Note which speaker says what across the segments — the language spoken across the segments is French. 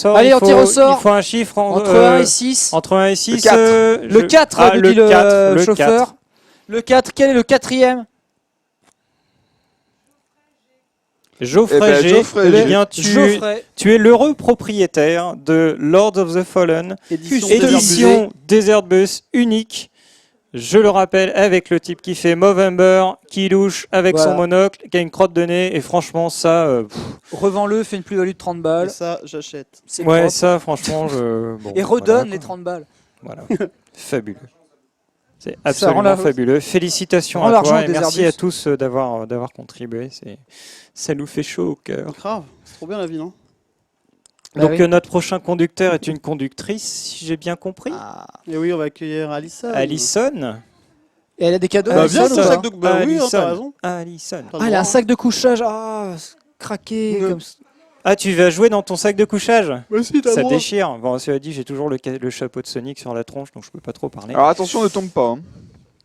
Speaker 1: Allez, on tire au
Speaker 2: Il
Speaker 1: sort.
Speaker 2: faut un chiffre
Speaker 1: Entre 1 et 6.
Speaker 2: Entre 1 et 6.
Speaker 1: Le 4, nous dit le chauffeur.
Speaker 2: 4.
Speaker 1: Le 4, quel est le quatrième?
Speaker 2: Geoffrey G.
Speaker 3: Geoffrey
Speaker 2: Eh bien, tu es l'heureux propriétaire de Lords of the Fallen, édition Desert Bus unique. Je le rappelle, avec le type qui fait Movember, qui louche avec son monocle, qui a une crotte de nez, et franchement, ça...
Speaker 1: Revends-le, fait une plus-value de 30 balles.
Speaker 4: Et ça, j'achète.
Speaker 2: Ouais,
Speaker 1: propre.
Speaker 2: ça, franchement,
Speaker 1: et redonne les 30 balles.
Speaker 2: Voilà, fabuleux. C'est absolument fabuleux. Félicitations à toi et merci à tous d'avoir contribué. Ça nous fait chaud au cœur.
Speaker 4: Grave, c'est trop bien la vie, non?
Speaker 2: Donc notre prochain conducteur est une conductrice, si j'ai bien compris.
Speaker 4: Et oui, on va accueillir Alison.
Speaker 2: Alison.
Speaker 1: Et elle a des cadeaux.
Speaker 4: Bien son sac de... Bah oui, t'as raison.
Speaker 2: Alison.
Speaker 1: Elle a un sac de couchage. Ah, craqué. Comme...
Speaker 2: Ah, tu vas jouer dans ton sac de couchage?
Speaker 4: Bah si,
Speaker 2: ça déchire. Bon, cela dit, j'ai toujours le chapeau de Sonic sur la tronche, donc je peux pas trop parler.
Speaker 3: Alors attention, ne tombe pas. Hein.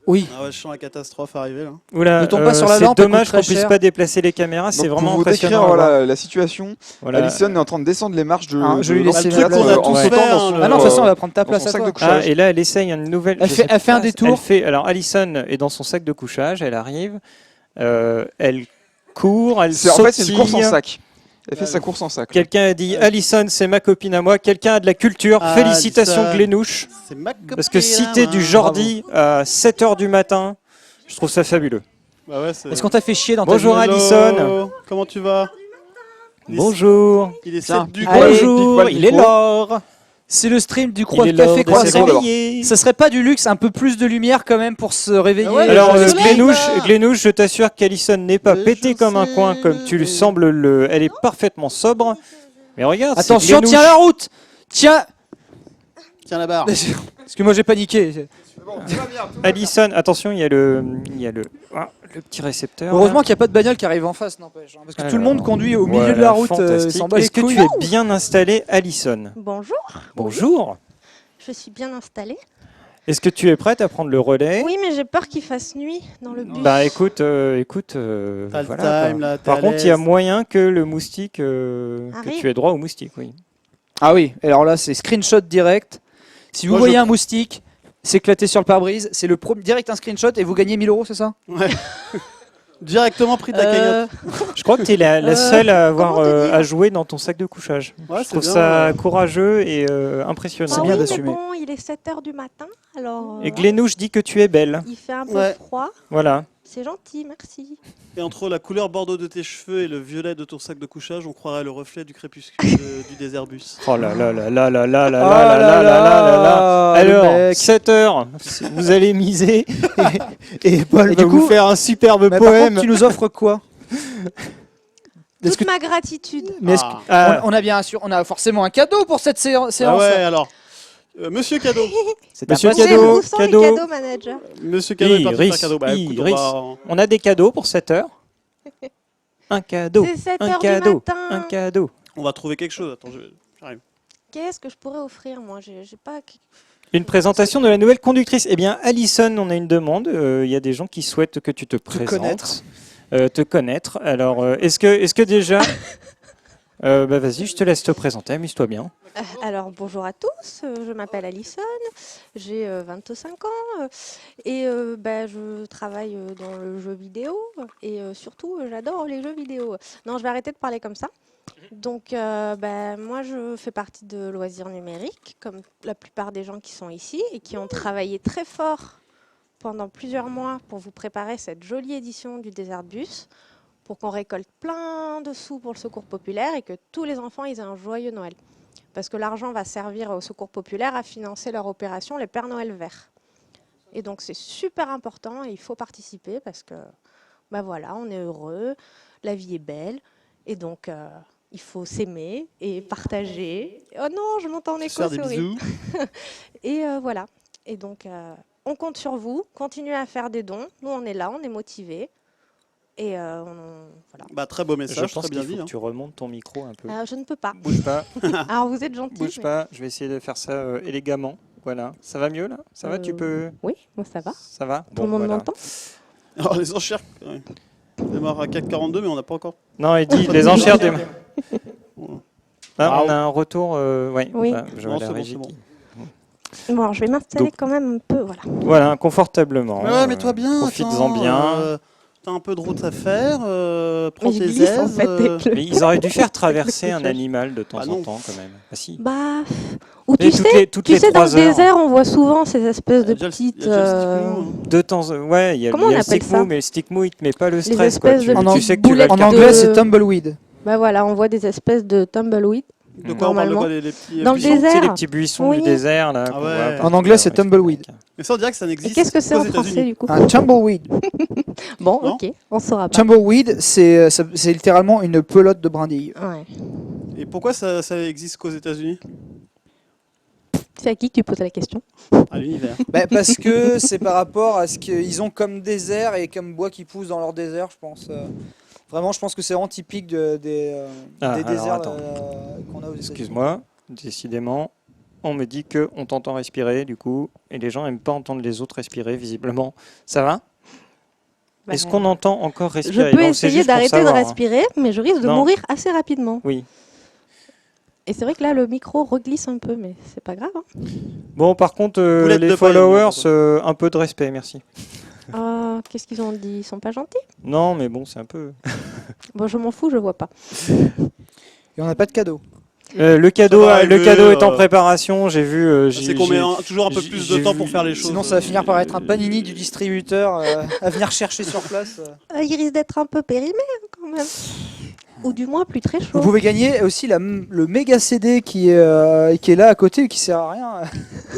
Speaker 1: Oui.
Speaker 4: Ah ouais, je sens la catastrophe arriver là.
Speaker 2: Oula,
Speaker 1: ne tombe pas sur la lampe.
Speaker 2: C'est dommage qu'on puisse pas déplacer les caméras. C'est vraiment
Speaker 3: pour vous
Speaker 2: impressionnant.
Speaker 3: Décrire la situation, Alison est en train de descendre les marches de.
Speaker 1: Je lui laisse
Speaker 4: le truc qu'on a tous fait.
Speaker 1: Ah non, de toute façon, on va prendre ta place à toi.
Speaker 2: Ah, et là, elle essaye une nouvelle.
Speaker 1: Elle fait un détour.
Speaker 2: Alors, Alison est dans son sac de couchage. Elle arrive. Elle court. Elle sautille.
Speaker 3: En fait, c'est une course en sac. Elle fait sa course en sac.
Speaker 2: Quelqu'un a dit Alison, c'est ma copine à moi. Quelqu'un a de la culture. Félicitations, Glénouche.
Speaker 4: C'est ma copine.
Speaker 2: Parce que citer du Jordi à 7h du matin, je trouve ça fabuleux.
Speaker 4: Bah ouais,
Speaker 1: est-ce qu'on t'a fait chier dans
Speaker 2: Bonjour
Speaker 1: ta vie?
Speaker 2: Alison.
Speaker 4: Comment tu vas?
Speaker 2: Bonjour.
Speaker 4: Il est 7 du
Speaker 2: Bonjour, il est l'or.
Speaker 1: C'est le stream du Croix de Café Croissant. Ça serait pas du luxe, un peu plus de lumière quand même pour se réveiller.
Speaker 4: Ouais,
Speaker 2: alors Glénouche, je t'assure qu'Alison n'est pas pétée comme un coin comme tu le sembles. Elle est parfaitement sobre. Mais regarde.
Speaker 1: Attention, tiens la route. Tiens
Speaker 4: la barre.
Speaker 1: Parce que moi j'ai paniqué.
Speaker 3: Bon, tout va bien,
Speaker 2: Alison, attention, il y a le petit récepteur.
Speaker 1: Heureusement qu'il n'y a pas de bagnole qui arrive en face, n'empêche. Parce que tout le monde conduit au milieu de la route.
Speaker 2: Est-ce que tu es bien installée, Alison?
Speaker 5: Bonjour.
Speaker 2: Bonjour.
Speaker 5: Je suis bien installée.
Speaker 2: Est-ce que tu es prête à prendre le relais?
Speaker 5: Oui, mais j'ai peur qu'il fasse nuit dans le bus.
Speaker 2: Bah écoute,
Speaker 4: voilà.
Speaker 2: Par contre, il y a moyen que le moustique, que tu aies droit au moustique, oui.
Speaker 1: Ah oui, alors là, c'est screenshot direct. Si vous voyez un moustique s'éclater sur le pare-brise, c'est le direct un screenshot et vous gagnez 1000 €, c'est ça?
Speaker 4: Ouais. Directement pris de la cagnotte.
Speaker 2: Je crois que tu es la seule à avoir à jouer dans ton sac de couchage.
Speaker 4: Ouais,
Speaker 2: je trouve ça courageux et impressionnant.
Speaker 1: C'est bien d'assumer.
Speaker 5: Bon, il est 7h du matin, alors...
Speaker 2: Et Glénouche dit que tu es belle.
Speaker 5: Il fait un peu froid.
Speaker 2: Voilà.
Speaker 5: C'est gentil, merci.
Speaker 4: Et entre la couleur bordeaux de tes cheveux et le violet de ton sac de couchage, on croirait le reflet du crépuscule du désert bus.
Speaker 2: Oh là là là là là là là là là là là là. Alors, 7h, vous allez miser et Paul va vous faire un superbe poème.
Speaker 1: Par contre, tu nous offres quoi?
Speaker 5: Toute ma gratitude.
Speaker 1: Mais on a bien sûr, on a forcément un cadeau pour cette séance.
Speaker 4: Ah ouais, alors. Monsieur Cadeau.
Speaker 2: Monsieur
Speaker 5: Cadeau, cadeau manager.
Speaker 4: Monsieur Cadeau est parti faire cadeau. Bah, écoute,
Speaker 2: on a des cadeaux pour 7h. Un cadeau.
Speaker 5: C'est 7
Speaker 2: un
Speaker 5: heures
Speaker 2: cadeau.
Speaker 5: du matin.
Speaker 2: Un cadeau.
Speaker 4: On va trouver quelque chose. Attends, j'arrive.
Speaker 5: Qu'est-ce que je pourrais offrir, moi? J'ai pas...
Speaker 2: Une présentation de la nouvelle conductrice. Eh bien, Alison, on a une demande. Il y a des gens qui souhaitent que tu te présentes. Te connaître. Alors, est-ce que déjà... bah vas-y, je te laisse te présenter. Amuse-toi bien.
Speaker 5: Alors, bonjour à tous. Je m'appelle Alison. J'ai 25 ans. Et je travaille dans le jeu vidéo. Et surtout, j'adore les jeux vidéo. Non, je vais arrêter de parler comme ça. Donc, moi, je fais partie de Loisirs Numériques, comme la plupart des gens qui sont ici et qui ont travaillé très fort pendant plusieurs mois pour vous préparer cette jolie édition du Desert Bus, pour qu'on récolte plein de sous pour le secours populaire et que tous les enfants aient un joyeux Noël. Parce que l'argent va servir au secours populaire à financer leur opération Les Pères Noël Verts. Et donc, c'est super important et il faut participer parce que, voilà, on est heureux, la vie est belle et donc... il faut s'aimer et partager. Oh non, je m'entends en écho, c'est horrible. Et voilà. Et donc, on compte sur vous. Continuez à faire des dons. Nous, on est là, on est motivés. Et voilà.
Speaker 4: Bah, très beau message,
Speaker 2: je pense
Speaker 4: très bien
Speaker 2: qu'il faut
Speaker 4: dit.
Speaker 2: que tu remontes ton micro un peu.
Speaker 5: Je ne peux pas.
Speaker 2: Bouge pas.
Speaker 5: Alors, vous êtes gentil.
Speaker 2: Bouge pas. Je vais essayer de faire ça élégamment. Voilà. Ça va mieux là? Ça va? Tu peux?
Speaker 5: Oui, moi ça va.
Speaker 2: Ça va?
Speaker 5: Tout le monde m'entend?
Speaker 4: Alors, les enchères... On démarre à 4,42, mais on n'a pas encore...
Speaker 2: Non, il dit les enchères démarrent. On a un retour. Ouais,
Speaker 5: Oui.
Speaker 2: je
Speaker 4: Non,
Speaker 2: vois la
Speaker 4: c'est bon,
Speaker 2: régie
Speaker 4: c'est bon.
Speaker 2: qui-
Speaker 5: Bon, alors, je vais m'installer
Speaker 2: Donc-
Speaker 5: quand même un peu, voilà.
Speaker 2: Voilà, confortablement.
Speaker 4: Ouais, mets-toi bien.
Speaker 2: Profites-en
Speaker 4: attends,
Speaker 2: bien.
Speaker 4: T'as un peu de route à faire. Prends
Speaker 5: Mais je
Speaker 4: tes
Speaker 5: glisse, en
Speaker 4: aises.
Speaker 5: fait, avec le-
Speaker 2: Mais ils auraient dû faire traverser un
Speaker 5: couchage.
Speaker 2: animal de temps
Speaker 4: Ah
Speaker 2: en
Speaker 4: non.
Speaker 2: temps, quand même. Ah si.
Speaker 5: Bah, ou
Speaker 2: Et
Speaker 5: tu
Speaker 2: toutes
Speaker 5: sais,
Speaker 2: les- toutes les
Speaker 5: dans
Speaker 2: 3
Speaker 5: le
Speaker 2: heures.
Speaker 5: désert, on voit souvent ces espèces
Speaker 4: Il y
Speaker 5: de
Speaker 4: a déjà le-
Speaker 5: petites...
Speaker 4: il y a déjà le stick mou, hein.
Speaker 2: De temps, ouais, il y a,
Speaker 5: Comment
Speaker 2: il y a
Speaker 5: on
Speaker 2: le
Speaker 5: appelle
Speaker 2: stick
Speaker 5: ça
Speaker 2: mou, mais le stick mou, il te met pas le stress, quoi.
Speaker 5: espèces
Speaker 2: Tu,
Speaker 5: de
Speaker 2: tu sais que tu vas
Speaker 5: boulettes
Speaker 2: le
Speaker 1: En
Speaker 5: de-
Speaker 1: anglais, c'est tumbleweed.
Speaker 5: Bah voilà, on voit des espèces de tumbleweed.
Speaker 4: De quoi on parle de
Speaker 5: Normalement.
Speaker 4: quoi les petits
Speaker 5: Dans le
Speaker 4: buissons
Speaker 5: désert.
Speaker 2: Tu sais, les petits buissons
Speaker 5: Oui.
Speaker 2: du désert, là.
Speaker 4: Ah
Speaker 2: qu'on
Speaker 4: ouais.
Speaker 2: voit
Speaker 4: En
Speaker 2: partout,
Speaker 1: anglais,
Speaker 2: là,
Speaker 1: c'est
Speaker 2: dans les
Speaker 1: tumbleweed.
Speaker 2: Américains.
Speaker 4: Mais ça, on dirait que ça
Speaker 5: Et
Speaker 4: n'existe
Speaker 5: qu'est-ce que c'est
Speaker 4: qu'aux
Speaker 5: en français,
Speaker 4: États-Unis.
Speaker 5: du coup?
Speaker 1: Un tumbleweed.
Speaker 5: Bon,
Speaker 4: Non
Speaker 5: ok, on saura pas.
Speaker 1: Tumbleweed, c'est littéralement une pelote de brindilles.
Speaker 5: Ouais.
Speaker 4: Et pourquoi ça existe qu'aux États-Unis?
Speaker 5: C'est à qui que tu poses la question?
Speaker 4: À l'univers.
Speaker 1: Bah, parce que c'est par rapport à ce qu'ils ont comme désert et comme bois qui pousse dans leur désert, je pense. Vraiment, je pense que c'est vraiment typique des
Speaker 2: alors,
Speaker 1: déserts
Speaker 2: attends.
Speaker 1: qu'on a aux États-Unis.
Speaker 2: Excuse-moi, décidément, on me dit qu'on t'entend respirer, du coup, et les gens n'aiment pas entendre les autres respirer, visiblement. Ça va?
Speaker 5: Bah,
Speaker 2: Est-ce qu'on entend encore
Speaker 5: Je
Speaker 2: respirer?
Speaker 5: peux
Speaker 2: Non, c'est
Speaker 5: essayer
Speaker 2: juste pour
Speaker 5: d'arrêter de
Speaker 2: savoir, hein.
Speaker 5: respirer, mais je risque de
Speaker 2: Non.
Speaker 5: mourir assez rapidement.
Speaker 2: Oui.
Speaker 5: Et c'est vrai que là, le micro reglisse un peu, mais c'est pas grave. Hein.
Speaker 2: Bon, par contre,
Speaker 4: Boulette de
Speaker 2: les
Speaker 4: paille,
Speaker 2: followers,
Speaker 4: on
Speaker 2: un peu de respect, merci.
Speaker 5: Qu'est-ce qu'ils ont dit? Ils sont pas gentils?
Speaker 2: Non, mais bon, c'est un peu...
Speaker 5: Bon, je m'en fous, je vois pas.
Speaker 1: Et on n'a pas de cadeau.
Speaker 2: Le cadeau,
Speaker 4: Ça va
Speaker 2: le
Speaker 4: arriver,
Speaker 2: cadeau est en préparation, j'ai vu...
Speaker 4: C'est qu'on met toujours un peu
Speaker 2: j'ai-
Speaker 4: plus de
Speaker 2: j'ai
Speaker 4: temps
Speaker 2: vu-
Speaker 4: pour faire les choses.
Speaker 1: Sinon, ça va finir par être un panini du distributeur à venir chercher sur place.
Speaker 5: Il risque d'être un peu périmé, hein, quand même. Ou du moins plus très chaud.
Speaker 1: Vous pouvez gagner aussi le méga CD qui est là à côté, qui sert à rien.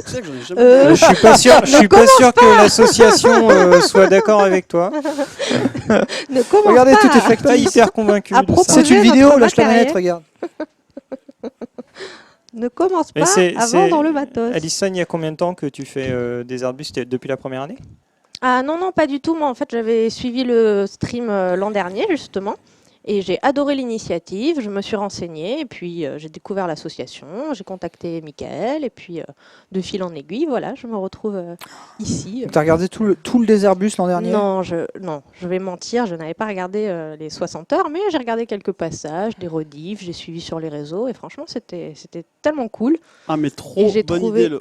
Speaker 4: Tu sais que j'en ai jamais
Speaker 5: Euh,
Speaker 2: Je suis pas sûr, je suis pas sûr que l'association soit d'accord avec toi.
Speaker 5: Ne commence
Speaker 1: Regardez,
Speaker 5: pas
Speaker 1: tout est
Speaker 5: à-
Speaker 1: factice.
Speaker 2: Pas hyper convaincu
Speaker 5: À
Speaker 2: de ça.
Speaker 5: propos-
Speaker 1: C'est une
Speaker 5: notre
Speaker 1: vidéo, lâche la
Speaker 5: matériel.
Speaker 1: manette, regarde.
Speaker 5: Ne commence
Speaker 2: Mais
Speaker 5: pas
Speaker 2: c'est-
Speaker 5: avant
Speaker 2: c'est-
Speaker 5: dans le matos.
Speaker 2: Alison, il y a combien de temps que tu fais des Airbus? C'était depuis la première année?
Speaker 5: Ah non, non, pas du tout. Moi, en fait, j'avais suivi le stream l'an dernier, justement. Et j'ai adoré l'initiative, je me suis renseignée, et puis j'ai découvert l'association, j'ai contacté Michael, et puis de fil en aiguille, voilà, je me retrouve ici.
Speaker 1: T'as regardé tout le Déserbus l'an dernier?
Speaker 5: Non, je vais mentir, je n'avais pas regardé les 60 heures, mais j'ai regardé quelques passages, des rediffs, j'ai suivi sur les réseaux, et franchement, c'était tellement cool.
Speaker 4: Ah, mais trop
Speaker 5: Et j'ai
Speaker 4: bonne
Speaker 5: trouvé-
Speaker 4: idée.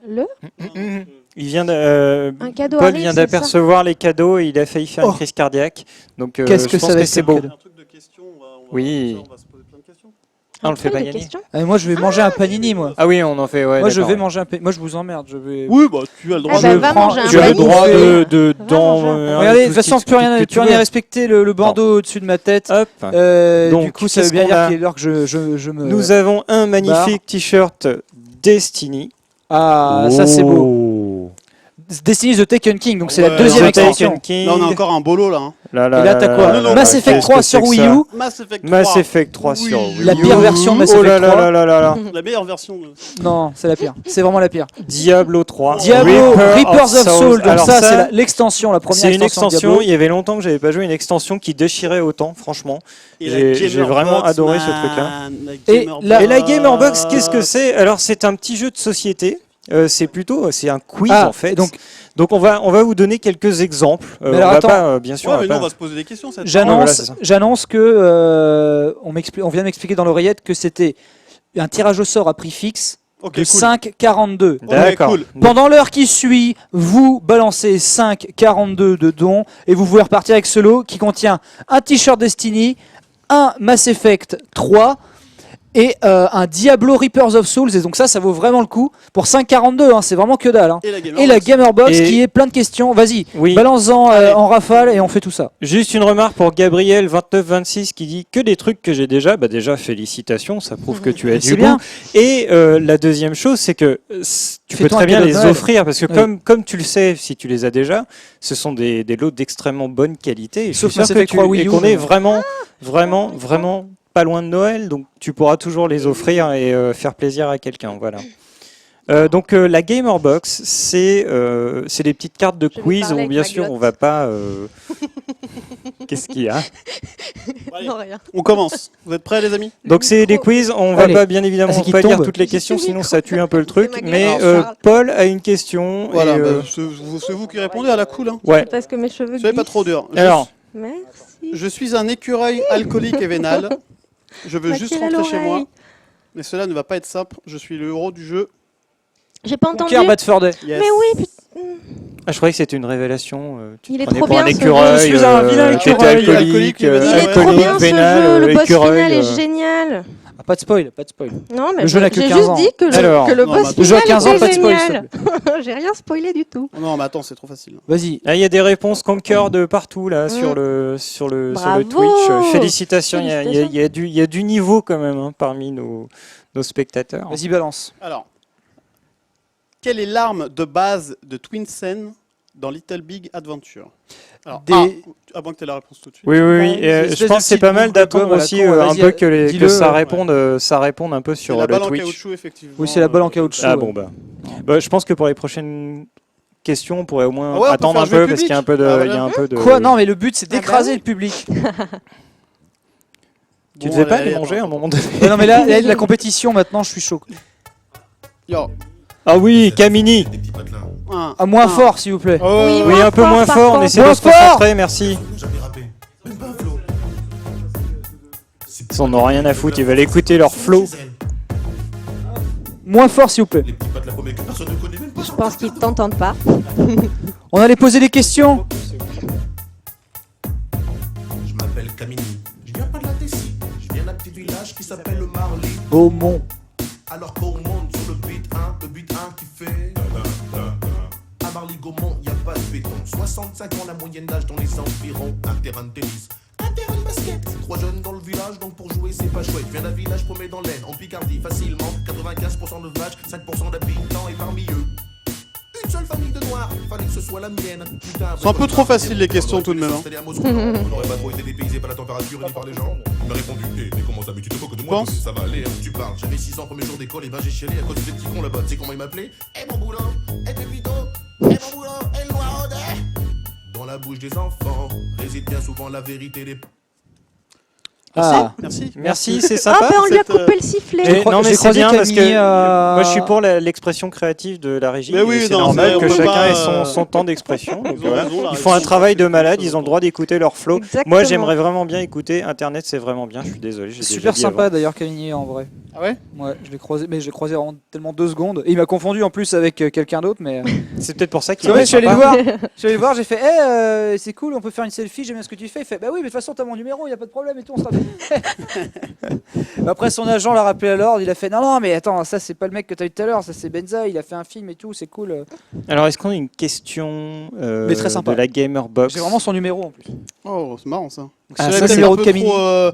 Speaker 5: Le
Speaker 2: Il vient
Speaker 5: Un cadeau
Speaker 2: Paul
Speaker 5: arrive,
Speaker 2: vient
Speaker 5: c'est ça
Speaker 2: d'apercevoir les cadeaux et il a failli faire
Speaker 1: Oh.
Speaker 2: une crise cardiaque. Donc
Speaker 1: Qu'est-ce que
Speaker 2: je pense
Speaker 1: ça va
Speaker 2: que
Speaker 1: être
Speaker 2: c'est
Speaker 1: comme
Speaker 2: beau.
Speaker 1: cadeau?
Speaker 4: Un truc de questions,
Speaker 2: Oui.
Speaker 4: on va se poser plein de questions.
Speaker 2: Ah, on le fait pas
Speaker 5: Des
Speaker 2: gagner.
Speaker 5: questions
Speaker 1: Moi, je vais manger un panini, moi.
Speaker 2: Ah oui, on en fait. Ouais,
Speaker 1: Moi, je
Speaker 2: d'accord,
Speaker 1: vais
Speaker 2: ouais.
Speaker 1: manger un panini. Moi, je vous emmerde. Je vais...
Speaker 4: Oui, bah tu as le droit
Speaker 5: Ah bah,
Speaker 4: de...
Speaker 5: va
Speaker 1: prends-
Speaker 5: manger un
Speaker 2: Tu as le
Speaker 5: panini.
Speaker 2: droit
Speaker 5: Va
Speaker 2: de dans
Speaker 5: manger un
Speaker 1: Regardez, de toute façon, plus rien respecter le bandeau au-dessus de ma tête.
Speaker 2: Hop.
Speaker 1: Du
Speaker 2: Donc,
Speaker 1: coup, ça veut
Speaker 2: qu'est-ce
Speaker 1: bien
Speaker 2: qu'on
Speaker 1: dire
Speaker 2: a
Speaker 1: qu'il est l'heure que je me...
Speaker 2: Nous avons un magnifique t-shirt Destiny.
Speaker 1: Ah, ça c'est beau.
Speaker 2: Oh.
Speaker 1: Destiny the Taken King, donc c'est
Speaker 4: Ouais,
Speaker 1: la deuxième
Speaker 2: The
Speaker 1: extension.
Speaker 2: Taken King.
Speaker 4: Là, on a encore un bolo, là. hein.
Speaker 2: Là,
Speaker 1: Et là, t'as quoi
Speaker 4: non,
Speaker 1: Mass
Speaker 4: non,
Speaker 1: Effect
Speaker 2: qu'est-ce
Speaker 1: 3
Speaker 2: que
Speaker 1: sur
Speaker 2: c'est que
Speaker 1: Wii
Speaker 2: ça
Speaker 1: U.
Speaker 4: Mass Effect 3.
Speaker 2: Mass Effect 3 sur Wii U.
Speaker 1: La pire version de Mass
Speaker 2: Oh
Speaker 1: Effect
Speaker 2: là
Speaker 1: 3.
Speaker 2: là là là là.
Speaker 4: La meilleure version. De...
Speaker 1: Non, c'est la pire. C'est vraiment la pire.
Speaker 2: Diablo 3.
Speaker 1: Diablo Reapers of Soul. Donc
Speaker 2: Alors
Speaker 1: ça, c'est l'extension, la première
Speaker 2: c'est une
Speaker 1: extension. de
Speaker 2: extension.
Speaker 1: Diablo.
Speaker 2: Il y avait longtemps que j'avais pas joué une extension qui déchirait autant, franchement.
Speaker 4: Et la
Speaker 2: J'ai
Speaker 4: Gamer
Speaker 2: vraiment
Speaker 4: Box,
Speaker 2: adoré ce
Speaker 4: man.
Speaker 2: truc-là.
Speaker 4: La
Speaker 1: Et
Speaker 4: Gamer
Speaker 1: la-
Speaker 2: Et la
Speaker 4: Box.
Speaker 2: Gamer Box, qu'est-ce que c'est? Alors c'est un petit jeu de société. C'est un quiz
Speaker 1: Ah,
Speaker 2: en fait.
Speaker 1: donc-
Speaker 2: Donc on va vous donner quelques exemples.
Speaker 1: Mais
Speaker 2: On
Speaker 1: alors,
Speaker 2: va
Speaker 1: attends.
Speaker 2: pas, bien sûr.
Speaker 4: Ouais,
Speaker 2: on va
Speaker 4: mais nous,
Speaker 2: pas-
Speaker 4: on va se poser des questions. cette
Speaker 2: Ouais, voilà, c'est ça.
Speaker 1: J'annonce que on vient de m'expliquer dans l'oreillette que c'était un tirage au sort à prix fixe
Speaker 4: fois. Ok,
Speaker 1: de
Speaker 4: cool.
Speaker 1: 5,42.
Speaker 4: Ok,
Speaker 2: D'accord.
Speaker 4: cool.
Speaker 1: Pendant l'heure qui suit, vous balancez 5,42 de dons et vous pouvez repartir avec ce lot qui contient un t-shirt Destiny, un Mass Effect 3 et un Diablo Reapers of Souls. Et donc ça vaut vraiment le coup. Pour 5,42, hein, c'est vraiment que dalle. Hein.
Speaker 4: Et la Gamer
Speaker 1: Et la
Speaker 4: Box.
Speaker 1: Gamer Box
Speaker 2: Et-
Speaker 1: qui est plein de questions. Vas-y,
Speaker 2: Oui.
Speaker 1: balance-en
Speaker 4: Allez.
Speaker 1: en rafale et on fait tout ça.
Speaker 2: Juste une remarque pour Gabriel 2926 qui dit que des trucs que j'ai déjà. Bah déjà félicitations, ça prouve que tu as
Speaker 1: C'est
Speaker 2: du
Speaker 1: bien.
Speaker 2: goût. Et la deuxième chose, c'est que tu peux
Speaker 1: Fais-toi
Speaker 2: très
Speaker 1: un
Speaker 2: bien
Speaker 1: cadeau de
Speaker 2: les
Speaker 1: Noël.
Speaker 2: offrir parce que
Speaker 1: Oui.
Speaker 2: comme tu le sais, si tu les as déjà, ce sont des lots d'extrêmement bonne qualité. Et je
Speaker 1: Sauf
Speaker 2: suis
Speaker 1: Mass
Speaker 2: sûr que
Speaker 1: Effect 3 Wii
Speaker 2: et
Speaker 1: U,
Speaker 2: qu'on est
Speaker 1: mais-
Speaker 2: vraiment pas loin de Noël, donc tu pourras toujours les offrir et faire plaisir à quelqu'un. Voilà. Donc la Gamer Box, c'est des petites cartes de
Speaker 5: Je vais
Speaker 2: quiz
Speaker 5: parler
Speaker 2: où
Speaker 5: avec
Speaker 2: bien
Speaker 5: ma
Speaker 2: sûr
Speaker 5: glotte.
Speaker 2: on va pas. Qu'est-ce qu'il y a?
Speaker 4: Allez,
Speaker 5: Non, rien.
Speaker 4: on commence. Vous êtes prêts, les amis?
Speaker 2: Donc c'est des quiz, on va
Speaker 1: Allez.
Speaker 2: pas bien évidemment
Speaker 1: Ah, c'est qu'il
Speaker 2: pas lire
Speaker 1: tombe.
Speaker 2: toutes les questions,
Speaker 5: Juste
Speaker 2: sinon
Speaker 5: micro.
Speaker 2: ça tue un peu le truc.
Speaker 5: C'est ma
Speaker 2: Mais
Speaker 5: gueule, Charles.
Speaker 2: Paul a une question.
Speaker 4: Voilà,
Speaker 2: et,
Speaker 4: bah, c'est vous qui répondez à la cool. Hein.
Speaker 2: ouais.
Speaker 5: C'est parce que mes cheveux
Speaker 4: Soyez pas
Speaker 5: glissent.
Speaker 4: trop dur.
Speaker 2: Alors,
Speaker 5: Merci.
Speaker 4: Je suis un écureuil alcoolique et vénal. Je veux
Speaker 5: M'a
Speaker 4: juste
Speaker 5: tiré
Speaker 4: rentrer chez moi.
Speaker 5: l'oreille.
Speaker 4: Mais cela ne va pas être simple. Je suis le héros du jeu.
Speaker 5: J'ai pas entendu.
Speaker 1: Conquer Bedford.
Speaker 4: Yes.
Speaker 5: Mais oui, putain.
Speaker 2: Ah, je croyais que c'était une révélation. Tu
Speaker 5: Il
Speaker 2: te
Speaker 5: est
Speaker 2: prenais
Speaker 5: trop
Speaker 2: pour
Speaker 5: bien,
Speaker 2: un
Speaker 5: ce
Speaker 2: écureuil.
Speaker 1: jeu. Je suis un vilain
Speaker 2: t'étais
Speaker 1: écureuil.
Speaker 2: alcoolique,
Speaker 4: Il est
Speaker 5: Il est trop
Speaker 2: alcoolique,
Speaker 5: bien ce
Speaker 2: vénal,
Speaker 5: jeu, le boss
Speaker 2: écureuil,
Speaker 5: final est génial.
Speaker 1: Ah, pas de spoil, pas de spoil.
Speaker 5: Non, mais
Speaker 1: Le jeu n'a que
Speaker 5: j'ai
Speaker 1: 15
Speaker 5: juste
Speaker 1: ans.
Speaker 5: dit que
Speaker 2: Alors,
Speaker 5: le
Speaker 4: non,
Speaker 5: boss
Speaker 4: mais
Speaker 1: Le jeu à
Speaker 5: final
Speaker 1: 15 ans,
Speaker 5: était
Speaker 1: pas de spoil, s'il te
Speaker 5: génial.
Speaker 1: plaît.
Speaker 5: J'ai rien spoilé du tout.
Speaker 4: Non, mais attends, c'est trop facile.
Speaker 1: Vas-y.
Speaker 2: Ah, il y a des réponses Conquer de partout là sur le
Speaker 5: Bravo.
Speaker 2: Twitch. Félicitations, il y a-
Speaker 5: Félicitations.
Speaker 2: il y a du niveau quand même hein, parmi nos spectateurs.
Speaker 1: Vas-y, balance.
Speaker 4: Alors, quelle est l'arme de base de Twinsen dans Little Big Adventure? Alors, à moins que tu aies la réponse tout de suite.
Speaker 2: Oui, oui, oui.
Speaker 1: Des
Speaker 2: Et,
Speaker 1: espèces
Speaker 2: je
Speaker 1: de
Speaker 2: pense que c'est
Speaker 1: petites
Speaker 2: pas mal
Speaker 1: boules de
Speaker 2: d'attendre
Speaker 1: gomme à la
Speaker 2: aussi
Speaker 1: con,
Speaker 2: un
Speaker 1: vas-y,
Speaker 2: peu que
Speaker 1: dis-le.
Speaker 2: ça réponde un peu
Speaker 4: C'est
Speaker 2: sur
Speaker 4: la
Speaker 2: le
Speaker 4: balle en
Speaker 2: Twitch.
Speaker 4: caoutchouc, effectivement.
Speaker 1: Oui, c'est la balle en caoutchouc.
Speaker 2: Ah
Speaker 1: ouais.
Speaker 2: bon bah, je pense que pour les prochaines questions, on pourrait au moins
Speaker 4: Ah ouais, on peut
Speaker 2: attendre
Speaker 4: faire
Speaker 2: un
Speaker 4: jouer
Speaker 2: peu
Speaker 4: le
Speaker 2: parce qu'il y a un
Speaker 4: public.
Speaker 2: peu de,
Speaker 4: Ah,
Speaker 2: il y a un peu de.
Speaker 1: Quoi? Non, mais le but, c'est
Speaker 5: Ah bah
Speaker 1: d'écraser
Speaker 5: oui.
Speaker 1: le public.
Speaker 2: Tu
Speaker 4: Bon,
Speaker 2: devais pas
Speaker 4: allez,
Speaker 2: les
Speaker 4: allez,
Speaker 2: manger à un
Speaker 4: attends.
Speaker 2: moment donné.
Speaker 1: Ouais, non, mais là, la compétition, maintenant, je suis chaud.
Speaker 4: Yo.
Speaker 2: Ah oui, Camini.
Speaker 1: À moins fort, s'il vous plaît.
Speaker 5: Oui,
Speaker 2: Oui, un peu
Speaker 5: fort,
Speaker 2: moins
Speaker 5: par
Speaker 2: fort, on
Speaker 5: contre.
Speaker 2: essaie de
Speaker 1: Moins
Speaker 2: se
Speaker 1: fort.
Speaker 2: concentrer, merci. Ils en ont rien à foutre, ils veulent écouter leur flow.
Speaker 1: Moins fort, s'il vous plaît.
Speaker 5: Je pense qu'ils t'entendent pas.
Speaker 1: On allait poser des questions.
Speaker 6: Je m'appelle Camini. Je viens pas de la Tessie. Je viens d'un petit village qui s'appelle le Marly.
Speaker 1: Beaumont.
Speaker 6: Alors qu'on monte sur le beat 1, le beat 1 qui fait. À Marly-Gaumont, y a pas de béton. 65 ans la moyenne d'âge dans les environs. Un terrain de tennis, un terrain de basket. 3 jeunes dans le village, donc pour jouer c'est pas chouette. Je viens d'un village paumé dans l'Aisne, en Picardie, facilement. 95% de vaches, 5% d'habitants, et parmi eux, une seule famille de noirs. Fallait que ce soit la mienne. Putain,
Speaker 4: C'est un peu trop facile, les questions, tout de même, hein.
Speaker 6: C'est-à-dire à Moscou, non. On n'aurait pas trop été dépaysé par la température ni par les gens. Il m'a répondu, mais comment ça, mais tu te moques de moi,
Speaker 4: Pense.
Speaker 6: ça va aller, hein, tu parles. J'avais 6 ans, premier jour d'école, et ben j'ai chialé à cause des petits cons là-bas. Tu sais comment ils m'appelaient? Eh mon boulot, eh Pépito, eh mon boulot, eh le noiraudet. Dans la bouche des enfants, réside bien souvent la vérité des...
Speaker 1: Ah.
Speaker 4: Merci.
Speaker 2: Merci, c'est
Speaker 5: Ah,
Speaker 2: sympa.
Speaker 5: ben on lui a
Speaker 4: cette,
Speaker 5: coupé le sifflet.
Speaker 2: Et- non mais
Speaker 1: j'ai
Speaker 2: c'est
Speaker 1: croisé
Speaker 2: bien parce que
Speaker 1: Camille,
Speaker 2: moi je suis pour l'expression créative de la régie.
Speaker 4: Mais oui,
Speaker 2: et c'est
Speaker 4: non,
Speaker 2: normal
Speaker 4: on
Speaker 2: que
Speaker 4: peut
Speaker 2: chacun
Speaker 4: pas,
Speaker 2: ait son temps d'expression. Donc
Speaker 4: Ils ont
Speaker 2: voilà.
Speaker 4: raison, la
Speaker 2: Ils font un
Speaker 4: régie,
Speaker 2: travail de
Speaker 4: c'est
Speaker 2: malade,
Speaker 4: quelque
Speaker 2: ils ont le
Speaker 4: chose
Speaker 2: droit d'écouter leur flow.
Speaker 5: Exactement.
Speaker 2: Moi j'aimerais vraiment bien écouter. Internet c'est vraiment bien, je suis désolé. j'ai déjà
Speaker 1: Super
Speaker 2: dit
Speaker 1: sympa
Speaker 2: avant.
Speaker 1: d'ailleurs, Camille, en vrai.
Speaker 4: Ah ouais?
Speaker 1: Ouais, je l'ai croisé, mais je l'ai croisé vraiment tellement 2 secondes. Et il m'a confondu en plus avec quelqu'un d'autre, mais.
Speaker 2: C'est peut-être pour ça qu'il
Speaker 1: C'est vrai,
Speaker 2: est
Speaker 1: je suis allé le
Speaker 2: sympa.
Speaker 1: voir. Je suis allé le voir, j'ai fait, hey, c'est cool, on peut faire une selfie, j'aime bien ce que tu fais. Il fait, bah oui, mais de toute façon, t'as mon numéro, y a pas de problème et tout, on se rappelle. Après, son agent l'a rappelé à l'ordre, il a fait, non, mais attends, ça, c'est pas le mec que t'as eu tout à l'heure, ça, c'est Benza, il a fait un film et tout, c'est cool.
Speaker 2: Alors est-ce qu'on a une question
Speaker 1: Mais très sympa.
Speaker 2: de la Gamer Box?
Speaker 1: J'ai vraiment son numéro en plus.
Speaker 4: Oh, c'est marrant ça.
Speaker 1: Donc,
Speaker 2: Ah,
Speaker 1: si
Speaker 2: ça,
Speaker 1: j'avais
Speaker 2: c'est
Speaker 1: le numéro
Speaker 4: un
Speaker 1: de
Speaker 4: peu
Speaker 1: Camille.
Speaker 4: trop,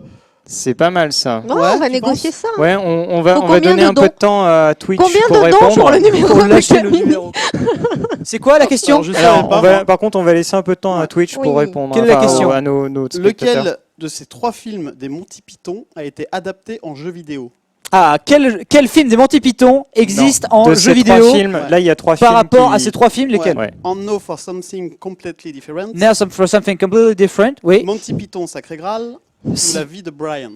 Speaker 2: C'est pas mal ça.
Speaker 5: Bon,
Speaker 4: Ouais,
Speaker 5: on va
Speaker 4: tu
Speaker 5: négocier
Speaker 4: penses
Speaker 5: ça.
Speaker 2: Ouais, on va
Speaker 5: Faut combien
Speaker 2: donner
Speaker 5: de
Speaker 2: un peu
Speaker 5: dons
Speaker 2: de temps à Twitch
Speaker 5: Combien
Speaker 2: pour
Speaker 5: de dons
Speaker 2: répondre.
Speaker 5: pour le numéro
Speaker 1: Pour
Speaker 5: de
Speaker 1: lâcher le
Speaker 5: Camille
Speaker 1: numéro. C'est quoi la question?
Speaker 4: Alors, je savais
Speaker 2: Alors,
Speaker 4: pas, moi.
Speaker 2: par contre, on va laisser un peu de temps à Twitch
Speaker 5: Oui.
Speaker 2: pour répondre
Speaker 1: Quelle est la
Speaker 2: enfin,
Speaker 1: question
Speaker 2: à nos spectateurs.
Speaker 4: Lequel de ces 3 films des Monty Python a été adapté en jeu vidéo?
Speaker 1: Ah, quel film des Monty Python existe
Speaker 2: Non,
Speaker 1: en
Speaker 2: de
Speaker 1: jeu
Speaker 2: ces 3
Speaker 1: vidéo
Speaker 2: films, là il y a 3
Speaker 1: par
Speaker 2: films
Speaker 1: rapport
Speaker 2: qui-
Speaker 1: à ces 3 films, lesquels?
Speaker 2: Ouais.
Speaker 4: On No for Something Completely Different,
Speaker 1: Now for something completely different, oui.
Speaker 4: Monty Python Sacré Graal ou La vie de Brian.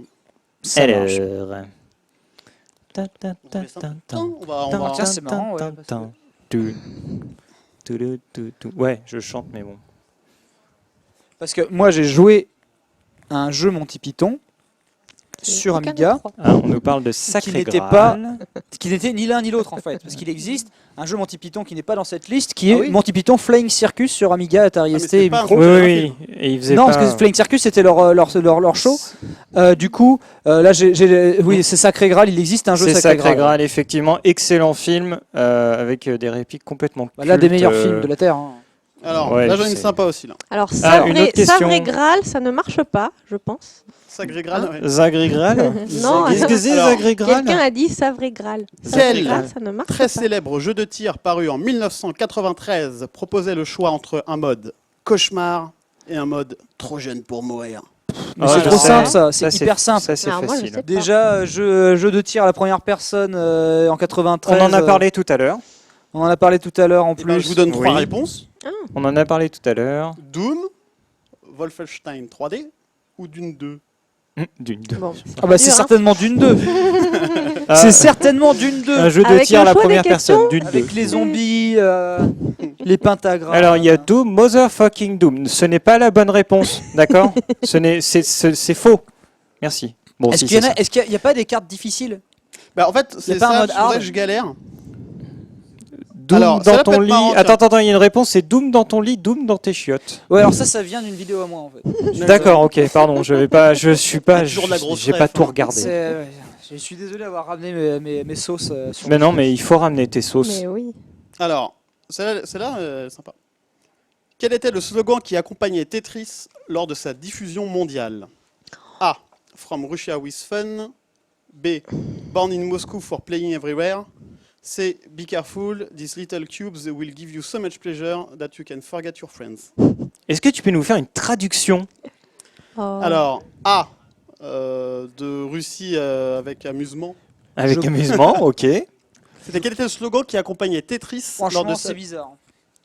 Speaker 1: Ça marche.
Speaker 2: Alors. Ta, ta, ta,
Speaker 4: laisse un peu de
Speaker 2: ta,
Speaker 4: temps, on va-
Speaker 1: Tiens, c'est marrant, ouais,
Speaker 2: ta,
Speaker 1: parce
Speaker 2: ta,
Speaker 1: que-
Speaker 2: tu. Ouais, je chante, mais bon.
Speaker 1: Parce que moi j'ai joué à un jeu Monty Python sur
Speaker 5: Aucun
Speaker 1: Amiga
Speaker 5: des trois.
Speaker 2: Ah, on nous parle de
Speaker 1: qui
Speaker 2: Sacré
Speaker 1: n'était
Speaker 2: Graal.
Speaker 1: pas, qui n'était ni l'un ni l'autre en fait, parce qu'il existe un jeu Monty Python qui n'est pas dans cette liste, qui est
Speaker 4: Ah oui
Speaker 1: Monty Python Flying Circus sur Amiga, Atari
Speaker 4: mais
Speaker 1: ST
Speaker 4: c'est
Speaker 1: et
Speaker 4: pas un
Speaker 1: Micro.
Speaker 4: jeu.
Speaker 2: Oui, oui, et ils faisaient
Speaker 1: Non,
Speaker 2: pas...
Speaker 1: parce que Flying Circus c'était leur show. Du coup, là oui, c'est Sacré Graal, il existe un jeu
Speaker 2: C'est
Speaker 1: Sacré
Speaker 2: Sacré
Speaker 1: Graal.
Speaker 2: Graal, effectivement. Excellent film, avec des répliques complètement
Speaker 1: Bah, l'un des
Speaker 2: cultes,
Speaker 1: meilleurs films de la Terre. Hein.
Speaker 4: Alors,
Speaker 2: Ouais,
Speaker 4: là
Speaker 2: je
Speaker 4: j'en ai une
Speaker 2: sais.
Speaker 4: sympa aussi. Là.
Speaker 5: Alors,
Speaker 2: Ah, une autre question.
Speaker 5: Savré Graal, ça ne marche pas, je pense.
Speaker 4: Sacré Graal, ouais.
Speaker 2: Sacré Graal.
Speaker 5: Non,
Speaker 2: Qu'est-ce que c'est,
Speaker 4: alors,
Speaker 2: Sacré Graal?
Speaker 5: quelqu'un a dit Savré Graal.
Speaker 4: Quel
Speaker 5: Savré Graal, ça ne marche
Speaker 4: Très
Speaker 5: pas.
Speaker 4: célèbre jeu de tir paru en 1993 proposait le choix entre un mode cauchemar et un mode trop jeune pour mourir.
Speaker 1: Mais
Speaker 2: Ah,
Speaker 1: c'est
Speaker 2: je
Speaker 1: trop
Speaker 2: sais.
Speaker 1: simple ça, c'est hyper simple.
Speaker 2: Ça, c'est
Speaker 5: Alors, moi, je
Speaker 2: facile.
Speaker 5: sais pas.
Speaker 1: Déjà, jeu de tir à la première personne en 93.
Speaker 2: On en a parlé tout à l'heure.
Speaker 1: On en a parlé tout à l'heure en
Speaker 4: Eh ben,
Speaker 1: plus.
Speaker 4: je vous donne 3
Speaker 2: Oui.
Speaker 4: réponses.
Speaker 2: On en a parlé tout à l'heure.
Speaker 4: Doom, Wolfenstein 3D ou Dune 2.
Speaker 2: D'une deux.
Speaker 5: Bon,
Speaker 1: Ah bah c'est
Speaker 5: dur, hein.
Speaker 1: certainement d'une 2.
Speaker 2: Ah,
Speaker 1: C'est certainement d'une 2.
Speaker 2: un jeu de
Speaker 5: Avec
Speaker 2: tir à
Speaker 5: le
Speaker 2: la
Speaker 5: choix des
Speaker 2: première personne.
Speaker 5: questions
Speaker 2: D'une deux.
Speaker 1: Avec les zombies, les pentagrammes.
Speaker 2: Alors il y a Doom, motherfucking Doom. Ce n'est pas la bonne réponse, d'accord? C'est faux. Merci. Bon,
Speaker 1: Est-ce
Speaker 2: si,
Speaker 1: qu'il y en
Speaker 2: c'est
Speaker 1: a, est-ce qu'il y a pas des cartes difficiles?
Speaker 4: Bah, en fait, c'est
Speaker 1: pas un
Speaker 4: ça,
Speaker 1: mode
Speaker 4: c'est pour ça
Speaker 1: hard.
Speaker 4: que je galère.
Speaker 2: Doom
Speaker 4: Alors,
Speaker 2: dans
Speaker 4: ça
Speaker 2: ton
Speaker 4: peut être
Speaker 2: lit.
Speaker 4: marrant,
Speaker 2: Attends, il y a une réponse, c'est Doom dans ton lit, Doom dans tes chiottes.
Speaker 1: Ouais, alors ça vient d'une vidéo à moi en fait.
Speaker 2: D'accord, ok, pardon, je suis pas,
Speaker 4: toujours de la grosse
Speaker 2: j'ai pas
Speaker 4: ref,
Speaker 2: tout
Speaker 4: hein.
Speaker 2: regardé.
Speaker 1: Je suis désolé d'avoir ramené mes sauces. Sur
Speaker 2: Mais non, mais il faut ramener tes sauces.
Speaker 5: Mais oui.
Speaker 4: Alors, celle-là, sympa. Quel était le slogan qui accompagnait Tetris lors de sa diffusion mondiale? A. From Russia with fun. B. Born in Moscow for playing everywhere. C. Be careful, these little cubes will give you so much pleasure that you can forget your friends.
Speaker 2: Est-ce que tu peux nous faire une traduction?
Speaker 5: Oh.
Speaker 4: Alors, A. De Russie avec amusement.
Speaker 2: Avec amusement, ok.
Speaker 4: C'était quel était le slogan qui accompagnait Tetris lors
Speaker 1: Franchement,
Speaker 4: de
Speaker 1: c'est bizarre.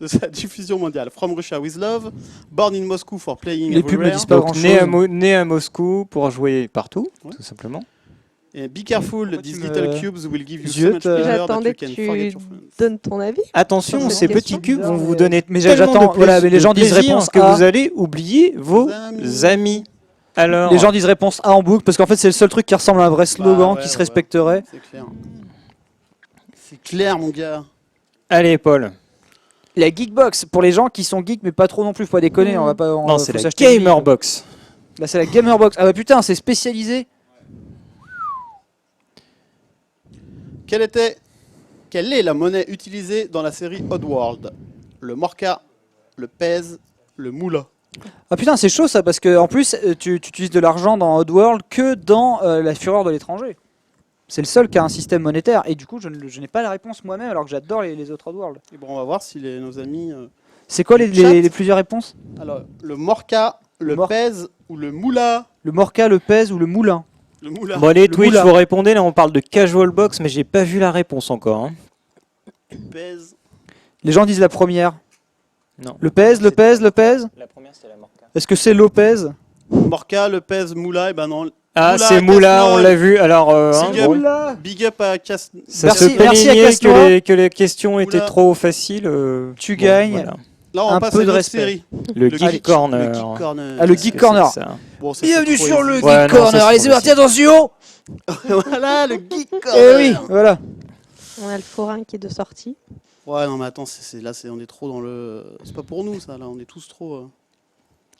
Speaker 4: sa diffusion mondiale? From Russia with love. Born in Moscow for playing
Speaker 1: Les pubs
Speaker 4: everywhere.
Speaker 1: ne disent pas
Speaker 2: Donc,
Speaker 1: grand-chose.
Speaker 2: né à Moscou pour jouer partout,
Speaker 4: Ouais.
Speaker 2: tout simplement.
Speaker 4: Et be careful,
Speaker 1: Pourquoi
Speaker 4: these
Speaker 1: tu
Speaker 4: little
Speaker 1: me
Speaker 4: cubes will give you so
Speaker 1: ziotes,
Speaker 4: much pleasure that
Speaker 5: J'attendais
Speaker 4: you
Speaker 5: que
Speaker 4: can forget
Speaker 5: tu
Speaker 4: your friends.
Speaker 5: donnes ton avis.
Speaker 2: Attention,
Speaker 5: C'est
Speaker 2: ces
Speaker 5: une question
Speaker 2: petits cubes vont
Speaker 1: bizarre,
Speaker 2: vous
Speaker 1: mais-
Speaker 2: donner
Speaker 1: mais
Speaker 2: tellement
Speaker 1: j'attends,
Speaker 2: de
Speaker 1: voilà, mais les
Speaker 2: de
Speaker 1: gens disent
Speaker 2: plaisir
Speaker 1: réponse
Speaker 2: que
Speaker 1: A.
Speaker 2: vous allez oublier vos amis. Alors,
Speaker 1: Les gens disent réponse A en boucle parce qu'en fait c'est le seul truc qui ressemble à un vrai slogan
Speaker 4: ouais,
Speaker 1: qui se
Speaker 4: ouais.
Speaker 1: respecterait.
Speaker 4: C'est clair. C'est clair, mon gars.
Speaker 2: allez, Paul.
Speaker 1: La Geekbox pour les gens qui sont geeks mais pas trop non plus, faut pas déconner, on va pas.
Speaker 2: Non, c'est
Speaker 1: faut
Speaker 2: la
Speaker 1: s'acheter une
Speaker 2: Gamer
Speaker 1: Geek.
Speaker 2: Box.
Speaker 1: Là c'est la Gamerbox. Ah bah putain, c'est spécialisé.
Speaker 4: Quelle est la monnaie utilisée dans la série Oddworld? Le Morca, le Pèse, le Moula.
Speaker 1: Ah putain, c'est chaud ça parce que en plus tu utilises de l'argent dans Oddworld que dans la Fureur de l'étranger. C'est le seul qui a un système monétaire et du coup je n'ai pas la réponse moi-même alors que j'adore les autres Oddworld.
Speaker 4: Et bon, on va voir si nos amis...
Speaker 1: C'est quoi
Speaker 4: Chat.
Speaker 1: les plusieurs réponses?
Speaker 4: Alors, le Morca, le
Speaker 1: Mor-
Speaker 4: Pèse ou le Moula?
Speaker 1: Le Morca, le Pèse ou le Moulin?
Speaker 4: Le Moula.
Speaker 2: Bon, allez,
Speaker 1: Le
Speaker 2: Twitch,
Speaker 1: moula.
Speaker 2: vous répondez. Là, on parle de Casual Box, mais j'ai pas vu la réponse encore. hein.
Speaker 4: Pèse.
Speaker 1: Les gens disent la première.
Speaker 2: Non.
Speaker 1: Le Pèse, le Pèse, le Pèse?
Speaker 2: La première, c'était la Morca.
Speaker 1: Est-ce que c'est Lopez?
Speaker 4: Morca, le Pèse, Moula, et ben non.
Speaker 2: Ah,
Speaker 4: Moula,
Speaker 2: c'est Moula, on
Speaker 4: Casserole.
Speaker 2: l'a vu. Alors,
Speaker 4: Big
Speaker 2: bon,
Speaker 4: up. Big up à Cass.
Speaker 2: ça
Speaker 1: Merci-
Speaker 2: se
Speaker 1: merci à
Speaker 2: plaignait
Speaker 1: Casnois.
Speaker 2: que les questions étaient
Speaker 4: Moula.
Speaker 2: trop faciles.
Speaker 1: Tu gagnes.
Speaker 2: voilà.
Speaker 4: Là, on
Speaker 1: Un
Speaker 4: passe
Speaker 1: peu
Speaker 4: à une
Speaker 1: de
Speaker 4: autre
Speaker 1: respect.
Speaker 4: série.
Speaker 2: Le
Speaker 4: Geek-
Speaker 2: Geek Corner.
Speaker 4: Le Geek Corner.
Speaker 1: Ah, le
Speaker 2: Qu'est-ce
Speaker 1: Geek
Speaker 2: que
Speaker 1: Corner.
Speaker 2: c'est que ça
Speaker 4: Bon, ça,
Speaker 1: Bienvenue
Speaker 4: c'est
Speaker 1: sur
Speaker 4: trop
Speaker 1: le
Speaker 4: easy.
Speaker 2: Ouais,
Speaker 1: Geek
Speaker 2: non, ça,
Speaker 1: Corner.
Speaker 2: c'est
Speaker 1: Allez,
Speaker 2: trop
Speaker 1: c'est parti,
Speaker 2: facile.
Speaker 1: attention!
Speaker 4: Voilà, le Geek
Speaker 1: Eh
Speaker 4: Corner.
Speaker 1: oui, voilà.
Speaker 5: On a le forain qui est de sortie.
Speaker 4: Ouais, non, mais attends, on est trop dans le... C'est pas pour nous, ça, là. On est tous trop...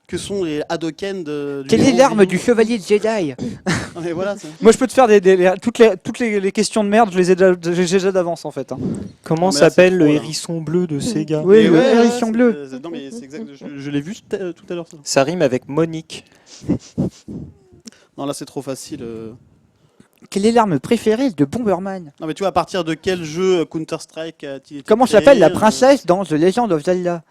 Speaker 4: Que sont les Hadoken de...
Speaker 1: Quelle est l'arme du chevalier Jedi?
Speaker 4: Non, mais voilà, ça.
Speaker 1: Moi, je peux te faire toutes les questions de merde, j'ai déjà d'avance en fait. hein.
Speaker 2: Comment
Speaker 4: Non, mais là,
Speaker 2: s'appelle
Speaker 4: c'est
Speaker 2: le
Speaker 4: trop, là.
Speaker 2: hérisson bleu de Sega?
Speaker 1: Oui,
Speaker 4: Et
Speaker 1: le
Speaker 4: ouais,
Speaker 1: hérisson
Speaker 4: ouais,
Speaker 1: bleu.
Speaker 4: Non, mais c'est exact. Je l'ai vu tout à l'heure, ça.
Speaker 2: Ça rime avec Monique.
Speaker 4: Non, là, c'est trop facile.
Speaker 1: Quelle est l'arme préférée de Bomberman?
Speaker 4: Non, mais tu vois, à partir de quel jeu Counter-Strike a-t-il été
Speaker 1: Comment
Speaker 4: créé,
Speaker 1: s'appelle la princesse dans The Legend of Zelda?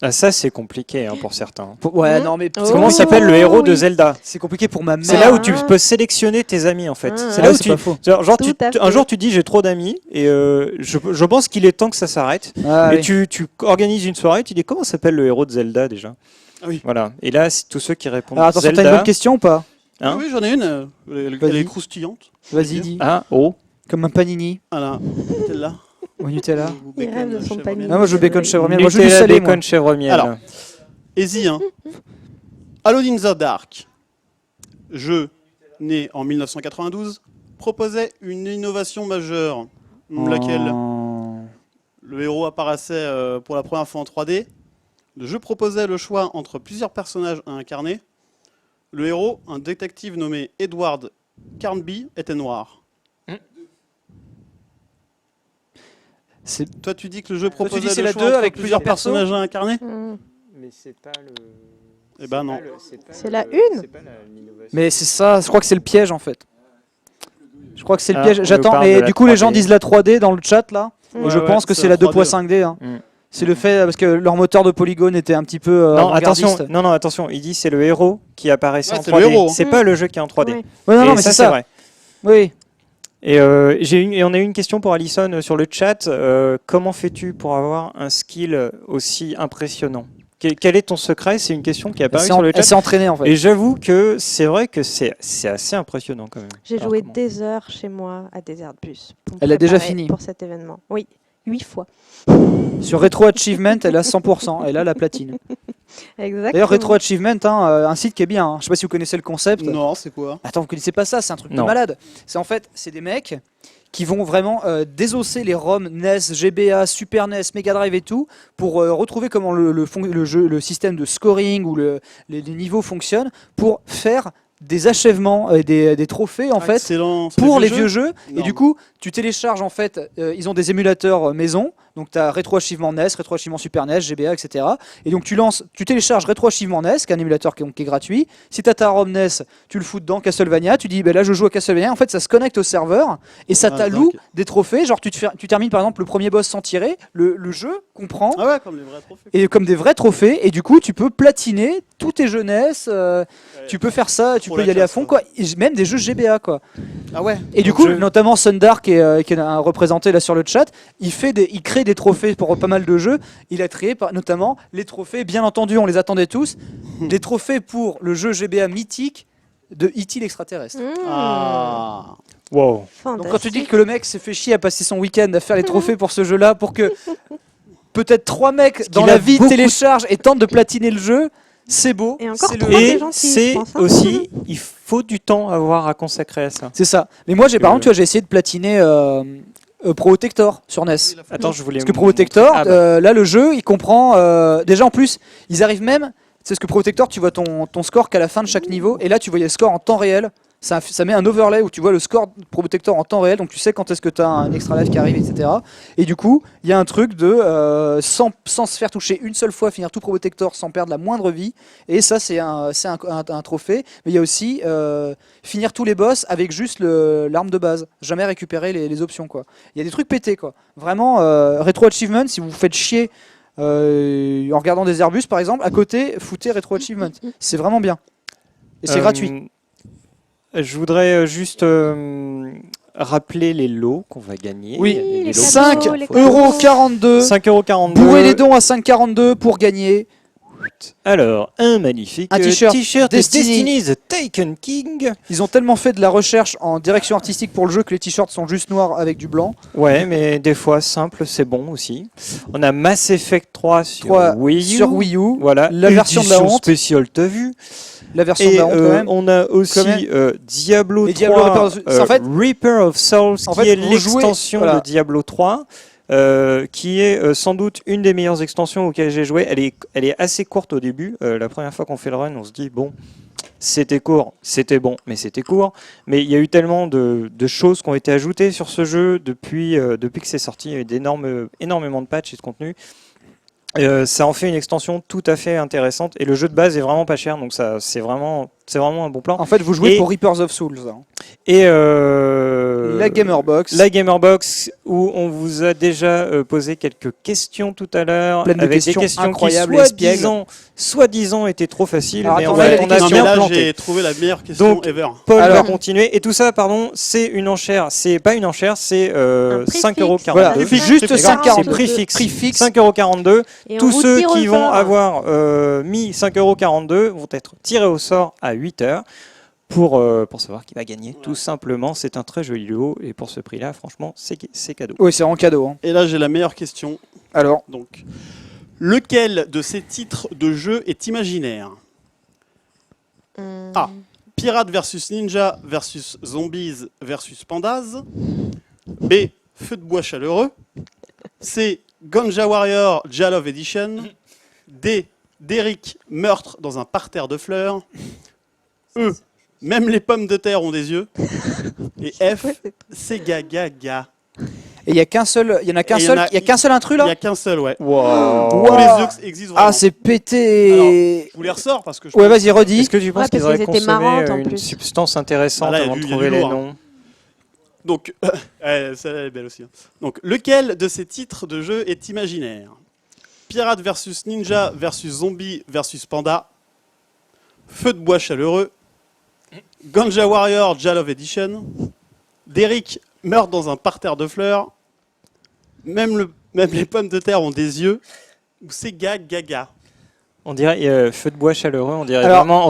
Speaker 2: Ah, ça, c'est compliqué pour certains.
Speaker 1: Ouais,
Speaker 5: Mhm.
Speaker 1: non, mais
Speaker 5: Oh.
Speaker 1: c'est
Speaker 2: Comment
Speaker 1: compliqué-
Speaker 2: s'appelle le héros de
Speaker 5: oui.
Speaker 2: Zelda?
Speaker 1: c'est compliqué pour ma mère.
Speaker 2: C'est là où tu
Speaker 5: Ah.
Speaker 2: peux sélectionner tes amis en fait.
Speaker 5: Ah.
Speaker 2: C'est
Speaker 1: Ah
Speaker 2: là
Speaker 1: oui,
Speaker 2: où
Speaker 1: c'est
Speaker 2: tu,
Speaker 1: pas faux.
Speaker 2: genre,
Speaker 5: Tout à
Speaker 2: un
Speaker 5: fait.
Speaker 2: jour tu dis j'ai trop d'amis et je pense qu'il est temps que ça s'arrête.
Speaker 1: Ah,
Speaker 2: et
Speaker 1: oui.
Speaker 2: tu organises une soirée, tu dis comment s'appelle le héros de Zelda déjà.
Speaker 4: Ah oui.
Speaker 2: Voilà. Et là, c'est tous ceux qui répondent
Speaker 1: Alors attention, t'as une
Speaker 2: Zelda.
Speaker 1: bonne question ou pas?
Speaker 2: Hein
Speaker 4: Oui, j'en ai une. Elle
Speaker 1: Vas-y.
Speaker 4: est croustillante.
Speaker 1: Vas-y, dis.
Speaker 2: Ah, oh.
Speaker 1: Comme un panini
Speaker 4: Voilà. Celle-là.
Speaker 1: au Nutella.
Speaker 4: Ou
Speaker 5: Il rêve de son
Speaker 4: chèvre
Speaker 5: panini.
Speaker 4: miel.
Speaker 1: Ah, moi je veux bacon chèvre miel. Moi je veux du
Speaker 2: Nutella,
Speaker 1: salé, moi.
Speaker 2: bacon, chèvre miel.
Speaker 4: Alors. Easy, hein. Alone in the Dark, jeu né en 1992, proposait une innovation majeure. Laquelle
Speaker 1: Oh.
Speaker 4: le héros apparaissait pour la première fois en 3D. Le jeu proposait le choix entre plusieurs personnages à incarner. Le héros, un détective nommé Edward Carnby, était noir.
Speaker 1: C'est-
Speaker 4: Toi, tu dis que le jeu
Speaker 1: tu
Speaker 4: proposait
Speaker 1: dis c'est
Speaker 4: le
Speaker 1: la
Speaker 4: choix
Speaker 1: 2
Speaker 4: entre
Speaker 1: avec plusieurs persos
Speaker 4: personnages à incarner.
Speaker 5: Mhm.
Speaker 2: Mais c'est pas le.
Speaker 4: Eh ben non.
Speaker 5: C'est la une.
Speaker 1: Mais c'est ça, je crois que c'est le piège en fait. Je crois que c'est le
Speaker 2: Ah,
Speaker 1: piège.
Speaker 2: on nous
Speaker 1: J'attends,
Speaker 2: parle
Speaker 1: mais
Speaker 2: de la
Speaker 1: du coup les
Speaker 2: 3D.
Speaker 1: gens disent la 3D dans le chat là.
Speaker 5: Ouais,
Speaker 1: Et je pense que c'est la 2.5D. hein.
Speaker 2: Mm.
Speaker 1: C'est le fait parce que leur moteur de polygone était un petit peu
Speaker 2: Non,
Speaker 1: avant-gardiste.
Speaker 2: attention. Non, attention. Il dit c'est le héros qui apparaissait
Speaker 4: Ouais,
Speaker 2: en
Speaker 4: c'est
Speaker 2: 3D.
Speaker 4: le héros, hein.
Speaker 2: C'est pas le jeu qui est en 3D.
Speaker 5: Ouais.
Speaker 1: Ouais, non,
Speaker 2: Et
Speaker 1: non, mais
Speaker 2: ça,
Speaker 1: c'est ça.
Speaker 2: vrai.
Speaker 1: Oui.
Speaker 2: Et, et on a eu une question pour Alison sur le chat. Comment fais-tu pour avoir un skill aussi impressionnant? Quel est ton secret? C'est une question qui est apparue sur le
Speaker 1: Elle
Speaker 2: chat.
Speaker 1: s'est entraînée en fait.
Speaker 2: Et j'avoue que c'est vrai que c'est assez impressionnant quand même.
Speaker 5: J'ai
Speaker 2: Alors,
Speaker 5: joué
Speaker 2: comment
Speaker 5: des heures chez moi à Desert Bus. Pour me
Speaker 1: Elle a déjà
Speaker 5: préparer
Speaker 1: fini.
Speaker 5: pour cet événement. Oui, 8 fois.
Speaker 1: Sur Retro Achievement, elle a 100%. Elle a la platine.
Speaker 5: Exactement.
Speaker 1: D'ailleurs, Retro Achievement, un site qui est bien. Je sais pas si vous connaissez le concept.
Speaker 4: Non, c'est quoi?
Speaker 1: Attends, vous connaissez pas ça? C'est un truc de
Speaker 2: Non.
Speaker 1: malade. C'est des mecs qui vont vraiment désosser les ROM NES, GBA, Super NES, Mega Drive et tout pour retrouver comment le système de scoring ou les niveaux fonctionnent pour faire des achèvements et des trophées en fait
Speaker 4: Excellent.
Speaker 1: pour les vieux jeux. Et
Speaker 4: Non.
Speaker 1: du coup, tu télécharges en fait, ils ont des émulateurs maison. Donc tu as Retro Achievement NES, Retro Achievement Super NES, GBA, etc. Et donc tu télécharges Retro Achievement NES, qui est un émulateur qui est gratuit. Si tu as ta ROM NES, tu le fous dedans, Castlevania, tu dis là je joue à Castlevania. En fait, ça se connecte au serveur et ça t'alloue
Speaker 4: dingue.
Speaker 1: des trophées. Genre tu termines par exemple le premier boss sans tirer, le jeu comprend.
Speaker 4: Ah ouais, comme les vrais trophées.
Speaker 1: Et comme des vrais trophées, et du coup tu peux platiner tous tes jeunesses, tu peux faire ça, tu
Speaker 4: Pour
Speaker 1: peux
Speaker 4: la
Speaker 1: y aller à
Speaker 4: classe,
Speaker 1: fond
Speaker 4: quoi.
Speaker 1: quoi. Et même des jeux GBA quoi.
Speaker 4: Ah ouais.
Speaker 1: Et du
Speaker 2: Donc
Speaker 1: coup,
Speaker 2: je-
Speaker 1: notamment Sundark qui est représenté là sur le chat, il crée des trophées pour pas mal de jeux. Il a créé notamment les trophées, bien entendu, on les attendait tous, des trophées pour le jeu GBA mythique de E.T. l'extraterrestre.
Speaker 4: Ah.
Speaker 2: Wow.
Speaker 1: Donc quand tu dis que le mec s'est fait chier à passer son week-end à faire les trophées pour ce jeu-là, pour que peut-être 3 mecs dans
Speaker 2: qu'il
Speaker 1: la
Speaker 2: a
Speaker 1: vie
Speaker 2: beaucoup-
Speaker 1: téléchargent et tentent de platiner le jeu, c'est beau.
Speaker 5: Et encore
Speaker 1: c'est
Speaker 5: trois
Speaker 1: le-
Speaker 5: des
Speaker 2: Et
Speaker 5: gentils,
Speaker 2: c'est
Speaker 5: je pense, hein.
Speaker 2: aussi, il faut du temps à consacrer à ça.
Speaker 1: C'est ça. Mais moi, par
Speaker 2: Que-
Speaker 1: exemple, tu vois, j'ai essayé de platiner Protector sur NES.
Speaker 2: Attends, je voulais.
Speaker 1: Parce que Protector,
Speaker 2: Ah bah.
Speaker 1: là, le jeu, il comprend. Déjà, en plus, ils arrivent même. C'est ce que Protector, tu vois ton score qu'à la fin de chaque niveau. Et là, tu voyais le score en temps réel. Ça met un overlay où tu vois le score Protector en temps réel. Donc, tu sais quand est-ce que tu as un extra life qui arrive, etc. Et du coup, il y a un truc de sans se faire toucher une seule fois, finir tout Protector sans perdre la moindre vie. Et ça, c'est un trophée. Mais il y a aussi finir tous les boss avec juste l'arme de base. Jamais récupérer les options, quoi. Il y a des trucs pétés, quoi. Vraiment, Retro Achievement, si vous vous faites chier en regardant des Airbus, par exemple, à côté, foutez Retro Achievement. C'est vraiment bien. Et c'est gratuit.
Speaker 2: Je voudrais juste rappeler les lots qu'on va gagner.
Speaker 1: Oui,
Speaker 2: Il y a des
Speaker 5: les
Speaker 2: lots.
Speaker 5: cadeaux,
Speaker 1: 5
Speaker 5: les cadeaux.
Speaker 1: euros 42.
Speaker 2: 5,42 €.
Speaker 1: Bourrez les dons à 5,42 pour gagner.
Speaker 2: Alors, un magnifique
Speaker 1: Un t-shirt
Speaker 2: Destiny The Taken King.
Speaker 1: Ils ont tellement fait de la recherche en direction artistique pour le jeu que les t-shirts sont juste noirs avec du blanc.
Speaker 2: Ouais, mais des fois, simple, c'est bon aussi. On a Mass Effect 3 sur
Speaker 1: 3
Speaker 2: Wii U.
Speaker 1: sur Wii U.
Speaker 2: Voilà,
Speaker 1: La version de la
Speaker 2: édition
Speaker 1: honte.
Speaker 2: spéciale, t'as vu.
Speaker 1: La version de
Speaker 2: Et
Speaker 1: la honte quand même.
Speaker 2: on a aussi
Speaker 1: Quand même.
Speaker 2: Diablo
Speaker 1: Et
Speaker 2: 3,
Speaker 1: Diablo Reaper of- en fait-
Speaker 2: Reaper of Souls,
Speaker 1: en
Speaker 2: qui
Speaker 1: fait,
Speaker 2: est
Speaker 1: vous jouez-
Speaker 2: l'extension
Speaker 1: voilà.
Speaker 2: de Diablo 3, qui est sans doute une des meilleures extensions auxquelles j'ai joué. Elle est assez courte au début. La première fois qu'on fait le run, on se dit, bon, c'était court, c'était bon, mais c'était court. Mais il y a eu tellement de choses qui ont été ajoutées sur ce jeu depuis que c'est sorti. Il y a eu énormément de patchs et de contenu. Ça en fait une extension tout à fait intéressante et le jeu de base est vraiment pas cher, donc ça c'est vraiment un bon plan.
Speaker 1: En fait, vous jouez
Speaker 2: Et-
Speaker 1: pour Reapers of Souls. Hein.
Speaker 2: Et
Speaker 1: La Gamerbox.
Speaker 2: la Gamerbox où on vous a déjà posé quelques questions tout à l'heure,
Speaker 1: Pleine de
Speaker 2: avec
Speaker 1: questions
Speaker 2: des questions
Speaker 1: incroyables et
Speaker 2: qui
Speaker 1: espiègles.
Speaker 2: soi-disant étaient trop faciles,
Speaker 1: Alors,
Speaker 2: mais
Speaker 1: attends,
Speaker 2: on
Speaker 1: là, il y a
Speaker 2: a,
Speaker 1: des
Speaker 2: on a
Speaker 1: questions.
Speaker 2: bien
Speaker 4: là,
Speaker 2: planté.
Speaker 4: j'ai trouvé la meilleure question
Speaker 2: Donc,
Speaker 4: ever.
Speaker 2: Paul
Speaker 1: Alors-
Speaker 2: va continuer. Et tout ça, pardon, c'est une enchère. C'est pas une enchère, c'est
Speaker 5: préfixe.
Speaker 2: 5,42 €.
Speaker 1: Voilà,
Speaker 5: C'est
Speaker 1: juste
Speaker 5: préfixe.
Speaker 1: 5,42.
Speaker 2: C'est prix fixe.
Speaker 1: Prix fixe.
Speaker 2: 5,42 €.
Speaker 5: Et on
Speaker 2: Tous
Speaker 5: vous
Speaker 2: ceux
Speaker 5: tire au
Speaker 2: qui vont
Speaker 5: sort.
Speaker 2: avoir mis 5,42 € vont être tirés au sort à 8 heures pour savoir qui va gagner. Tout simplement, c'est un très joli lot. Et pour ce prix-là, franchement, c'est cadeau.
Speaker 1: Oui, c'est en cadeau. Hein.
Speaker 4: Et là, j'ai la meilleure question.
Speaker 1: Alors,
Speaker 4: Donc, lequel de ces titres de jeu est imaginaire? Ah. Pirate versus Ninja versus Zombies versus Pandas. B. Feu de bois chaleureux. C. Ganja Warrior Jalov Edition. D. Derrick meurtre dans un parterre de fleurs. E. Même les pommes de terre ont des yeux. Et F. Sega Gaga.
Speaker 1: et il y en a qu'un seul. Il y a qu'un seul intrus
Speaker 4: Il n'y
Speaker 1: là.
Speaker 4: a qu'un seul, ouais.
Speaker 2: Wow.
Speaker 1: Wow.
Speaker 4: Tous les yeux existent vraiment.
Speaker 1: Ah, c'est pété.
Speaker 4: Je vous les ressors parce que je
Speaker 1: Ouais, vas-y, redis.
Speaker 2: Est-ce que tu penses
Speaker 5: Ouais,
Speaker 2: qu'ils
Speaker 5: parce
Speaker 2: auraient
Speaker 5: qu'elles étaient
Speaker 2: consommé
Speaker 5: marrantes, en
Speaker 2: une
Speaker 5: plus.
Speaker 2: substance intéressante
Speaker 4: Ah là, il y a
Speaker 2: avant de
Speaker 4: du- il y a
Speaker 2: trouver
Speaker 4: du
Speaker 2: les
Speaker 4: lourd, hein.
Speaker 2: noms?
Speaker 4: Donc, celle-là elle est belle aussi. Hein. Donc, lequel de ces titres de jeu est imaginaire? Pirate versus Ninja versus Zombie versus Panda. Feu de bois chaleureux. Ganja Warrior Jalov Edition. Derrick meurt dans un parterre de fleurs. Même les pommes de terre ont des yeux. Ou Sega Gaga.
Speaker 2: On dirait feu de bois chaleureux, on dirait
Speaker 1: Alors,
Speaker 2: vraiment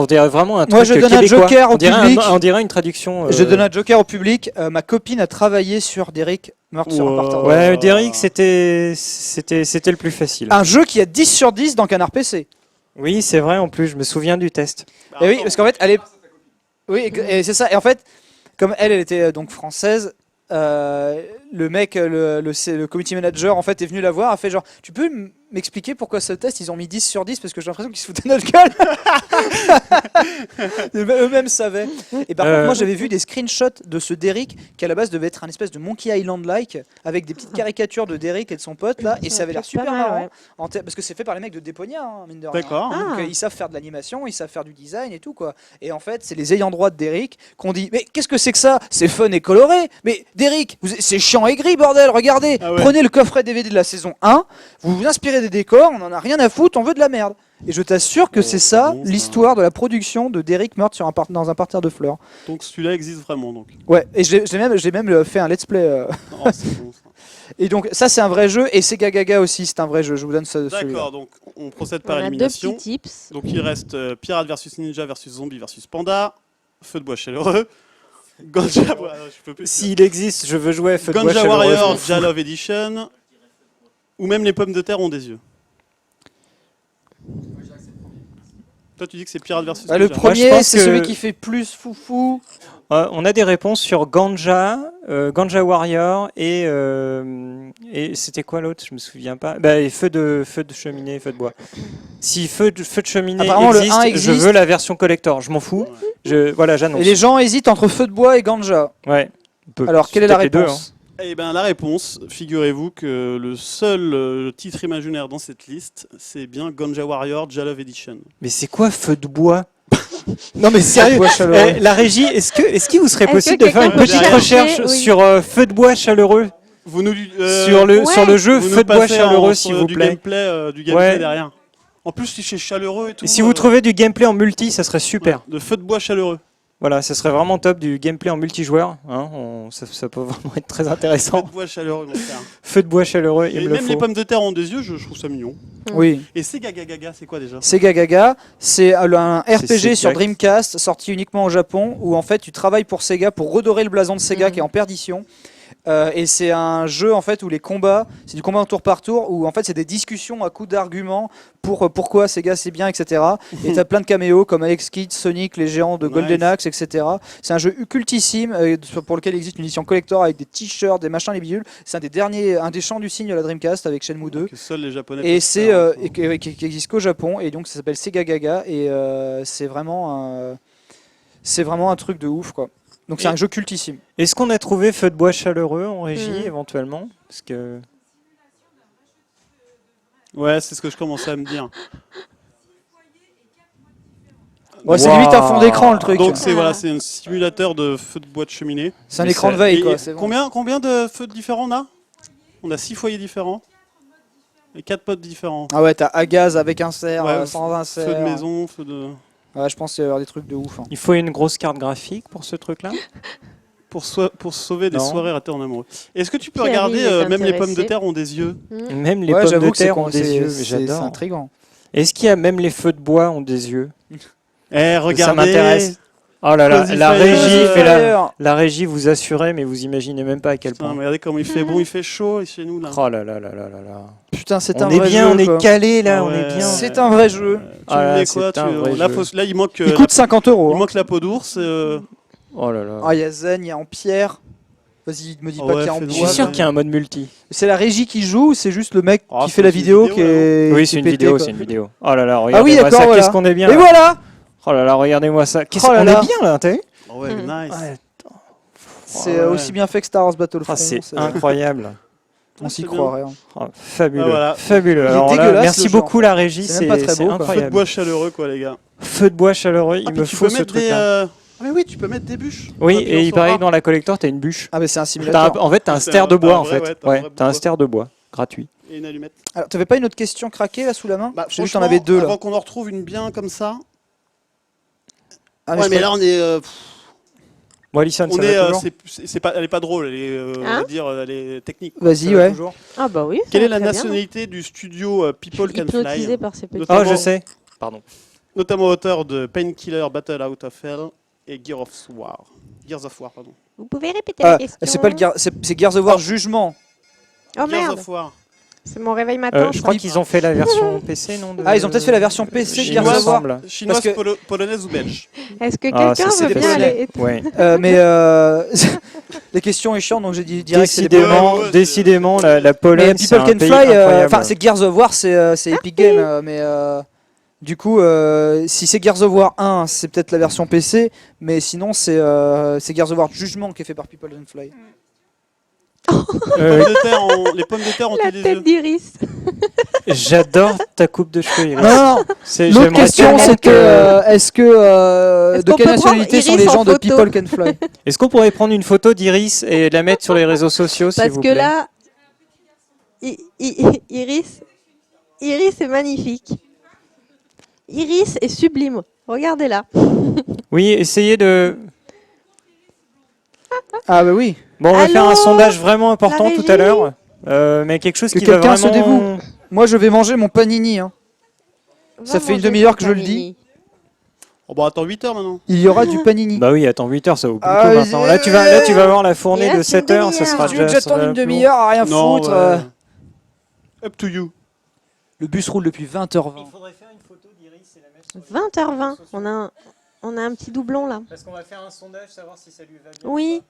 Speaker 2: un truc
Speaker 1: moi, je donne un
Speaker 2: québécois.
Speaker 1: joker au
Speaker 2: on dirait
Speaker 1: public.
Speaker 2: on dirait une traduction.
Speaker 1: Je donne un joker au public. Ma copine a travaillé sur Derrick meurtre sur un
Speaker 4: Wow.
Speaker 1: parterre.
Speaker 2: Ouais, Derrick, c'était le plus facile.
Speaker 1: Un jeu qui a 10 sur 10 dans Canard PC.
Speaker 2: Oui, c'est vrai, en plus, je me souviens du test.
Speaker 4: Bah,
Speaker 1: Et oui,
Speaker 4: attends.
Speaker 1: parce qu'en fait, elle est. Oui, et c'est ça. Et en fait, comme elle était donc française, le mec, le community manager, en fait, est venu la voir, a fait genre, tu peux m'expliquer pourquoi ce test ils ont mis 10 sur 10 parce que j'ai l'impression qu'ils se foutaient de notre gueule. Eux-mêmes savaient. Et par contre, moi j'avais vu des screenshots de ce Derrick qui à la base devait être un espèce de Monkey Island-like avec des petites caricatures de Derrick et de son pote là, et ça avait l'air super
Speaker 5: Pas mal,
Speaker 1: marrant.
Speaker 5: ouais.
Speaker 1: Parce que c'est fait par les mecs de Deponia, hein, mine de rien.
Speaker 4: D'accord.
Speaker 5: Ah.
Speaker 1: Donc ils savent faire de l'animation, ils savent faire du design et tout quoi. Et en fait, c'est les ayants droit de Derrick qu'on dit mais qu'est-ce que c'est que ça? C'est fun et coloré. Mais Derrick, c'est chiant et gris bordel, regardez.
Speaker 4: Ah ouais.
Speaker 1: Prenez le coffret DVD de la saison 1, vous vous inspirez des décors, on en a rien à foutre, on veut de la merde. Et je t'assure que
Speaker 4: Oh,
Speaker 1: c'est ça
Speaker 4: bon, ça.
Speaker 1: l'histoire de la production de Derrick meurt sur dans un parterre de fleurs.
Speaker 4: Donc celui-là existe vraiment. Donc.
Speaker 1: Ouais, et j'ai même fait un let's play.
Speaker 4: Oh, c'est bon, ça.
Speaker 1: Et donc ça c'est un vrai jeu et Sega Gaga aussi c'est un vrai jeu. Je vous donne ça.
Speaker 4: D'accord, donc on procède par
Speaker 5: On a 2
Speaker 4: élimination.
Speaker 5: petits tips.
Speaker 4: Donc il reste Pirate versus Ninja versus Zombie versus Panda, Feu de bois chaleureux, Ganja, je peux plus.
Speaker 2: S'il existe, je veux jouer à Feu de bois
Speaker 4: Ganja
Speaker 2: chaleureux, je m'en
Speaker 4: Warrior,
Speaker 2: fous.
Speaker 4: Jalove Edition, ou même les pommes de terre ont des yeux. Toi tu dis que c'est Pirate versus
Speaker 1: le
Speaker 4: Ninja.
Speaker 2: Moi, je
Speaker 1: premier
Speaker 2: pense
Speaker 1: c'est
Speaker 2: que-
Speaker 1: celui qui fait plus foufou.
Speaker 2: On a des réponses sur Ganja, Ganja Warrior et c'était quoi l'autre? Je me souviens pas. Bah, et feu de cheminée, feu de bois. Si feu de cheminée
Speaker 1: Apparemment, le
Speaker 2: existe,
Speaker 1: 1
Speaker 2: je
Speaker 1: existe.
Speaker 2: veux la version collector. Je m'en fous. Voilà, j'annonce.
Speaker 1: Et les gens hésitent entre Feu de bois et Ganja.
Speaker 2: Ouais. On peut-
Speaker 1: Alors quelle est la
Speaker 2: peut-être les deux,
Speaker 1: réponse?
Speaker 4: Eh ben la réponse, figurez-vous que le seul titre imaginaire dans cette liste, c'est bien Ganja Warrior, Jalove Edition.
Speaker 2: Mais c'est quoi feu de bois? Non mais sérieux,
Speaker 1: Bois chaleureux.
Speaker 2: la régie, est-ce qu'il vous serait
Speaker 5: Est-ce
Speaker 2: possible
Speaker 5: que
Speaker 2: de faire une
Speaker 5: quelqu'un
Speaker 2: petite
Speaker 4: peut
Speaker 2: recherche
Speaker 5: chercher, oui.
Speaker 2: sur feu de bois chaleureux
Speaker 4: Vous nous
Speaker 2: sur le jeu
Speaker 4: vous nous
Speaker 2: feu de bois
Speaker 4: passez
Speaker 2: chaleureux
Speaker 4: entre
Speaker 2: s'il vous
Speaker 4: du
Speaker 2: plaît.
Speaker 4: du gameplay
Speaker 2: Ouais.
Speaker 4: derrière. En plus, si c'est chaleureux et tout.
Speaker 2: Si vous trouvez du gameplay en multi, ça serait super.
Speaker 4: De feu de bois chaleureux.
Speaker 2: Voilà, ça serait vraiment top du gameplay en multijoueur. Hein, ça peut vraiment être très
Speaker 4: Feu
Speaker 2: intéressant.
Speaker 4: de bois chaleureux, mon frère.
Speaker 2: Feu de bois chaleureux, il
Speaker 4: Et
Speaker 2: me le
Speaker 4: même les
Speaker 2: faut.
Speaker 4: pommes de terre ont des yeux, je trouve ça mignon.
Speaker 1: Oui.
Speaker 4: Et Sega Gaga, c'est quoi déjà?
Speaker 1: Sega Gaga, c'est un RPG
Speaker 2: Sega.
Speaker 1: sur Dreamcast sorti uniquement au Japon où en fait tu travailles pour Sega pour redorer le blason de Sega qui est en perdition. Et c'est un jeu en fait où les combats, c'est du combat en tour par tour où en fait c'est des discussions à coups d'arguments pour pourquoi Sega c'est bien, etc. Et t'as plein de caméos comme Alex Kidd, Sonic, les géants de Golden Axe, etc. C'est un jeu cultissime pour lequel il existe une édition collector avec des t-shirts, des machins, les bidules. C'est un des chants du signe de la Dreamcast avec Shenmue 2.
Speaker 4: Que seuls les Japonais.
Speaker 1: Et
Speaker 4: peuvent
Speaker 1: c'est
Speaker 4: faire,
Speaker 1: qui existe qu'au Japon et donc ça s'appelle Sega Gaga et c'est vraiment un truc de ouf quoi. Donc c'est
Speaker 4: Et-
Speaker 1: un jeu cultissime.
Speaker 2: Est-ce qu'on a trouvé feu de bois chaleureux en régie
Speaker 5: Mhm.
Speaker 2: éventuellement? Parce que
Speaker 4: Ouais, c'est ce que je commençais à me dire.
Speaker 1: Ouais, c'est
Speaker 2: Wow.
Speaker 1: limite un fond d'écran le truc.
Speaker 4: Donc c'est
Speaker 5: Ah.
Speaker 4: voilà, c'est un simulateur de feu de bois de cheminée.
Speaker 1: C'est un
Speaker 2: Mais
Speaker 1: écran de
Speaker 2: ça-
Speaker 1: veille
Speaker 4: Et
Speaker 1: quoi. C'est bon.
Speaker 4: combien de feux différents on a? On a 6 foyers différents. Et 4 potes différents.
Speaker 1: Ah ouais, t'as à gaz avec un cerf,
Speaker 4: Ouais,
Speaker 1: sans un cerf.
Speaker 4: Feu de maison, feu de...
Speaker 1: Ouais, je pense qu'il va y avoir des trucs de ouf. Hein.
Speaker 2: il faut une grosse carte graphique pour ce truc-là?
Speaker 4: Pour sauver des
Speaker 2: Non.
Speaker 4: soirées ratées en amoureux. Est-ce que tu peux
Speaker 5: Pierre,
Speaker 4: regarder,
Speaker 5: il est
Speaker 4: même les pommes de
Speaker 5: intéressé.
Speaker 4: terre ont des yeux?
Speaker 2: Même les
Speaker 1: Ouais,
Speaker 2: pommes de
Speaker 1: j'avoue que
Speaker 2: terre ont des yeux, mais
Speaker 1: c'est
Speaker 2: j'adore.
Speaker 1: intriguant.
Speaker 2: Est-ce qu'il y a même les feux de bois ont des yeux?
Speaker 4: Eh, regardez.
Speaker 2: Ça m'intéresse. Oh là là,
Speaker 4: Cozy
Speaker 2: la
Speaker 4: Fire.
Speaker 2: régie fait
Speaker 1: Fire.
Speaker 2: la régie vous assurez, mais vous imaginez même pas à quel
Speaker 4: Putain,
Speaker 2: point.
Speaker 4: mais regardez comme il fait bon, il fait chaud chez nous là.
Speaker 2: Oh là là là là là là.
Speaker 1: Putain, c'est
Speaker 2: On
Speaker 1: un
Speaker 2: est
Speaker 1: vrai
Speaker 2: bien,
Speaker 1: jeu.
Speaker 2: on est
Speaker 1: quoi.
Speaker 2: calé là,
Speaker 4: Ah
Speaker 2: on est
Speaker 4: ouais.
Speaker 2: bien.
Speaker 1: C'est un vrai jeu.
Speaker 4: Tu
Speaker 2: Ah là,
Speaker 4: mets quoi
Speaker 2: c'est un vrai
Speaker 4: là,
Speaker 2: jeu.
Speaker 4: là, il manque,
Speaker 1: Il coûte 50 euros.
Speaker 4: il
Speaker 1: hein.
Speaker 4: manque la peau d'ours.
Speaker 2: Oh là là.
Speaker 1: Ah, il y a Zen, il y a en pierre. Vas-y, me dis
Speaker 4: Ah
Speaker 1: pas
Speaker 4: ouais,
Speaker 1: qu'il y a en
Speaker 4: fais-nous
Speaker 2: Je
Speaker 1: bois.
Speaker 2: suis sûr
Speaker 4: ouais.
Speaker 2: qu'il y a un mode multi.
Speaker 1: C'est la régie qui joue ou c'est juste le mec
Speaker 4: Ah,
Speaker 1: qui fait la
Speaker 4: c'est une
Speaker 1: vidéo
Speaker 4: vidéo,
Speaker 1: qui est.
Speaker 2: Oui,
Speaker 1: qui
Speaker 2: c'est
Speaker 1: est
Speaker 2: une
Speaker 1: pété,
Speaker 2: vidéo,
Speaker 1: quoi.
Speaker 2: c'est une vidéo. Oh là là, regardez-moi
Speaker 1: d'accord,
Speaker 2: ça,
Speaker 1: voilà.
Speaker 2: qu'est-ce qu'on est bien.
Speaker 1: Et
Speaker 2: là.
Speaker 1: voilà.
Speaker 2: Oh là là, regardez-moi ça.
Speaker 1: Oh là
Speaker 2: On
Speaker 1: là.
Speaker 2: est bien là, t'as vu?
Speaker 4: Oh ouais,
Speaker 5: Mhm.
Speaker 4: nice.
Speaker 2: Ouais.
Speaker 1: C'est
Speaker 4: Ouais.
Speaker 1: aussi bien fait que Star Wars Battlefront.
Speaker 2: Ah, c'est incroyable.
Speaker 1: On s'y
Speaker 4: C'est
Speaker 1: croirait. hein.
Speaker 2: Oh, fabuleux,
Speaker 4: Ah, voilà.
Speaker 2: fabuleux.
Speaker 1: Il est
Speaker 2: Alors là,
Speaker 1: dégueulasse,
Speaker 2: merci
Speaker 1: le jeu,
Speaker 2: beaucoup
Speaker 1: en
Speaker 2: la régie,
Speaker 1: C'est même pas très
Speaker 2: c'est
Speaker 1: beau, quoi.
Speaker 4: Feu de
Speaker 2: incroyable.
Speaker 4: bois chaleureux quoi les gars.
Speaker 2: Feu de bois chaleureux, il
Speaker 4: Ah,
Speaker 2: me
Speaker 4: puis tu
Speaker 2: faut
Speaker 4: peux
Speaker 2: ce
Speaker 4: mettre des,
Speaker 2: truc-là.
Speaker 4: Ah mais oui, tu peux mettre des bûches.
Speaker 2: Oui,
Speaker 4: Quand tu
Speaker 2: et
Speaker 4: en
Speaker 2: il paraît que
Speaker 4: sauras.
Speaker 2: dans la collector, t'as une bûche.
Speaker 1: Ah, mais c'est un
Speaker 2: T'as
Speaker 1: simulateur.
Speaker 2: en fait, t'as un
Speaker 4: C'est
Speaker 2: ster de
Speaker 4: un
Speaker 2: bois en
Speaker 4: vrai,
Speaker 2: fait.
Speaker 4: ouais, t'as un
Speaker 2: Ouais,
Speaker 4: vrai
Speaker 2: t'as un
Speaker 4: bois.
Speaker 2: ster de bois, gratuit.
Speaker 4: Et une allumette.
Speaker 1: Alors, t'avais pas une autre question craquée là sous la main
Speaker 4: Bah,
Speaker 1: J'ai vu que t'en
Speaker 4: franchement,
Speaker 1: avais deux là.
Speaker 4: Avant qu'on en retrouve une bien comme ça.
Speaker 1: Ah,
Speaker 4: Ouais,
Speaker 1: je
Speaker 4: mais
Speaker 1: crois-
Speaker 4: là on est.
Speaker 2: Bon, Alison,
Speaker 4: On
Speaker 2: ça
Speaker 4: est,
Speaker 2: va toujours
Speaker 4: c'est pas, elle est pas drôle, elle est, on va
Speaker 5: Hein
Speaker 4: dire, elle est technique.
Speaker 1: Vas-y,
Speaker 2: Ça va
Speaker 1: ouais.
Speaker 2: toujours
Speaker 5: Ah bah oui. ça
Speaker 4: Quelle
Speaker 5: va
Speaker 4: est la
Speaker 5: très bien.
Speaker 4: nationalité du studio People Can
Speaker 5: Hypnotisé
Speaker 4: Fly,
Speaker 5: par ces petits.
Speaker 2: Oh,
Speaker 4: Notamment-
Speaker 2: je sais. Pardon.
Speaker 4: notamment auteur de Painkiller, Battle Out of Hell et Gears of War. Gears of War, pardon.
Speaker 5: Vous pouvez répéter la question?
Speaker 1: C'est pas le c'est Gears of War Jugement.
Speaker 5: Oh
Speaker 4: Gears
Speaker 5: merde.
Speaker 4: of War.
Speaker 5: C'est mon réveil matin.
Speaker 2: Je crois qu'ils ont fait la version PC, non
Speaker 1: Ah, ils ont peut-être fait la version PC de
Speaker 2: Il
Speaker 1: Gears
Speaker 2: me
Speaker 1: of War.
Speaker 2: semble.
Speaker 4: Chinoise,
Speaker 1: Parce que-
Speaker 4: polonaise ou belge?
Speaker 5: Est-ce que
Speaker 2: Ah,
Speaker 5: quelqu'un
Speaker 2: ça, c'est
Speaker 5: veut
Speaker 2: des
Speaker 5: bien
Speaker 1: Polonais.
Speaker 5: aller
Speaker 2: Ouais.
Speaker 1: Mais les questions est chiant, donc j'ai dit direct que c'est des
Speaker 2: Décidément,
Speaker 4: Ouais, ouais,
Speaker 2: décidément, la
Speaker 1: Mais
Speaker 2: Pologne, c'est
Speaker 1: People
Speaker 2: un
Speaker 1: Can
Speaker 2: pays
Speaker 1: Fly,
Speaker 2: incroyable.
Speaker 1: enfin c'est Gears of War, c'est Epic Games, mais du coup, si c'est Gears of War 1, c'est peut-être la version PC, mais sinon c'est Gears of War Jugement qui est fait par People Can Fly.
Speaker 4: Les pommes de terre ont
Speaker 5: La
Speaker 4: des
Speaker 5: tête
Speaker 4: œufs.
Speaker 5: d'Iris.
Speaker 2: J'adore ta coupe de cheveux, Iris.
Speaker 1: Non,
Speaker 2: C'est-
Speaker 1: l'autre
Speaker 2: j'aimerais
Speaker 1: question
Speaker 2: tellement
Speaker 1: c'était
Speaker 2: que-
Speaker 1: est-ce que
Speaker 5: Est-ce
Speaker 1: de
Speaker 5: qu'on
Speaker 1: quelle
Speaker 5: peut
Speaker 1: nationalité
Speaker 5: prendre
Speaker 1: sont les
Speaker 5: Iris en
Speaker 1: gens de
Speaker 5: photo
Speaker 1: People Can Fly?
Speaker 2: Est-ce qu'on pourrait prendre une photo d'Iris et la mettre sur les réseaux sociaux, s'il
Speaker 5: Parce
Speaker 2: vous
Speaker 5: que
Speaker 2: plaît?
Speaker 5: là, Iris est magnifique. Iris est sublime. Regardez-la.
Speaker 2: Oui, essayez de...
Speaker 1: Ah bah oui.
Speaker 2: Bon, on va
Speaker 5: Allô,
Speaker 2: faire un sondage vraiment important
Speaker 5: la
Speaker 2: tout à
Speaker 5: régie
Speaker 2: l'heure, mais quelque chose
Speaker 1: Que
Speaker 2: qui va
Speaker 1: quelqu'un se
Speaker 2: vraiment...
Speaker 1: dévoue. Moi je vais manger mon panini. Hein. Ça
Speaker 5: Va
Speaker 1: fait une
Speaker 5: manger
Speaker 1: demi-heure
Speaker 5: ton
Speaker 1: que je le
Speaker 5: panini.
Speaker 4: Oh bah attends 8 heures maintenant.
Speaker 1: Il y aura du panini.
Speaker 2: Bah oui, attends, 8 heures, ça vaut beaucoup
Speaker 1: Ah,
Speaker 2: maintenant. Là, tu vas voir la fournée
Speaker 5: Et là,
Speaker 2: de
Speaker 5: c'est une
Speaker 2: 7 heures, ça
Speaker 5: demi-heure.
Speaker 2: sera
Speaker 1: Tu veux que
Speaker 2: déjà... ça
Speaker 1: j'attende
Speaker 2: va
Speaker 1: une
Speaker 2: plus long.
Speaker 1: demi-heure à rien
Speaker 4: Non,
Speaker 1: foutre
Speaker 4: ouais. Up to you.
Speaker 1: Le bus roule depuis 20h20.
Speaker 2: faudrait faire une photo d'Iris et la mettre
Speaker 5: 20h20. On a un petit doublon là.
Speaker 2: Parce qu'on va faire un sondage, savoir si ça lui va bien.
Speaker 5: Oui.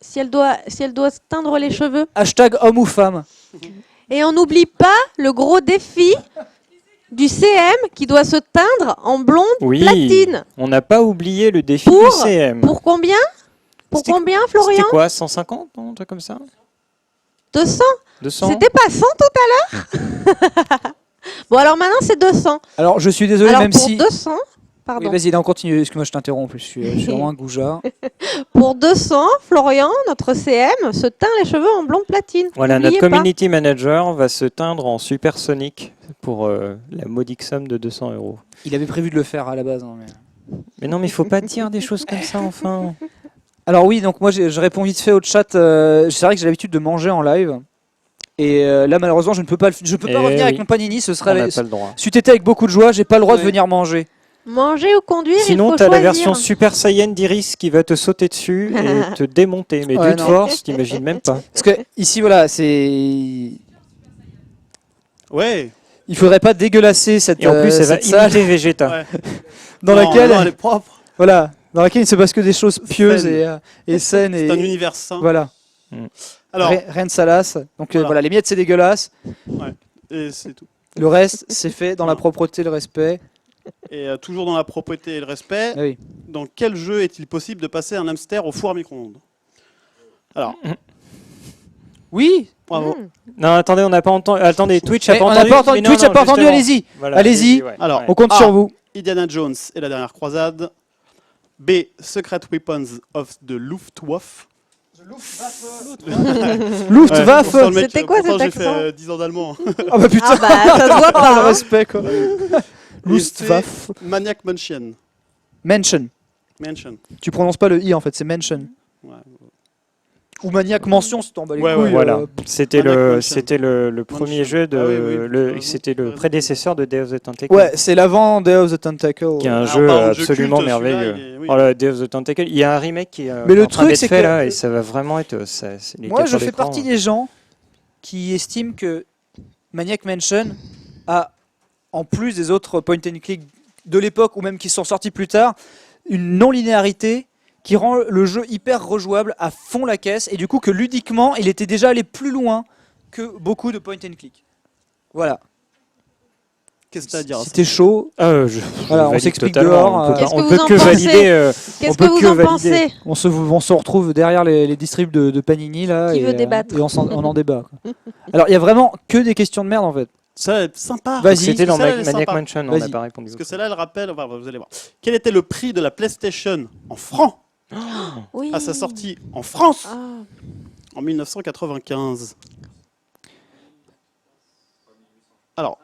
Speaker 5: Si elle doit se teindre les cheveux.
Speaker 1: Hashtag homme ou femme.
Speaker 5: Et on n'oublie pas le gros défi du CM qui doit se teindre en blonde
Speaker 2: Oui,
Speaker 5: platine.
Speaker 2: on n'a pas oublié le défi
Speaker 5: Pour-
Speaker 2: du CM.
Speaker 5: Pour combien
Speaker 2: C'était-
Speaker 5: combien,
Speaker 2: C'était
Speaker 5: Florian
Speaker 2: quoi, 150, non, un truc comme ça
Speaker 5: 200.
Speaker 2: 200
Speaker 5: C'était pas 100 tout à l'heure Bon, alors maintenant c'est 200.
Speaker 1: Alors je suis désolé,
Speaker 5: Alors
Speaker 1: même
Speaker 5: pour
Speaker 1: si.
Speaker 5: 200,
Speaker 1: Oui,
Speaker 5: pardon.
Speaker 1: vas-y, là on continue. Excuse-moi, je t'interromps. En plus, je suis vraiment un goujat.
Speaker 5: Pour 200, Florian, notre CM, se teint les cheveux en blond platine.
Speaker 2: Voilà,
Speaker 5: N'oubliez
Speaker 2: notre
Speaker 5: pas.
Speaker 2: community manager va se teindre en supersonique pour la modique somme de 200 €.
Speaker 1: Il avait prévu de le faire à la base. Hein, mais...
Speaker 2: Mais non, mais il faut pas dire des choses comme ça, enfin.
Speaker 1: Alors oui, donc moi je réponds vite fait au chat. C'est vrai que j'ai l'habitude de manger en live. Et là malheureusement je ne peux pas, je peux pas
Speaker 2: Eh
Speaker 1: revenir avec
Speaker 2: oui.
Speaker 1: mon panini. Ce
Speaker 2: On n'a
Speaker 1: serait.
Speaker 2: pas le droit.
Speaker 1: Si t'étais avec beaucoup de joie, j'ai pas le droit de
Speaker 4: Ouais.
Speaker 1: venir manger.
Speaker 5: Manger ou conduire,
Speaker 2: Sinon,
Speaker 5: il faut
Speaker 2: tu as la
Speaker 5: choisir.
Speaker 2: version Super Saiyan d'Iris qui va te sauter dessus et te démonter. Mais
Speaker 1: Ouais,
Speaker 2: d'une
Speaker 1: non.
Speaker 2: force, t'imagines même pas.
Speaker 1: Parce que ici voilà, c'est.
Speaker 4: Ouais.
Speaker 1: Il faudrait pas dégueulasser cette,
Speaker 2: Et en plus, elle va
Speaker 1: cette salle
Speaker 2: imiter Vegeta.
Speaker 4: Ouais.
Speaker 1: dans
Speaker 4: Non,
Speaker 1: laquelle,
Speaker 4: non, elle est propre.
Speaker 1: voilà, dans laquelle il ne se passe que des choses pieuses
Speaker 4: Saine.
Speaker 1: et saines
Speaker 4: C'est un
Speaker 1: et
Speaker 4: univers sain.
Speaker 1: voilà.
Speaker 4: Alors,
Speaker 1: Rien de salace. Donc
Speaker 4: Voilà.
Speaker 1: voilà, les miettes c'est dégueulasse.
Speaker 4: et c'est tout.
Speaker 1: Le reste c'est fait dans la propreté, le respect.
Speaker 4: Et toujours dans la propreté et le respect,
Speaker 1: Ah oui.
Speaker 4: dans quel jeu est-il possible de passer un hamster au four à micro-ondes? Alors,
Speaker 1: Oui.
Speaker 4: bravo.
Speaker 5: Mmh.
Speaker 2: Non, attendez, on n'a pas entendu. Attendez, Twitch a
Speaker 1: Eh,
Speaker 2: pas
Speaker 1: on n'a
Speaker 2: entendu.
Speaker 1: pas entendu.
Speaker 2: Mais non,
Speaker 1: Twitch n'a
Speaker 2: non,
Speaker 1: pas entendu.
Speaker 2: justement.
Speaker 1: Allez-y.
Speaker 2: Voilà,
Speaker 1: Allez-y.
Speaker 2: ouais.
Speaker 4: Alors,
Speaker 2: Ouais.
Speaker 1: On compte
Speaker 4: Ah.
Speaker 1: sur vous.
Speaker 4: Indiana Jones et la dernière croisade. B. Secret Weapons of the Luftwaffe.
Speaker 1: Luftwaffe.
Speaker 4: Pourtant, le mec,
Speaker 5: C'était quoi
Speaker 4: pourtant,
Speaker 5: cet
Speaker 4: j'ai fait
Speaker 5: accent
Speaker 4: 10 ans d'allemand.
Speaker 1: Ah bah putain.
Speaker 5: Ah bah ça se voit
Speaker 1: Ah,
Speaker 5: pas.
Speaker 1: le
Speaker 5: hein.
Speaker 1: respect quoi.
Speaker 4: Et c'est
Speaker 1: Luftwaffe.
Speaker 4: Maniac Mansion.
Speaker 1: Mention.
Speaker 4: Mansion.
Speaker 1: Tu prononces pas le i en fait, c'est mention.
Speaker 4: Ouais.
Speaker 1: Ou maniaque mention, si t'en bats les
Speaker 4: Ouais,
Speaker 1: couilles.
Speaker 4: ouais,
Speaker 2: Voilà, c'était
Speaker 4: Maniac
Speaker 2: le,
Speaker 4: Mansion.
Speaker 2: c'était le premier
Speaker 4: Mansion.
Speaker 2: jeu de,
Speaker 4: Ah oui, oui,
Speaker 2: le,
Speaker 4: oui.
Speaker 2: c'était le prédécesseur de Day of the Tentacle,
Speaker 1: Ouais, c'est l'avant Day of the Tentacle.
Speaker 2: qui est un
Speaker 4: Alors,
Speaker 2: jeu
Speaker 4: par contre, jeu
Speaker 2: absolument
Speaker 4: culte, celui-là,
Speaker 2: merveilleux.
Speaker 4: il est- oui.
Speaker 2: Oh là, Day of the Tentacle, il y a un remake qui est
Speaker 1: Mais le
Speaker 2: en train
Speaker 1: truc,
Speaker 2: d'être
Speaker 1: c'est
Speaker 2: fait
Speaker 1: que-
Speaker 2: là, et ça va vraiment être. Les
Speaker 1: Moi, je
Speaker 2: captures
Speaker 1: fais
Speaker 2: d'écran,
Speaker 1: partie des gens qui estiment que Maniac Mansion a, en plus des autres point and click de l'époque ou même qui sont sortis plus tard, une non-linéarité qui rend le jeu hyper rejouable à fond la caisse et du coup que ludiquement, il était déjà allé plus loin que beaucoup de point and click. Voilà.
Speaker 4: Qu'est-ce que t'as à dire?
Speaker 1: Si t'es chaud,
Speaker 2: Je
Speaker 1: Voilà, on
Speaker 2: valide
Speaker 1: s'explique
Speaker 2: totalement.
Speaker 1: dehors,
Speaker 2: On peut,
Speaker 5: Qu'est-ce
Speaker 2: on
Speaker 5: que
Speaker 2: peut
Speaker 5: vous en
Speaker 2: que
Speaker 5: pensez
Speaker 2: valider.
Speaker 5: Qu'est-ce
Speaker 2: on
Speaker 5: que
Speaker 2: peut
Speaker 5: vous
Speaker 2: que
Speaker 5: en
Speaker 2: valider.
Speaker 5: pensez?
Speaker 1: on se retrouve derrière les distribs de Panini là
Speaker 5: Qui
Speaker 1: et,
Speaker 5: veut débattre
Speaker 1: et on en débat. Quoi. Alors, il y a vraiment que des questions de merde en fait.
Speaker 4: Ça va être sympa.
Speaker 1: Vas-y.
Speaker 2: C'était dans
Speaker 4: Celle-là, elle est
Speaker 2: Maniac
Speaker 4: sympa.
Speaker 2: Mansion, on n'a
Speaker 1: Vas-y.
Speaker 2: pas répondu.
Speaker 4: Parce que celle-là, elle rappelle, enfin, vous allez voir. Quel était le prix de la PlayStation en francs
Speaker 5: Oui.
Speaker 4: à sa sortie en France
Speaker 5: Ah.
Speaker 4: en 1995? Alors,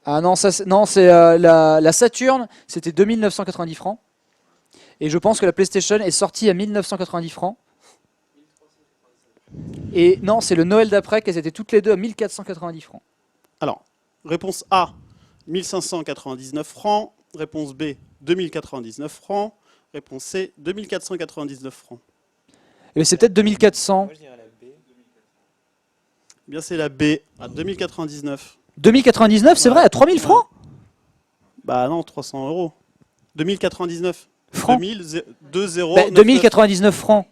Speaker 1: Ah non, non c'est la Saturn, c'était 2990 francs. Et je pense que la PlayStation est sortie à 1990 francs. Et non, c'est le Noël d'après qu'elles étaient toutes les deux à 1490 francs.
Speaker 4: réponse A, 1599 francs. Réponse B, 2099 francs. Réponse C, 2499 francs.
Speaker 1: Et c'est peut-être 2400.
Speaker 4: Bien, c'est la B, à 2099.
Speaker 1: 2099, c'est vrai, à 3000 francs
Speaker 4: Bah non, 300 €. 2099.
Speaker 1: Francs
Speaker 4: 2099.
Speaker 1: francs.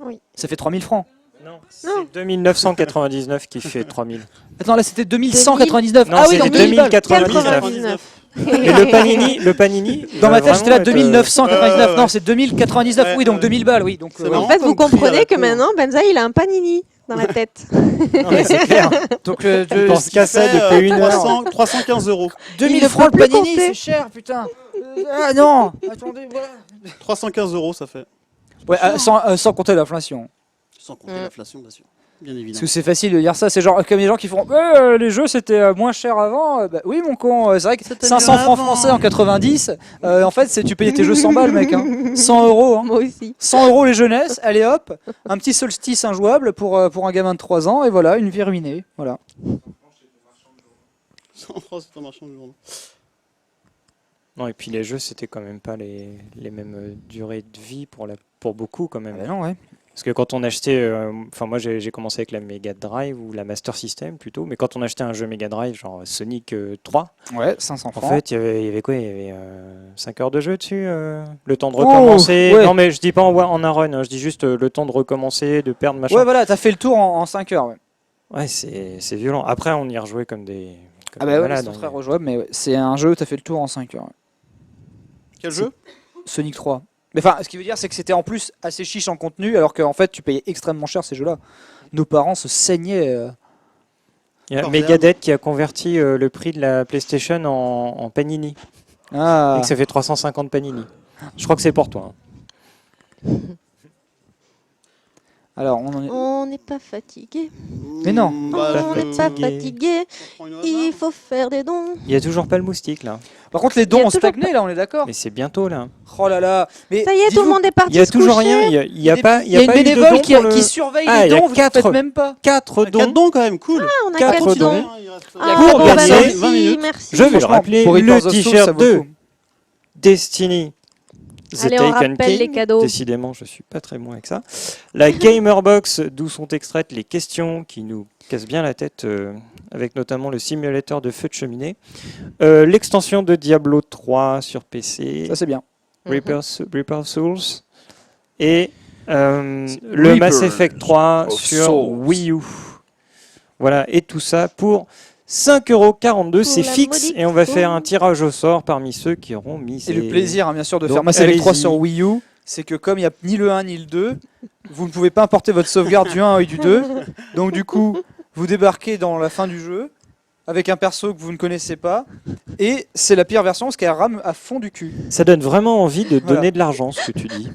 Speaker 5: Oui.
Speaker 1: Ça fait 3000 francs.
Speaker 2: Non, c'est 2999 qui fait 3000.
Speaker 1: Attends, là c'était 2199.
Speaker 2: Non,
Speaker 1: Ah oui,
Speaker 2: c'est
Speaker 1: donc
Speaker 2: 2099.
Speaker 5: 99.
Speaker 2: Et le panini.
Speaker 1: Dans ma tête, j'étais là
Speaker 2: vraiment,
Speaker 1: 2999.
Speaker 4: ouais.
Speaker 1: Non, c'est 2099.
Speaker 4: Ouais,
Speaker 1: oui, donc
Speaker 4: ouais.
Speaker 1: 2000 balles, oui. Donc,
Speaker 4: C'est
Speaker 5: En
Speaker 4: marrant
Speaker 5: fait, vous
Speaker 4: comme prix à
Speaker 5: comprenez
Speaker 4: la
Speaker 5: que
Speaker 4: con.
Speaker 5: maintenant, Benza, il a un panini dans la tête.
Speaker 2: Non, mais c'est clair.
Speaker 1: donc
Speaker 2: Je pense qu'à ça depuis une heure.
Speaker 4: 315 €.
Speaker 1: 2000
Speaker 5: Il ne
Speaker 1: francs le
Speaker 5: peut plus
Speaker 1: panini,
Speaker 5: compter.
Speaker 1: c'est cher, putain. Ah non, attendez, voilà.
Speaker 4: 315 € ça fait.
Speaker 1: Ouais, sans compter l'inflation.
Speaker 4: Sans compter
Speaker 5: Mm.
Speaker 4: l'inflation, bien sûr. Bien
Speaker 1: Parce
Speaker 4: évidemment.
Speaker 1: que c'est facile de dire ça, c'est genre comme les gens qui font les jeux c'était moins cher avant. Bah, oui mon con, c'est vrai que
Speaker 4: C'était
Speaker 1: 500
Speaker 4: mieux
Speaker 1: francs
Speaker 4: avant.
Speaker 1: français en 90, en fait tu payais tes jeux 100 balles mec, hein. 100 €. Hein.
Speaker 5: Moi aussi.
Speaker 1: 100 € les jeunesses, allez hop, un petit solstice injouable pour un gamin de 3 ans et voilà, une vie ruinée. Voilà.
Speaker 4: En France, c'est un marchand de journaux.
Speaker 2: Non, et puis les jeux, c'était quand même pas les mêmes durées de vie pour beaucoup quand même.
Speaker 1: Ah bah non, ouais.
Speaker 2: Parce que quand on achetait, enfin moi j'ai commencé avec la Mega Drive ou la Master System plutôt, mais quand on achetait un jeu Mega Drive genre Sonic 3,
Speaker 1: Ouais, 500
Speaker 2: en
Speaker 1: francs.
Speaker 2: fait il y avait quoi? Il y avait 5 heures de jeu dessus, le temps de recommencer.
Speaker 1: ouais.
Speaker 2: Non mais je dis pas en un run, hein, je dis juste le temps de recommencer, de perdre machin.
Speaker 1: Ouais, voilà, t'as fait le tour en 5 heures. Ouais.
Speaker 2: Ouais, c'est violent. Après on y rejouait comme des
Speaker 1: Ah bah ouais,
Speaker 2: malades,
Speaker 1: c'est
Speaker 2: hein,
Speaker 1: très rejouable, mais ouais, c'est un jeu, t'as fait le tour en 5 heures. Ouais.
Speaker 4: Quel jeu?
Speaker 1: Sonic 3. Mais enfin, ce qui veut dire, c'est que c'était en plus assez chiche en contenu, alors qu'en fait, tu payais extrêmement cher ces jeux-là. Nos parents se saignaient.
Speaker 2: Il y a
Speaker 4: Corsair.
Speaker 2: Megadeth qui a converti le prix de la PlayStation en panini.
Speaker 1: Ah.
Speaker 2: Et que ça fait 350 panini. Je crois que c'est pour toi. hein.
Speaker 1: Alors, on en est.
Speaker 5: On n'est pas fatigué.
Speaker 1: Mais non.
Speaker 5: On n'est pas fatigué. Il faut faire des dons.
Speaker 2: Il y a toujours pas le moustique là.
Speaker 1: Par contre, les
Speaker 5: Il y
Speaker 1: dons
Speaker 5: a
Speaker 1: ont
Speaker 5: toujours
Speaker 1: stagné, là, on est d'accord.
Speaker 2: Mais c'est bientôt là.
Speaker 1: Oh là là. Mais
Speaker 5: Ça y est, tout le
Speaker 1: dites-vous,
Speaker 5: monde est parti.
Speaker 2: Il y a
Speaker 5: se
Speaker 2: toujours
Speaker 5: coucher.
Speaker 2: rien. Il y a pas.
Speaker 1: il y a une
Speaker 2: pas eu de
Speaker 1: bénévole
Speaker 2: dons
Speaker 1: qui
Speaker 2: pour le-
Speaker 1: qui surveille
Speaker 2: Ah,
Speaker 1: les
Speaker 2: il y a
Speaker 1: dons, vous ne
Speaker 2: quatre-
Speaker 1: faites même pas.
Speaker 2: 4
Speaker 4: 4
Speaker 2: dons.
Speaker 4: dons quand même, cool.
Speaker 5: On a
Speaker 2: 4
Speaker 5: 4
Speaker 2: dons.
Speaker 5: dons.
Speaker 4: Il reste-
Speaker 5: Ah,
Speaker 2: Pour
Speaker 5: bon, bah,
Speaker 2: gagner
Speaker 5: merci,
Speaker 4: 20 minutes.
Speaker 5: merci.
Speaker 2: Je vais le
Speaker 1: Franchement,
Speaker 2: rappeler,
Speaker 1: pour
Speaker 2: le
Speaker 1: Reapers of Souls, ça
Speaker 2: t-shirt
Speaker 1: vaut
Speaker 2: de
Speaker 1: le coup.
Speaker 2: Destiny. The
Speaker 5: Allez, on
Speaker 2: Taken
Speaker 5: rappelle les
Speaker 2: King.
Speaker 5: cadeaux.
Speaker 2: Décidément, je suis pas très bon avec ça. La Gamer Box, d'où sont extraites les questions qui nous cassent bien la tête, avec notamment le simulateur de feu de cheminée. L'extension de Diablo 3 sur PC.
Speaker 1: Ça, c'est bien.
Speaker 2: Reaper Souls. Et le
Speaker 1: Reaper
Speaker 2: Mass Effect 3
Speaker 1: of
Speaker 2: sur
Speaker 1: Souls.
Speaker 2: Wii U. Voilà, et tout ça pour 5,42 €, c'est
Speaker 5: la
Speaker 2: fixe,
Speaker 5: modique
Speaker 2: et on va
Speaker 5: somme.
Speaker 2: faire un tirage au sort parmi ceux qui auront mis
Speaker 1: Et le plaisir, hein, bien sûr, de
Speaker 2: Donc,
Speaker 1: faire Mass Effect 3
Speaker 2: allez-y.
Speaker 1: sur Wii U, c'est que comme il n'y a ni le 1 ni le 2, vous ne pouvez pas importer votre sauvegarde du 1 et du 2. Donc du coup, vous débarquez dans la fin du jeu avec un perso que vous ne connaissez pas. Et c'est la pire version parce qu'elle rame à fond du cul.
Speaker 2: Ça donne vraiment envie de
Speaker 1: Voilà.
Speaker 2: donner de l'argent, ce que tu dis.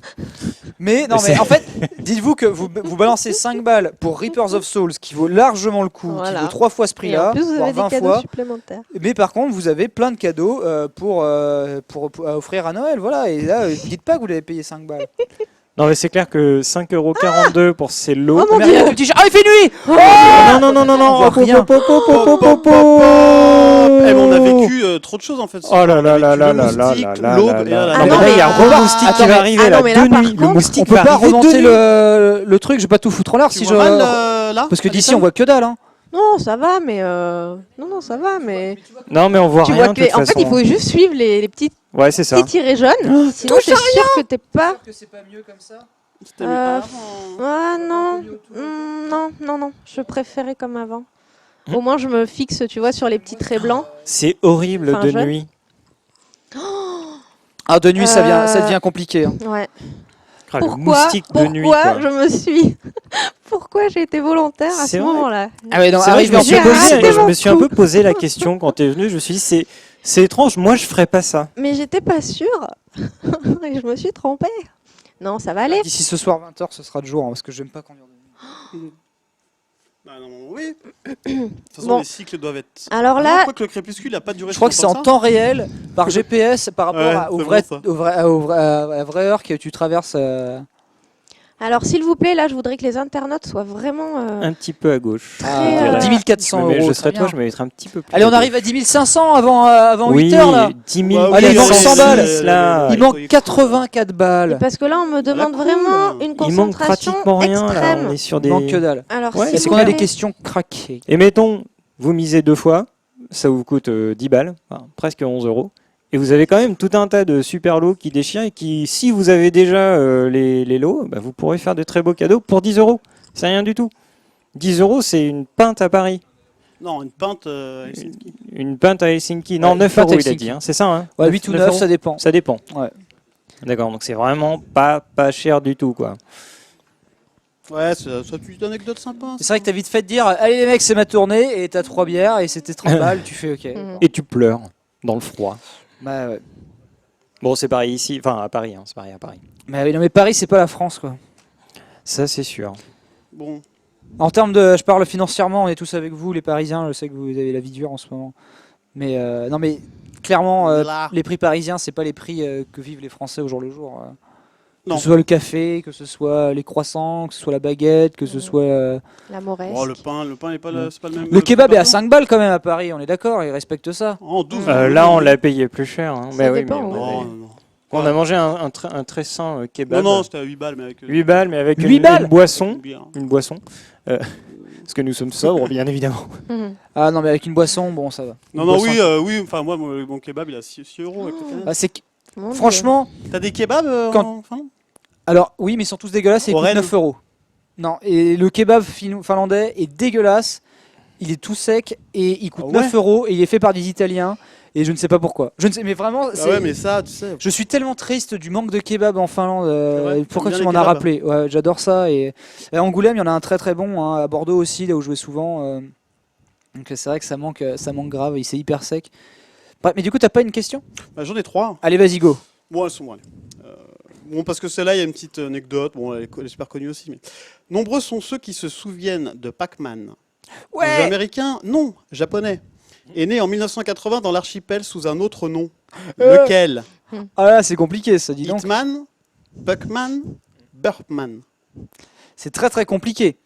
Speaker 1: Mais non, mais en fait, dites-vous que vous balancez 5 balles pour Reapers of Souls qui vaut largement le coup,
Speaker 5: Voilà.
Speaker 1: qui vaut 3 fois ce
Speaker 5: Et en
Speaker 1: prix-là,
Speaker 5: plus, vous
Speaker 1: voire
Speaker 5: avez des
Speaker 1: 20
Speaker 5: cadeaux
Speaker 1: fois.
Speaker 5: supplémentaires.
Speaker 1: Mais par contre, vous avez plein de cadeaux pour à offrir à Noël. Voilà. Et là, dites pas que vous l'avez payé 5 balles.
Speaker 2: Non, mais c'est clair que 5,42 € pour ces lots.
Speaker 5: Oh mon
Speaker 1: Mais
Speaker 5: Dieu.
Speaker 1: regarde le t-shirt. Ah, il fait nuit.
Speaker 2: Non, non, non, non, non,
Speaker 1: On voit
Speaker 2: hop,
Speaker 1: rien.
Speaker 2: hop, hop, hop, hop, hop, hop, hop.
Speaker 4: Eh, mais on a vécu trop de choses en fait.
Speaker 2: Oh là là là là
Speaker 4: Le
Speaker 2: là là
Speaker 4: moustique,
Speaker 2: là là
Speaker 4: l'aube,
Speaker 2: là
Speaker 4: et là,
Speaker 2: là.
Speaker 5: Ah
Speaker 2: Non,
Speaker 5: non,
Speaker 2: mais là,
Speaker 5: mais
Speaker 2: il y a
Speaker 5: on va-
Speaker 2: Remoustique qui
Speaker 5: attends,
Speaker 2: va arriver
Speaker 5: ah
Speaker 2: là,
Speaker 5: non, mais là,
Speaker 2: de
Speaker 5: par
Speaker 2: nuit. Le
Speaker 5: contre,
Speaker 2: moustique
Speaker 1: On peut
Speaker 2: va
Speaker 1: pas
Speaker 2: arriver de
Speaker 1: remonter
Speaker 2: nuit.
Speaker 1: le truc. Je vais pas tout foutre en l'air
Speaker 4: Tu
Speaker 1: si
Speaker 4: vois
Speaker 1: je.
Speaker 4: mal, là
Speaker 1: Parce que d'ici
Speaker 4: Alison
Speaker 1: on voit que dalle. Hein.
Speaker 5: Non, ça va, mais non, ça va, mais
Speaker 2: Non, mais on voit
Speaker 5: tu
Speaker 2: rien
Speaker 5: vois
Speaker 2: de toute
Speaker 5: que, en fait, il
Speaker 2: façon.
Speaker 5: faut juste suivre les petits
Speaker 2: Ouais, c'est ça.
Speaker 5: tirés jaunes. Sinon, c'est sûr que t'es pas.
Speaker 1: Que c'est pas mieux comme ça.
Speaker 4: C'était mieux
Speaker 5: Euh,
Speaker 4: avant.
Speaker 5: Ah non, non, je préférais comme avant. Au moins, je me fixe, tu vois, sur les petits traits blancs.
Speaker 2: C'est horrible
Speaker 5: Enfin,
Speaker 2: de
Speaker 5: jeune.
Speaker 2: nuit.
Speaker 1: Ah, de nuit, ça devient compliqué. Hein.
Speaker 5: Ouais.
Speaker 2: Ah, le
Speaker 5: Pourquoi
Speaker 2: moustique de nuit,
Speaker 5: Pourquoi
Speaker 2: quoi.
Speaker 5: je me suis Pourquoi j'ai été volontaire à
Speaker 2: C'est
Speaker 5: ce
Speaker 2: vrai.
Speaker 5: moment-là?
Speaker 1: Ah ouais, non,
Speaker 2: C'est vrai,
Speaker 1: arrive
Speaker 2: je me
Speaker 1: en
Speaker 2: suis
Speaker 5: J'ai
Speaker 1: posé-
Speaker 5: raté
Speaker 2: posé, je
Speaker 5: mon
Speaker 2: me suis un
Speaker 5: coup.
Speaker 2: peu posé la question quand tu es venu. Je me suis dit, c'est étrange. Moi, je ferais pas ça.
Speaker 5: Mais j'étais pas sûre. Et je me suis trompée. Non, ça va aller.
Speaker 1: D'ici ce soir 20h, ce sera de jour, hein, parce que j'aime pas conduire de nuit.
Speaker 4: Ah, non, oui. De toute façon,
Speaker 5: Bon.
Speaker 4: les cycles doivent être.
Speaker 5: Alors
Speaker 4: Non,
Speaker 5: là,
Speaker 4: je crois que le crépuscule n'a pas duré.
Speaker 1: Je crois que
Speaker 4: si
Speaker 1: c'est en
Speaker 4: longtemps
Speaker 1: temps réel, par GPS, par rapport
Speaker 4: Ouais,
Speaker 1: à
Speaker 4: c'est bon, ça.
Speaker 1: à la vraie heure que tu traverses.
Speaker 5: Alors, s'il vous plaît, là, je voudrais que les internautes soient vraiment...
Speaker 2: Un petit peu à gauche.
Speaker 5: Très,
Speaker 1: 10 400
Speaker 2: Mais
Speaker 1: euros.
Speaker 2: je
Speaker 1: très
Speaker 2: serais toi,
Speaker 1: bien.
Speaker 2: je me mettrais un petit peu plus.
Speaker 1: Allez, on
Speaker 2: à
Speaker 1: arrive
Speaker 2: gauche.
Speaker 1: à 10 500 avant 8 heures là.
Speaker 2: 10 000.
Speaker 4: Bah,
Speaker 1: Allez, il manque 100 balles.
Speaker 2: Là.
Speaker 1: Il manque 84 balles.
Speaker 5: Parce que là, on me demande
Speaker 4: cool.
Speaker 5: vraiment une
Speaker 2: Il manque
Speaker 5: concentration
Speaker 2: pratiquement rien. Là,
Speaker 5: extrême.
Speaker 2: on est sur
Speaker 1: Il
Speaker 2: des.
Speaker 1: manque que dalle.
Speaker 5: Alors,
Speaker 2: Ouais,
Speaker 5: s'il
Speaker 1: Est-ce
Speaker 5: vous
Speaker 1: qu'on a des
Speaker 5: plaît.
Speaker 1: questions craquées?
Speaker 2: Et mettons, vous misez 2 fois, ça vous coûte 10 balles, enfin, presque 11 euros. Et vous avez quand même tout un tas de super lots qui déchirent et qui, si vous avez déjà les lots, bah, vous pourrez faire de très beaux cadeaux pour 10 euros. C'est rien du tout. 10 euros, c'est une pinte à Paris.
Speaker 4: Non, une pinte. Helsinki.
Speaker 2: Une pinte à Helsinki. Non,
Speaker 1: Ouais,
Speaker 2: 9
Speaker 1: une pinte
Speaker 2: euros,
Speaker 1: à
Speaker 2: il a
Speaker 1: Helsinki.
Speaker 2: dit. Hein. C'est ça, hein.
Speaker 1: Ouais, 8 ou 9,
Speaker 2: euros.
Speaker 1: ça dépend.
Speaker 2: Ça dépend.
Speaker 1: Ouais.
Speaker 2: D'accord, donc c'est vraiment pas cher du tout, quoi.
Speaker 4: Ouais, ça tue une anecdote sympa.
Speaker 1: C'est vrai que t'as vite fait de dire allez les mecs, c'est ma tournée, et t'as 3 bières, et c'était 30 balles, tu fais ok.
Speaker 5: Mhm.
Speaker 2: Et tu pleures dans le froid.
Speaker 1: Bah ouais.
Speaker 2: Bon, c'est pareil ici, enfin à Paris, hein, c'est pareil à Paris.
Speaker 1: Mais oui, non, mais Paris, c'est pas la France, quoi.
Speaker 2: Ça, c'est sûr.
Speaker 4: Bon.
Speaker 1: En termes de. Je parle financièrement, on est tous avec vous, les Parisiens, je sais que vous avez la vie dure en ce moment. Mais non, mais clairement,
Speaker 4: Là.
Speaker 1: les prix parisiens, c'est pas les prix que vivent les Français au jour le jour.
Speaker 4: Non.
Speaker 1: Que ce soit le café, que ce soit les croissants, que ce soit la baguette, que ce soit.
Speaker 5: La Moresse.
Speaker 4: Oh, le pain est pas c'est pas le même.
Speaker 1: Le kebab est à
Speaker 4: partout.
Speaker 1: 5 balles quand même à Paris, on est d'accord, ils respectent ça.
Speaker 4: Oh, 12.
Speaker 2: Là, on l'a payé plus cher. Hein.
Speaker 5: Ça
Speaker 2: Mais oui,
Speaker 5: dépend,
Speaker 2: mais
Speaker 5: ouais.
Speaker 4: Non, non.
Speaker 2: on a mangé un très sain kebab.
Speaker 4: Non, c'était à 8 balles, mais avec.
Speaker 2: 8 balles, mais avec
Speaker 1: 8
Speaker 2: une
Speaker 1: balles
Speaker 2: boisson.
Speaker 4: une bière.
Speaker 2: Une boisson. Parce que nous sommes sobres, bien évidemment.
Speaker 5: Mhm.
Speaker 1: Ah non, mais avec une boisson, bon, ça va.
Speaker 4: Non,
Speaker 1: Une
Speaker 4: non,
Speaker 1: boisson.
Speaker 4: oui, enfin, moi, mon kebab, il a 6 euros. Avec le
Speaker 1: Ah, c'est que-
Speaker 5: Mon Dieu.
Speaker 1: franchement,
Speaker 4: T'as des kebabs
Speaker 1: Quand-
Speaker 4: enfin
Speaker 1: alors oui, mais ils sont tous dégueulasses et ils
Speaker 4: Au
Speaker 1: coûtent
Speaker 4: Rennes.
Speaker 1: 9 euros. Non, et le kebab finlandais est dégueulasse, il est tout sec et il coûte
Speaker 4: Ah ouais
Speaker 1: 9 euros et il est fait par des Italiens et je ne sais pas pourquoi. Je ne sais, mais vraiment,
Speaker 4: Ah
Speaker 1: c'est-
Speaker 4: ouais, mais ça, tu sais.
Speaker 1: je suis tellement triste du manque de kebab en Finlande.
Speaker 4: vrai
Speaker 1: Pourquoi
Speaker 4: T'aimes
Speaker 1: tu
Speaker 4: bien
Speaker 1: m'en
Speaker 4: les
Speaker 1: as
Speaker 4: kebabs
Speaker 1: rappelé? Ouais, j'adore ça. Et à Angoulême, il y en a un très très bon, hein, à Bordeaux aussi, là où je jouais souvent. Donc c'est vrai que ça manque grave, c'est hyper sec. Bref, mais du coup, t'as pas une question?
Speaker 4: Bah, j'en ai 3.
Speaker 1: Allez, vas-y, go.
Speaker 4: Bon, elles sont bonnes. Bon, parce que celle-là, il y a une petite anecdote. Bon, elle est super connue aussi. Mais... Nombreux sont ceux qui se souviennent de Pac-Man. Un jeu américain? Non, japonais. Est né en 1980 dans l'archipel sous un autre nom. Lequel?
Speaker 1: Ah là, c'est compliqué ça, dis donc.
Speaker 4: Hitman, Buckman, Burpman.
Speaker 1: C'est très très compliqué.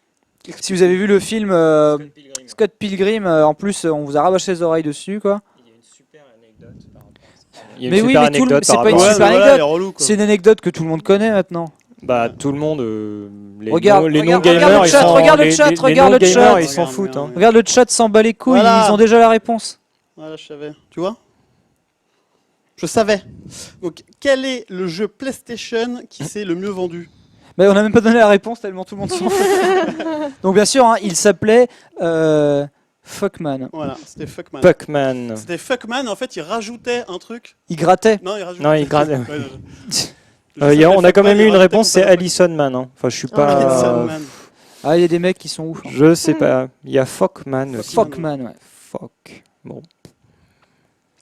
Speaker 1: Si vous avez vu le film Scott Pilgrim, en plus on vous a rabâché les oreilles dessus quoi.
Speaker 2: Il y a une super anecdote par rapport à ça. Il y a
Speaker 1: Mais
Speaker 2: une
Speaker 1: oui,
Speaker 2: super
Speaker 1: mais tout le-
Speaker 2: anecdote
Speaker 1: c'est
Speaker 2: par
Speaker 1: pas une
Speaker 2: rapport à
Speaker 1: super
Speaker 2: ça.
Speaker 4: mais
Speaker 1: anecdote.
Speaker 4: elle est relou, quoi.
Speaker 1: C'est une anecdote que tout le monde connaît maintenant.
Speaker 2: Bah, tout le monde, les
Speaker 1: Regarde,
Speaker 2: les
Speaker 1: regarde,
Speaker 2: non-gamers,
Speaker 1: regarde le
Speaker 2: ils
Speaker 1: chat,
Speaker 2: s'en-
Speaker 1: regarde le
Speaker 2: les-
Speaker 1: chat,
Speaker 2: les
Speaker 1: regarde le
Speaker 2: non-gamers,
Speaker 1: chat.
Speaker 2: ils s'en
Speaker 4: Regarde,
Speaker 2: foutent. Hein.
Speaker 4: regarde.
Speaker 1: Regarde le chat s'en bat les couilles,
Speaker 4: Voilà.
Speaker 1: ils ont déjà la réponse.
Speaker 4: Voilà, je savais. Tu vois? Je savais. Donc, quel est le jeu PlayStation qui s'est le mieux vendu?
Speaker 1: Mais on n'a même pas donné la réponse tellement tout le monde s'en fout. Donc bien sûr, hein, il s'appelait Fuckman.
Speaker 4: Voilà, c'était Fuckman.
Speaker 2: Pac-Man.
Speaker 4: C'était Fuckman, en fait, il rajoutait un truc.
Speaker 1: Il grattait.
Speaker 4: Non, il rajoutait.
Speaker 2: Non, il gratte.
Speaker 4: Ouais, non,
Speaker 2: On a quand même eu une
Speaker 4: Fuckman,
Speaker 2: réponse, c'est
Speaker 4: il rajoutait
Speaker 2: Alison Man. Hein. Enfin, je suis
Speaker 5: Ah,
Speaker 2: pas.
Speaker 4: Alison Man.
Speaker 1: Ah, il y a des mecs qui sont ouf. Hein.
Speaker 2: Je sais pas. Il y a Fuckman aussi.
Speaker 1: Fuckman, ouais.
Speaker 2: Fuck. Bon.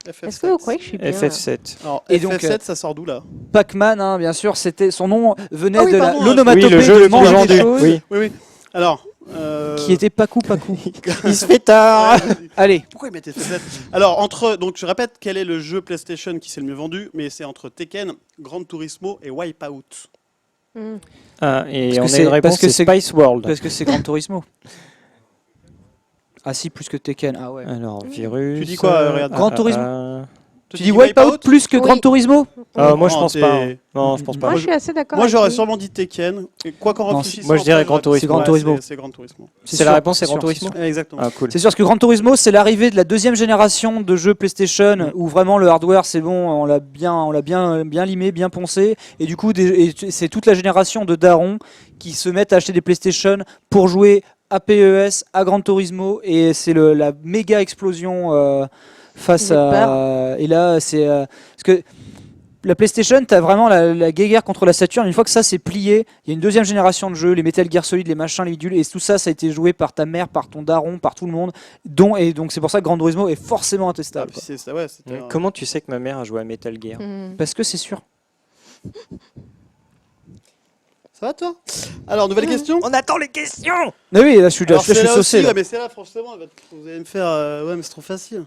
Speaker 4: FF7.
Speaker 5: Est-ce que vous croyez que je suis bien
Speaker 2: FF7.
Speaker 4: Alors,
Speaker 1: Et
Speaker 4: et
Speaker 1: donc,
Speaker 4: FF7, ça sort d'où là?
Speaker 1: Pac-Man, hein, bien sûr, c'était son nom venait
Speaker 4: Ah oui,
Speaker 1: de
Speaker 4: pardon, hein,
Speaker 1: l'onomatopée
Speaker 2: Oui, le jeu
Speaker 1: de
Speaker 2: le plus
Speaker 1: manger des
Speaker 2: vendu.
Speaker 1: choses,
Speaker 2: Oui.
Speaker 4: Oui, oui. Alors.
Speaker 1: qui était Pacou Pacou.
Speaker 2: Il se fait tard.
Speaker 1: Allez,
Speaker 4: Pourquoi il mettait FF7? Alors, donc je répète, quel est le jeu PlayStation qui s'est le mieux vendu? Mais c'est entre Tekken, Gran Turismo et Wipeout.
Speaker 5: Hmm.
Speaker 2: Ah, et
Speaker 1: Parce que
Speaker 2: on a
Speaker 1: c'est-
Speaker 2: une réponse,
Speaker 1: parce que
Speaker 2: c'est
Speaker 1: c'est-
Speaker 2: Spice World.
Speaker 1: parce que c'est Gran Turismo. Ah si, plus que Tekken. Ah ouais.
Speaker 2: Alors, virus.
Speaker 4: Tu dis quoi, Riyad?
Speaker 1: Gran Turismo.
Speaker 2: ah.
Speaker 1: Tu dis Wipeout plus que
Speaker 5: Oui.
Speaker 1: Gran Turismo?
Speaker 2: Ah, moi, je
Speaker 4: Non,
Speaker 2: pense
Speaker 4: t'es-
Speaker 2: pas. Hein. Non, je pense pas.
Speaker 5: Moi, je suis assez d'accord.
Speaker 4: Moi,
Speaker 5: avec
Speaker 4: j'aurais
Speaker 5: lui.
Speaker 4: sûrement dit Tekken. Et quoi qu'en
Speaker 1: Non,
Speaker 4: réfléchissant.
Speaker 2: moi, je dirais
Speaker 4: après,
Speaker 2: Gran Turismo.
Speaker 1: C'est Gran
Speaker 4: Ouais,
Speaker 1: Turismo.
Speaker 4: C'est Gran Turismo.
Speaker 2: C'est
Speaker 1: sûr,
Speaker 2: la réponse, c'est
Speaker 1: c'est
Speaker 2: Gran
Speaker 1: sûr,
Speaker 2: Turismo.
Speaker 4: Exactement.
Speaker 2: Ah, cool.
Speaker 1: C'est sûr, parce que Gran Turismo, c'est l'arrivée de la deuxième génération de jeux PlayStation où vraiment le hardware, c'est bon, on l'a bien limé, bien poncé. Et du coup, c'est toute la génération de darons qui se mettent à acheter des PlayStation pour jouer à PES, à Gran Turismo. Et c'est la méga explosion face
Speaker 5: J'ai
Speaker 1: à. Et là, c'est. Parce que. La PlayStation, t'as vraiment la guéguerre contre la Saturn. Une fois que ça c'est plié, il y a une deuxième génération de jeux, les Metal Gear Solid, les machins, les bidules, et tout ça, ça a été joué par ta mère, par ton daron, par tout le monde. Et donc c'est pour ça que Gran Turismo est forcément
Speaker 4: Ah,
Speaker 1: intestable.
Speaker 4: puis
Speaker 1: quoi.
Speaker 4: ouais, c'était un-
Speaker 2: Comment tu sais que ma mère a joué à Metal Gear
Speaker 5: Hmm.
Speaker 1: Parce que c'est sûr.
Speaker 4: Ça va toi? Alors, nouvelle question?
Speaker 2: On attend les questions.
Speaker 1: Mais oui, là je suis,
Speaker 4: Alors,
Speaker 1: je suis
Speaker 4: c'est là
Speaker 1: saucé.
Speaker 4: aussi,
Speaker 1: là.
Speaker 4: ouais, mais c'est là, franchement, vous allez me faire. Ouais, mais c'est trop facile.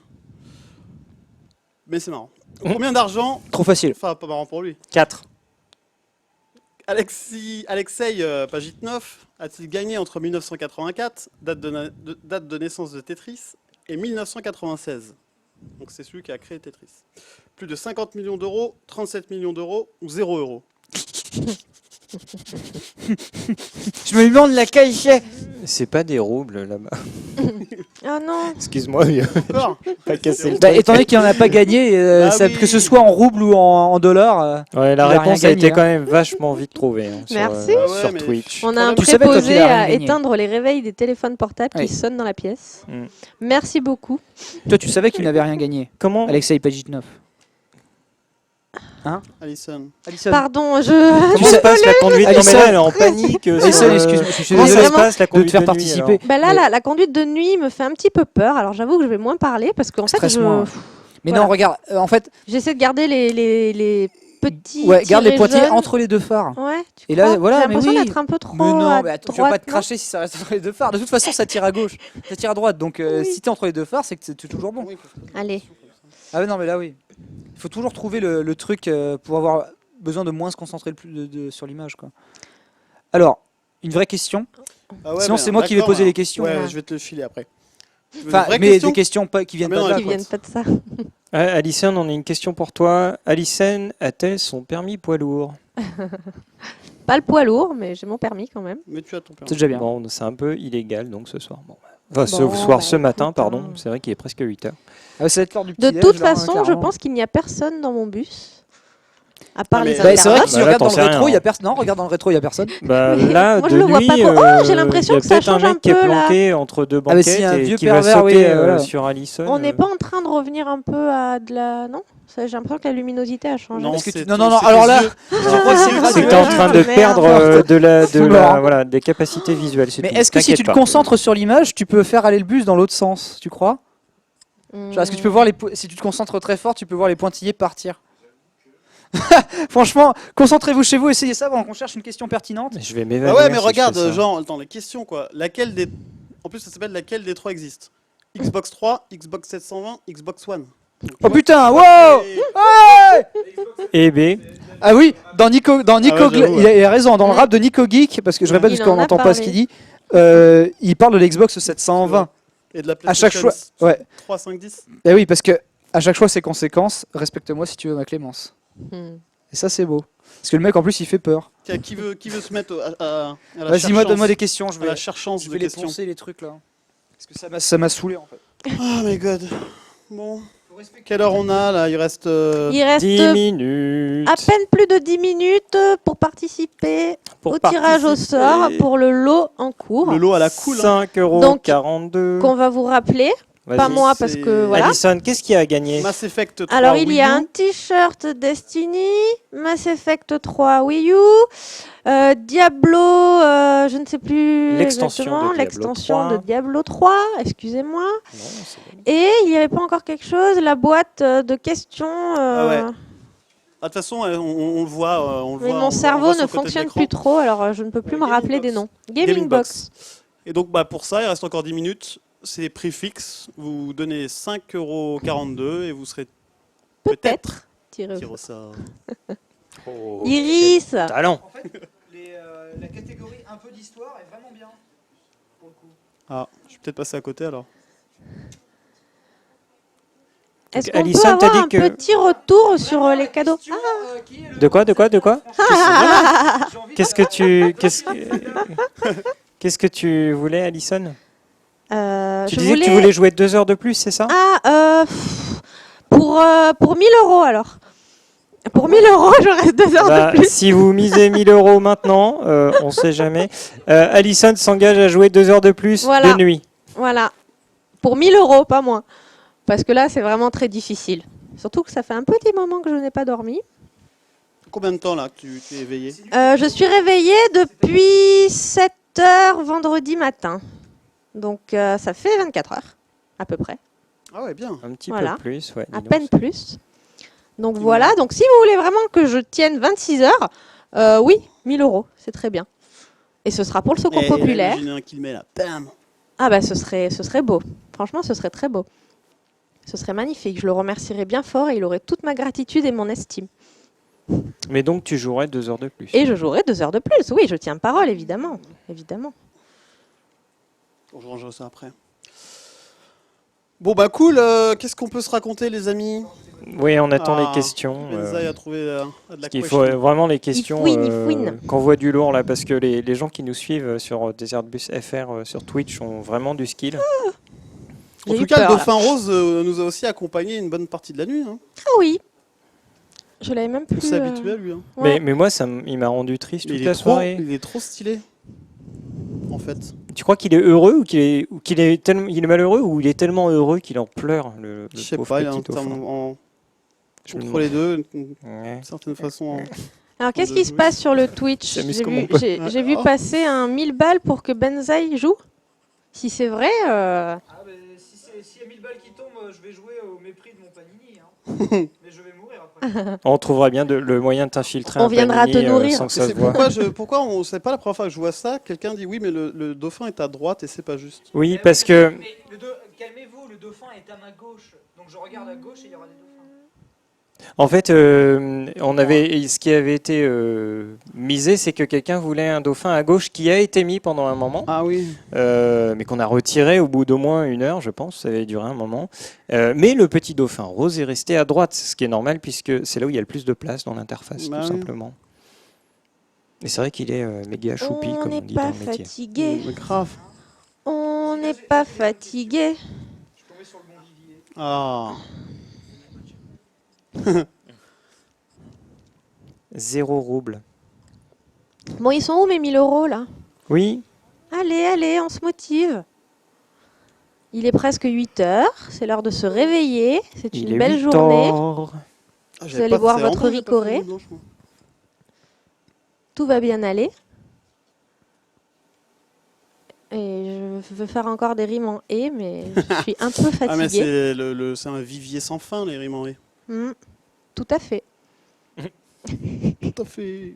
Speaker 4: Mais c'est marrant. Combien d'argent?
Speaker 1: Trop facile.
Speaker 4: Enfin, pas marrant pour lui.
Speaker 2: 4.
Speaker 4: Alexei Pajitnov a-t-il gagné entre 1984, date de naissance de Tetris, et 1996? Donc c'est celui qui a créé Tetris. Plus de 50 millions d'euros, 37 millions d'euros ou 0 euros?
Speaker 1: Je me demande laquelle c'est.
Speaker 2: C'est pas des roubles là-bas.
Speaker 5: Ah non.
Speaker 2: Excuse-moi, mais
Speaker 4: Encore
Speaker 2: pas cassé le
Speaker 1: Bah,
Speaker 2: truc.
Speaker 1: étant donné qu'il n'en a pas gagné,
Speaker 4: oui.
Speaker 1: que ce soit en roubles ou en dollars.
Speaker 2: Ouais,
Speaker 1: il
Speaker 2: la
Speaker 1: a rien
Speaker 2: réponse a
Speaker 1: gagné,
Speaker 2: été
Speaker 1: hein.
Speaker 2: quand même vachement vite trouvée
Speaker 5: Merci.
Speaker 4: Ah ouais,
Speaker 2: sur
Speaker 4: mais-
Speaker 2: Twitch.
Speaker 5: On a un
Speaker 1: Tu savais, toi,
Speaker 5: préposé
Speaker 1: qu'il a rien
Speaker 5: à
Speaker 1: gagné.
Speaker 5: éteindre les réveils des téléphones portables
Speaker 1: Oui.
Speaker 5: qui sonnent dans la pièce.
Speaker 2: Mm.
Speaker 5: Merci beaucoup.
Speaker 1: Toi, tu savais qu'il n'avait rien gagné,
Speaker 2: Comment
Speaker 1: Alexei Pajitnov.
Speaker 4: Alison.
Speaker 1: Alison,
Speaker 5: Pardon,
Speaker 2: Comment se passe la conduite? Non mais
Speaker 1: Alison.
Speaker 2: là, elle est en panique.
Speaker 1: Alison, excuse-moi, je suis
Speaker 2: Comment
Speaker 1: désolé
Speaker 2: ça se passe la
Speaker 1: de te
Speaker 2: conduite
Speaker 1: faire
Speaker 2: nuit,
Speaker 1: participer.
Speaker 5: Bah là,
Speaker 1: Mais-
Speaker 5: la conduite de nuit me fait un petit peu peur. Alors j'avoue que je vais moins parler parce qu'en fait,
Speaker 1: Stresse-moi. Mais
Speaker 5: Voilà.
Speaker 1: non, regarde, en fait,
Speaker 5: j'essaie de garder les petits.
Speaker 1: ouais, garde les
Speaker 5: tirets
Speaker 1: pointillés
Speaker 5: jaunes.
Speaker 1: entre les deux phares.
Speaker 5: Ouais, tu
Speaker 1: Et là,
Speaker 5: crois
Speaker 1: voilà,
Speaker 5: J'ai
Speaker 1: mais
Speaker 5: l'impression
Speaker 1: oui.
Speaker 5: d'être un peu trop.
Speaker 1: Mais non,
Speaker 5: à
Speaker 1: mais attends, tu vas
Speaker 5: droite,
Speaker 1: pas te
Speaker 5: non
Speaker 1: cracher si ça reste entre les deux phares. De toute façon, ça tire à gauche, ça tire à droite. Donc si t'es entre les deux phares, c'est que c'est toujours bon.
Speaker 5: Allez.
Speaker 1: Ah ouais, non, mais là, oui. Il faut toujours trouver le truc pour avoir besoin de moins se concentrer sur l'image, quoi. Alors, une vraie question.
Speaker 4: Ah ouais,
Speaker 1: Sinon,
Speaker 4: mais
Speaker 1: c'est moi qui vais
Speaker 4: d'accord,
Speaker 1: poser les
Speaker 4: alors.
Speaker 1: questions.
Speaker 4: Ouais,
Speaker 5: Voilà.
Speaker 4: je vais te le filer après. Tu veux une
Speaker 1: Enfin,
Speaker 4: vraie
Speaker 1: mais
Speaker 4: question
Speaker 1: des questions qui viennent
Speaker 4: Ah, mais
Speaker 1: pas
Speaker 4: non,
Speaker 1: de là,
Speaker 5: Qui
Speaker 1: quoi.
Speaker 5: viennent pas de ça.
Speaker 2: Alison, on a une question pour toi. Alison a-t-elle son permis poids lourd?
Speaker 5: Pas le poids lourd, mais j'ai mon permis quand même.
Speaker 4: Mais tu as ton permis.
Speaker 1: C'est déjà bien.
Speaker 2: Bon, c'est un peu illégal donc ce soir. Bon, enfin, ce
Speaker 5: Bon,
Speaker 2: soir,
Speaker 5: bah,
Speaker 2: ce matin,
Speaker 5: écoute,
Speaker 2: pardon.
Speaker 5: hein.
Speaker 2: C'est vrai qu'il est presque 8h.
Speaker 1: Ah, ça va être l'heure du
Speaker 5: De
Speaker 1: petit-déj,
Speaker 5: toute
Speaker 1: là, hein,
Speaker 5: façon, je
Speaker 1: clairement.
Speaker 5: pense qu'il n'y a personne dans mon bus. À part
Speaker 4: Ah,
Speaker 5: les
Speaker 4: mais-
Speaker 1: Bah, c'est vrai que
Speaker 5: internautes.
Speaker 1: si
Speaker 2: Bah,
Speaker 1: tu
Speaker 2: là,
Speaker 1: regardes
Speaker 2: t'en
Speaker 1: dans le
Speaker 2: sais
Speaker 1: rétro,
Speaker 2: rien.
Speaker 1: il y a personne. Non, regarde dans le rétro, il y a personne.
Speaker 2: Bah,
Speaker 5: Mais
Speaker 2: là,
Speaker 5: moi,
Speaker 2: de
Speaker 5: je le vois
Speaker 2: nuit,
Speaker 5: pas trop. Oh, j'ai l'impression
Speaker 2: il y a
Speaker 5: que ça
Speaker 2: peut-être un
Speaker 5: change un
Speaker 2: mec qui est
Speaker 5: peu, là.
Speaker 2: planqué entre deux
Speaker 1: Ah, mais
Speaker 2: banquettes
Speaker 1: si, un
Speaker 2: et
Speaker 1: vieux
Speaker 2: qui va
Speaker 1: pervers,
Speaker 2: sauter
Speaker 1: oui, voilà.
Speaker 2: sur Alison.
Speaker 5: On n'est pas en train de revenir un peu à de la. Non J'ai l'impression que la luminosité a changé.
Speaker 4: Non,
Speaker 1: Est-ce que tu-
Speaker 4: c'est-
Speaker 1: non, non, non,
Speaker 4: c'est
Speaker 1: alors
Speaker 4: tes
Speaker 1: là,
Speaker 4: yeux.
Speaker 1: je crois que c'est
Speaker 2: C'est que
Speaker 1: graduel.
Speaker 2: t'es en train de
Speaker 5: Merde.
Speaker 2: perdre
Speaker 1: Mort.
Speaker 2: voilà, des capacités visuelles. c'est
Speaker 1: Mais
Speaker 2: tout.
Speaker 1: est-ce que si
Speaker 2: T'inquiète
Speaker 1: tu te
Speaker 2: pas.
Speaker 1: concentres sur l'image, tu peux faire aller le bus dans l'autre sens, tu crois?
Speaker 5: Hmm.
Speaker 1: Genre, est-ce que tu peux voir si tu te concentres très fort, tu peux voir les pointillés partir? Franchement, concentrez-vous chez vous, essayez ça avant qu'on cherche une question pertinente.
Speaker 2: Je vais
Speaker 4: Ah
Speaker 2: m'évanouir.
Speaker 4: ouais, mais
Speaker 2: si je
Speaker 4: regarde,
Speaker 2: fais ça.
Speaker 4: genre, dans les questions, quoi. Laquelle des... En plus, ça s'appelle laquelle des trois existe? Xbox 3, Xbox 720, Xbox One. Donc, tu
Speaker 1: Oh
Speaker 4: vois,
Speaker 1: putain, wow!
Speaker 4: et-
Speaker 1: Ouais!
Speaker 2: Et B.
Speaker 1: Ah oui, dans Nico
Speaker 4: ouais, j'avoue,
Speaker 1: il a raison, dans le rap de Nico Geek, parce que je répète
Speaker 5: Il
Speaker 1: parce qu'on
Speaker 5: en a
Speaker 1: n'entend pas
Speaker 5: parlé.
Speaker 1: ce qu'il dit, il parle de l'Xbox 720.
Speaker 4: Et de la
Speaker 1: À chaque
Speaker 4: PlayStation
Speaker 1: choix, ouais.
Speaker 4: 3, 5, 10.
Speaker 1: Et oui, parce que à chaque choix, ses conséquences, respecte-moi si tu veux ma clémence.
Speaker 5: Hmm.
Speaker 1: Et ça, c'est beau. Parce que le mec, en plus, il fait peur.
Speaker 4: Tiens, qui veut se mettre à la
Speaker 1: Vas-y, moi,
Speaker 4: cherchance-
Speaker 1: donne-moi des questions, je
Speaker 4: à la
Speaker 1: vais,
Speaker 4: cherchance
Speaker 1: je
Speaker 4: de
Speaker 1: vais les
Speaker 4: questions.
Speaker 1: poncer, les trucs, là. Parce que ça m'a saoulé, en fait.
Speaker 4: Oh my god. Bon. Quelle heure on a là? Il reste.
Speaker 5: Il reste
Speaker 2: 10 minutes.
Speaker 5: à peine plus de 10 minutes pour participer
Speaker 2: Pour
Speaker 5: au tirage au
Speaker 2: participer.
Speaker 5: sort pour le lot en cours.
Speaker 4: Le lot à la cool. Hein.
Speaker 2: 5,42 €.
Speaker 5: Qu'on va vous rappeler.
Speaker 2: Vas-y.
Speaker 5: Pas moi parce
Speaker 4: c'est-
Speaker 5: que voilà.
Speaker 2: Alison, qu'est-ce qu'il y a à gagner?
Speaker 4: Mass Effect 3.
Speaker 5: Alors il
Speaker 4: Wii
Speaker 5: y a
Speaker 4: U.
Speaker 5: un t-shirt Destiny, Mass Effect 3 Wii U, Diablo, je ne sais plus
Speaker 2: L'extension de
Speaker 5: exactement,
Speaker 2: Diablo
Speaker 5: l'extension
Speaker 2: 3.
Speaker 5: de Diablo 3, excusez-moi.
Speaker 2: Non, c'est bon.
Speaker 5: Et il n'y avait pas encore quelque chose, la boîte de questions.
Speaker 4: Ah ouais. Ah, de toute façon, on le voit. On le
Speaker 5: Mais
Speaker 4: voit,
Speaker 5: mon
Speaker 4: on
Speaker 5: cerveau
Speaker 4: voit sur
Speaker 5: ne
Speaker 4: le côté de
Speaker 5: fonctionne
Speaker 4: l'écran.
Speaker 5: plus trop, alors je ne peux plus me
Speaker 4: Gaming
Speaker 5: rappeler
Speaker 4: Box.
Speaker 5: des noms. Gaming Box.
Speaker 4: Et donc bah, pour ça, il reste encore 10 minutes. C'est prix fixe. Vous donnez 5,42 € et vous serez
Speaker 5: Peut-être. Tiré au
Speaker 4: tiré au
Speaker 5: sort.
Speaker 4: sort.
Speaker 2: Oh,
Speaker 5: Iris.
Speaker 2: quel talent.
Speaker 1: En fait, la catégorie un peu d'histoire est vraiment bien. Pour le coup.
Speaker 4: Ah, je suis peut-être passé à côté alors.
Speaker 5: Est-ce qu'on
Speaker 2: Alison,
Speaker 5: peut avoir
Speaker 2: t'as dit
Speaker 5: un
Speaker 2: que-
Speaker 5: petit retour sur les cadeaux?
Speaker 2: De quoi? Qu'est-ce que tu voulais, Alison? Tu
Speaker 5: Je
Speaker 2: disais que tu voulais jouer 2 heures de plus, c'est ça?
Speaker 5: Pour 1000 € alors. Pour 1000 €, je reste 2 heures
Speaker 2: Bah,
Speaker 5: de plus.
Speaker 2: si vous misez 1000 € maintenant, on sait jamais. Alison s'engage à jouer 2 heures de plus
Speaker 5: Voilà.
Speaker 2: de nuit.
Speaker 5: Voilà. Pour 1000 €, pas moins. Parce que là, c'est vraiment très difficile. Surtout que ça fait un petit moment que je n'ai pas dormi.
Speaker 4: Combien de temps là que tu es éveillé?
Speaker 5: Je suis réveillée depuis 7 h vendredi matin. Donc ça fait 24 heures, à peu près.
Speaker 4: Ah ouais, bien.
Speaker 2: Un petit
Speaker 5: Voilà.
Speaker 2: peu plus, ouais.
Speaker 5: À
Speaker 2: dis donc.
Speaker 5: peine plus. Donc voilà. Donc si vous voulez vraiment que je tienne 26 heures, oui, 1000 €, c'est très bien. Et ce sera pour le secours populaire.
Speaker 4: Imaginez un qu'il met là. Bam.
Speaker 5: Ah bah ce serait beau. Franchement, ce serait très beau. Ce serait magnifique. Je le remercierais bien fort et il aurait toute ma gratitude et mon estime.
Speaker 2: Mais donc tu jouerais 2 heures de plus.
Speaker 5: Et je jouerai 2 heures de plus. Oui, je tiens parole, évidemment. Évidemment.
Speaker 4: Je rangerai ça après. Bon bah cool, qu'est-ce qu'on peut se raconter les amis?
Speaker 2: Oui, on attend les questions.
Speaker 4: Benzaï a trouvé de la
Speaker 2: Il faut vraiment les questions
Speaker 5: Il fouine.
Speaker 2: qu'on voit du lourd là, parce que les gens qui nous suivent sur Desertbus FR sur Twitch ont vraiment du skill.
Speaker 4: En
Speaker 5: J'ai
Speaker 4: tout
Speaker 5: eu
Speaker 4: cas,
Speaker 5: peur,
Speaker 4: le
Speaker 5: là.
Speaker 4: dauphin rose nous a aussi accompagnés une bonne partie de la nuit. Hein.
Speaker 5: Ah oui. Je l'avais même plus.
Speaker 4: On s'est habitué à lui. Hein.
Speaker 5: Ouais.
Speaker 2: Mais moi, il m'a rendu triste
Speaker 4: Mais
Speaker 2: toute la soirée.
Speaker 4: il est trop stylé, en fait.
Speaker 2: Tu crois qu'il est heureux ou qu'il est tellement, il est malheureux ou il est tellement heureux qu'il en pleure le
Speaker 4: Je sais
Speaker 2: pauvre
Speaker 4: pas, il y a un
Speaker 2: petit dauphin.
Speaker 4: terme
Speaker 2: Je me
Speaker 4: entre les deux,
Speaker 2: Ouais.
Speaker 4: d'une certaine façon.
Speaker 5: Alors, qu'est-ce qui se passe sur le Twitch?
Speaker 2: s'amuse
Speaker 5: J'ai
Speaker 2: comme
Speaker 5: vu,
Speaker 2: on peut.
Speaker 5: j'ai vu passer un 1000 balles pour que Benzaï joue. Si c'est vrai,
Speaker 1: Ah, s'il y a 1000 balles qui tombent, je vais jouer au mépris de mon panini. Hein. Mais je vais mourir après.
Speaker 2: On trouvera bien le moyen de t'infiltrer.
Speaker 5: On
Speaker 2: un
Speaker 5: viendra
Speaker 2: panini,
Speaker 5: te nourrir.
Speaker 2: sans que ça se
Speaker 4: C'est
Speaker 2: voit.
Speaker 4: pourquoi on sait pas la première fois que je vois ça, quelqu'un dit oui mais le dauphin est à droite et c'est pas juste.
Speaker 2: Oui, parce que
Speaker 1: Mais calmez-vous, le dauphin est à ma gauche. Donc je regarde à gauche et il y aura des dauphins.
Speaker 2: en fait, ce qui avait été misé, c'est que quelqu'un voulait un dauphin à gauche qui a été mis pendant un moment.
Speaker 4: Ah oui.
Speaker 2: Mais qu'on a retiré au bout d'au moins 1 heure, je pense, ça avait duré un moment. Mais le petit dauphin rose est resté à droite, ce qui est normal puisque c'est là où il y a le plus de place dans l'interface,
Speaker 4: Bah
Speaker 2: tout
Speaker 4: oui.
Speaker 2: simplement. Et c'est vrai qu'il est méga choupi,
Speaker 5: on
Speaker 2: comme on
Speaker 5: n'est
Speaker 2: dit dans
Speaker 5: pas
Speaker 2: le métier.
Speaker 5: fatigué.
Speaker 4: Mais grave.
Speaker 5: On n'est pas fatigué.
Speaker 1: Je suis tombé sur le bon vivier.
Speaker 4: Ah.
Speaker 2: 0 rouble.
Speaker 5: Bon, ils sont où mes 1000 euros là?
Speaker 2: Oui,
Speaker 5: Allez, on se motive. Il est presque 8 heures. C'est l'heure de se réveiller. C'est
Speaker 2: il
Speaker 5: une
Speaker 2: est
Speaker 5: belle
Speaker 2: 8
Speaker 5: journée.
Speaker 2: heures.
Speaker 4: Ah,
Speaker 5: Vous allez voir votre
Speaker 4: ricoré.
Speaker 5: ricoré. Tout va bien aller. Et je veux faire encore des rimes en et, mais je suis un peu
Speaker 4: Ah mais
Speaker 5: fatiguée.
Speaker 4: c'est un vivier sans fin les rimes en et.
Speaker 5: Tout à fait.
Speaker 4: Tout à fait.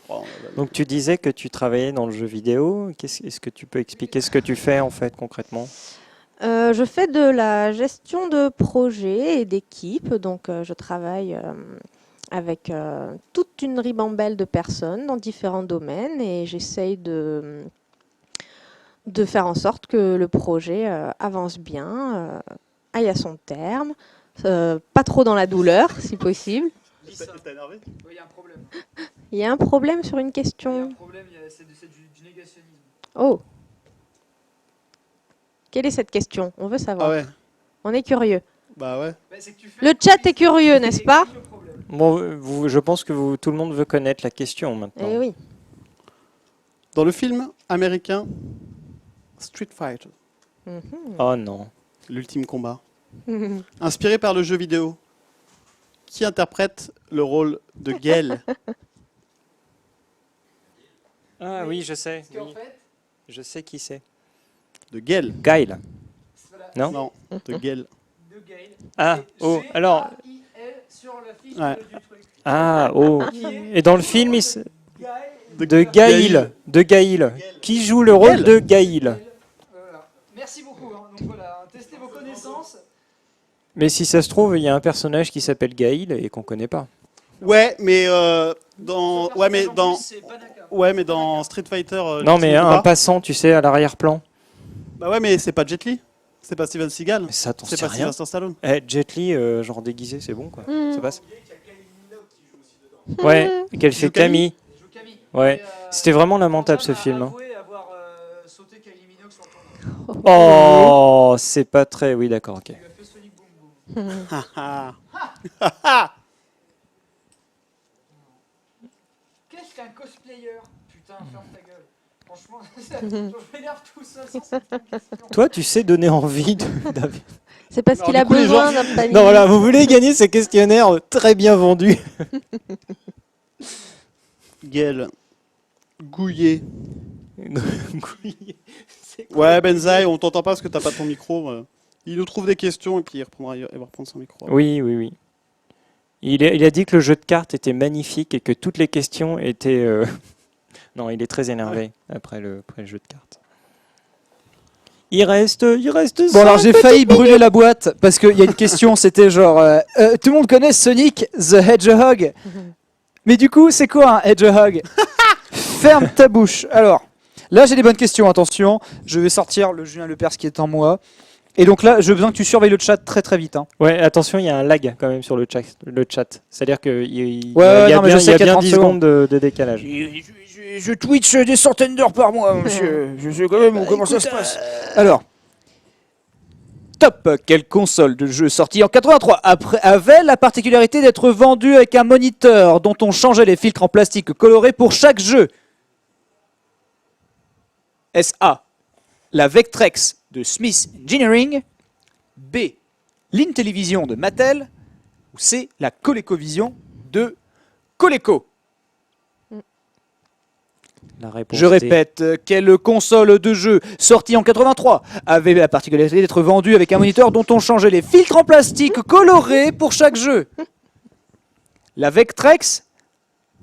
Speaker 4: Oh,
Speaker 2: Donc tu disais que tu travaillais dans le jeu vidéo. Est-ce que tu peux expliquer ce que tu fais en fait concrètement?
Speaker 5: Je fais de la gestion de projets et d'équipes. Donc, je travaille avec toute une ribambelle de personnes dans différents domaines et j'essaye de faire en sorte que le projet avance bien, aille à son terme, pas trop dans la douleur si possible.
Speaker 4: T'es énervé?
Speaker 1: Oui, il y a un problème.
Speaker 5: Il y a un problème sur une
Speaker 1: Il y a
Speaker 5: question.
Speaker 1: un problème, c'est du négationnisme.
Speaker 5: Oh. Quelle est cette question? On veut savoir.
Speaker 4: Ah ouais.
Speaker 5: On est curieux.
Speaker 4: Bah ouais.
Speaker 1: Bah, c'est que tu fais
Speaker 5: Le chat est curieux, n'est-ce pas?
Speaker 1: le problème.
Speaker 2: Bon, je pense que tout le monde veut connaître la question maintenant.
Speaker 5: Eh oui.
Speaker 4: Dans le film américain Street Fighter,
Speaker 2: Oh non.
Speaker 4: l'ultime combat, inspiré par le jeu vidéo, qui interprète le rôle de Gale?
Speaker 2: Ah oui, je sais.
Speaker 1: Parce qu'en fait,
Speaker 2: Je sais qui c'est.
Speaker 4: De Gale?
Speaker 2: Gail.
Speaker 1: voilà,
Speaker 2: Non.
Speaker 4: Non, de Gale.
Speaker 1: de Gale.
Speaker 2: Ah,
Speaker 1: C'est
Speaker 2: oh, alors.
Speaker 1: G-A-I-L sur la fiche
Speaker 4: Ouais.
Speaker 1: du truc.
Speaker 2: Ah, oh. Et dans le film,
Speaker 1: Gaël.
Speaker 2: de Gaïl. De Gaïl. Qui joue le rôle de Gaïl?
Speaker 1: Voilà. Merci beaucoup. Hein. Donc voilà, testez vos connaissances.
Speaker 2: Mais si ça se trouve, il y a un personnage qui s'appelle Gaïl et qu'on connaît pas.
Speaker 4: Ouais, mais dans
Speaker 1: Ce
Speaker 4: ouais mais
Speaker 1: personnage, en
Speaker 4: dans
Speaker 1: plus, c'est Banaka.
Speaker 4: ouais mais dans Street Fighter.
Speaker 2: Non, mais
Speaker 4: l'ultime
Speaker 2: un
Speaker 4: combat-
Speaker 2: passant, tu sais, à l'arrière-plan.
Speaker 4: Bah ouais, mais c'est pas Jet Li, c'est pas Steven Seagal,
Speaker 2: Mais ça, t'en
Speaker 4: c'est
Speaker 2: sais
Speaker 4: pas
Speaker 2: rien.
Speaker 4: Sylvester Stallone.
Speaker 2: Eh, Jet Li, genre déguisé, c'est bon quoi.
Speaker 5: Mm.
Speaker 2: Ça passe. Ouais, qu'elle fait
Speaker 4: joue Camille.
Speaker 2: Camille.
Speaker 1: Il joue Camille.
Speaker 2: Ouais.
Speaker 1: Et,
Speaker 2: C'était vraiment lamentable ce
Speaker 1: Quentin
Speaker 2: film.
Speaker 1: a
Speaker 2: hein.
Speaker 1: avoué avoir sauté Kylie Minogue sur le tournoi.
Speaker 2: Oh, c'est pas très. Oui, d'accord, ok.
Speaker 1: Il lui a fait Sonic Boom Boom.
Speaker 4: Ah ah.
Speaker 1: Qu'est-ce qu'un cosplayer? Putain, ferme ta gueule. Franchement, je m'énerve tout seul sur cette question.
Speaker 2: Toi, tu sais donner envie de.
Speaker 5: C'est parce
Speaker 4: Alors,
Speaker 5: qu'il
Speaker 4: du
Speaker 5: a
Speaker 4: coup, les
Speaker 5: besoin
Speaker 4: gens-
Speaker 5: d'un panier.
Speaker 2: Non, voilà, vous voulez gagner ce questionnaire très bien vendu.
Speaker 4: Gale. Gouillet. Ouais, Benzaï, on t'entend pas parce que t'as pas ton micro. Il nous trouve des questions et puis il va reprendre son micro.
Speaker 2: Oui, oui, oui. Il a dit que le jeu de cartes était magnifique et que toutes les questions étaient. Non, il est très énervé après le jeu de cartes. Il reste.
Speaker 1: Bon alors j'ai failli brûler la boîte parce qu'il y a une question, c'était genre tout le monde connaît Sonic the Hedgehog. Mais du coup, c'est quoi un hedgehog? Ferme ta bouche. Alors, là, j'ai des bonnes questions, attention. Je vais sortir le Julien Lepers qui est en moi. Et donc là, j'ai besoin que tu surveilles le chat très très vite. Hein.
Speaker 2: Ouais, attention, il y a un lag quand même sur le chat. C'est-à-dire qu'il y
Speaker 1: Ouais,
Speaker 2: a
Speaker 1: non, mais je sais qu'il y a
Speaker 2: bien
Speaker 1: 30
Speaker 2: 10 secondes de décalage.
Speaker 1: Je Twitch des centaines d'heures par mois, monsieur. Je sais quand même comment ça se passe. Alors, top. Quelle console de jeu sortie en 83 avait la particularité d'être vendue avec un moniteur dont on changeait les filtres en plastique coloré pour chaque jeu? Est-ce A, la Vectrex de Smith Engineering, B, l'Intellivision de Mattel, ou C, la ColecoVision de Coleco?
Speaker 2: La réponse
Speaker 1: Je répète, quelle console de jeu sortie en 83 avait la particularité d'être vendue avec un moniteur dont on changeait les filtres en plastique colorés pour chaque jeu? La Vectrex,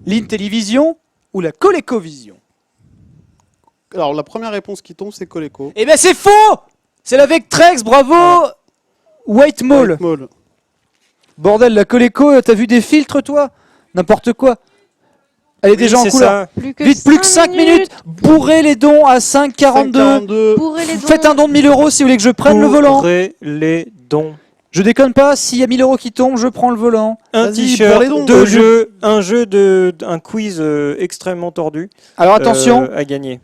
Speaker 1: l'Intellivision ou la ColecoVision?
Speaker 4: Alors, la première réponse qui tombe, c'est Coleco.
Speaker 1: Eh ben c'est faux! C'est la Vectrex, bravo! White Mall.
Speaker 4: White Mall.
Speaker 1: Bordel, la Coleco, t'as vu des filtres toi? N'importe quoi. Elle est déjà en couleur. Vite, plus que 5 minutes. Bourrez les dons à 5,42.
Speaker 5: Bourrez les dons.
Speaker 1: Faites un don de 1000 € si vous voulez que je prenne le volant.
Speaker 2: Bourrez les dons.
Speaker 1: Je déconne pas, s'il y a 1000 € qui tombent, je prends le volant.
Speaker 2: Un
Speaker 4: Vas-y,
Speaker 2: t-shirt,
Speaker 4: bourre les dons.
Speaker 2: deux jeux, un quiz extrêmement tordu
Speaker 1: Alors attention,
Speaker 2: à gagner.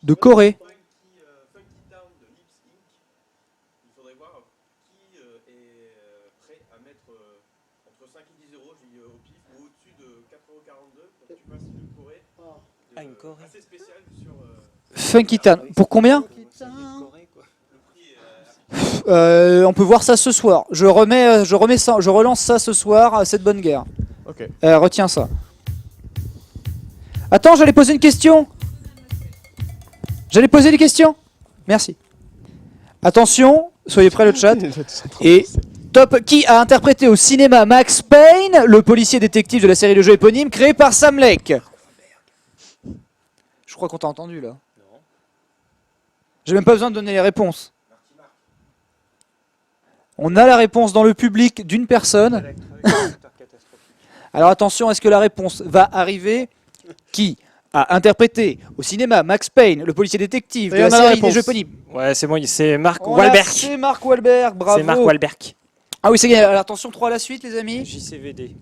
Speaker 1: de Corée. Funky Town. Pour combien? On peut voir ça ce soir. Je relance ça ce soir à cette bonne guerre.
Speaker 4: Ok.
Speaker 1: Retiens ça. Attends, j'allais poser une question. J'allais poser des questions. Merci. Attention, soyez prêts le chat. Et top, qui a interprété au cinéma Max Payne, le policier détective de la série de jeux éponyme créée par Sam Lake? Je crois qu'on t'a entendu là. J'ai même pas besoin de donner les réponses. On a la réponse dans le public d'une personne. Alors attention, est-ce que la réponse va arriver? Qui a interprété au cinéma Max Payne, le policier détective de la série des jeux éponymes?
Speaker 2: Ouais, c'est bon, c'est Mark Wahlberg.
Speaker 1: C'est Mark Wahlberg, bravo.
Speaker 2: C'est Mark Wahlberg.
Speaker 1: Ah oui, c'est gagné. Alors attention, 3 à la suite les amis.
Speaker 2: JCVD.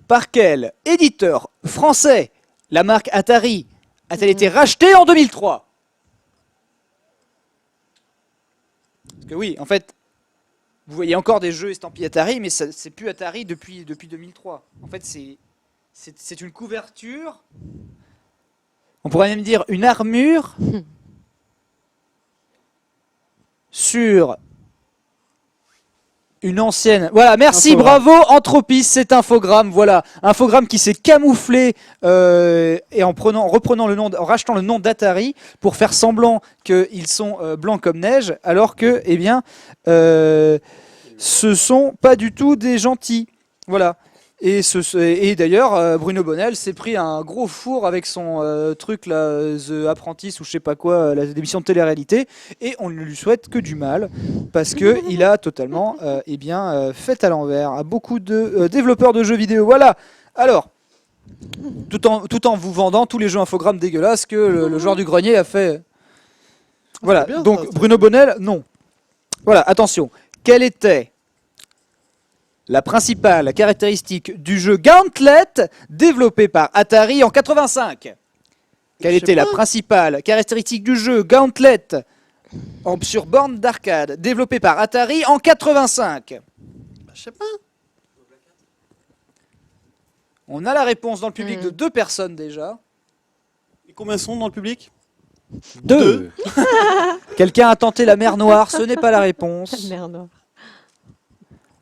Speaker 1: Par quel éditeur français la marque Atari a-t-elle été rachetée en 2003? Parce que oui, en fait, vous voyez encore des jeux estampillés Atari, mais c'est plus Atari depuis 2003. En fait, c'est une couverture, on pourrait même dire une armure sur une ancienne... Voilà, merci,
Speaker 4: infogramme.
Speaker 1: bravo, Anthropis, cet infogramme, voilà. Infogramme qui s'est camouflé et en rachetant le nom d'Atari pour faire semblant qu'ils sont blancs comme neige, alors que, eh bien, ce sont pas du tout des gentils. Voilà. Et d'ailleurs, Bruno Bonnell s'est pris un gros four avec son truc là, The Apprentice ou je sais pas quoi, l'émission de télé-réalité, et on ne lui souhaite que du mal parce que il a totalement, fait à l'envers à beaucoup de développeurs de jeux vidéo. Voilà. Alors, tout en vous vendant tous les jeux infogrammes dégueulasses que le joueur du grenier a fait. Voilà.
Speaker 4: bien,
Speaker 1: Donc
Speaker 4: ça.
Speaker 1: Bruno Bonnell, non. Voilà. Attention. Quelle était la principale caractéristique du jeu Gauntlet développé par Atari en 85? Quelle était la principale caractéristique du jeu Gauntlet sur borne d'arcade développé par Atari en 85?
Speaker 4: Je sais pas.
Speaker 1: On a la réponse dans le public de 2 personnes déjà.
Speaker 4: Et combien sont dans le public?
Speaker 1: 2. Quelqu'un a tenté la mer Noire, ce n'est pas la réponse.
Speaker 5: Merde.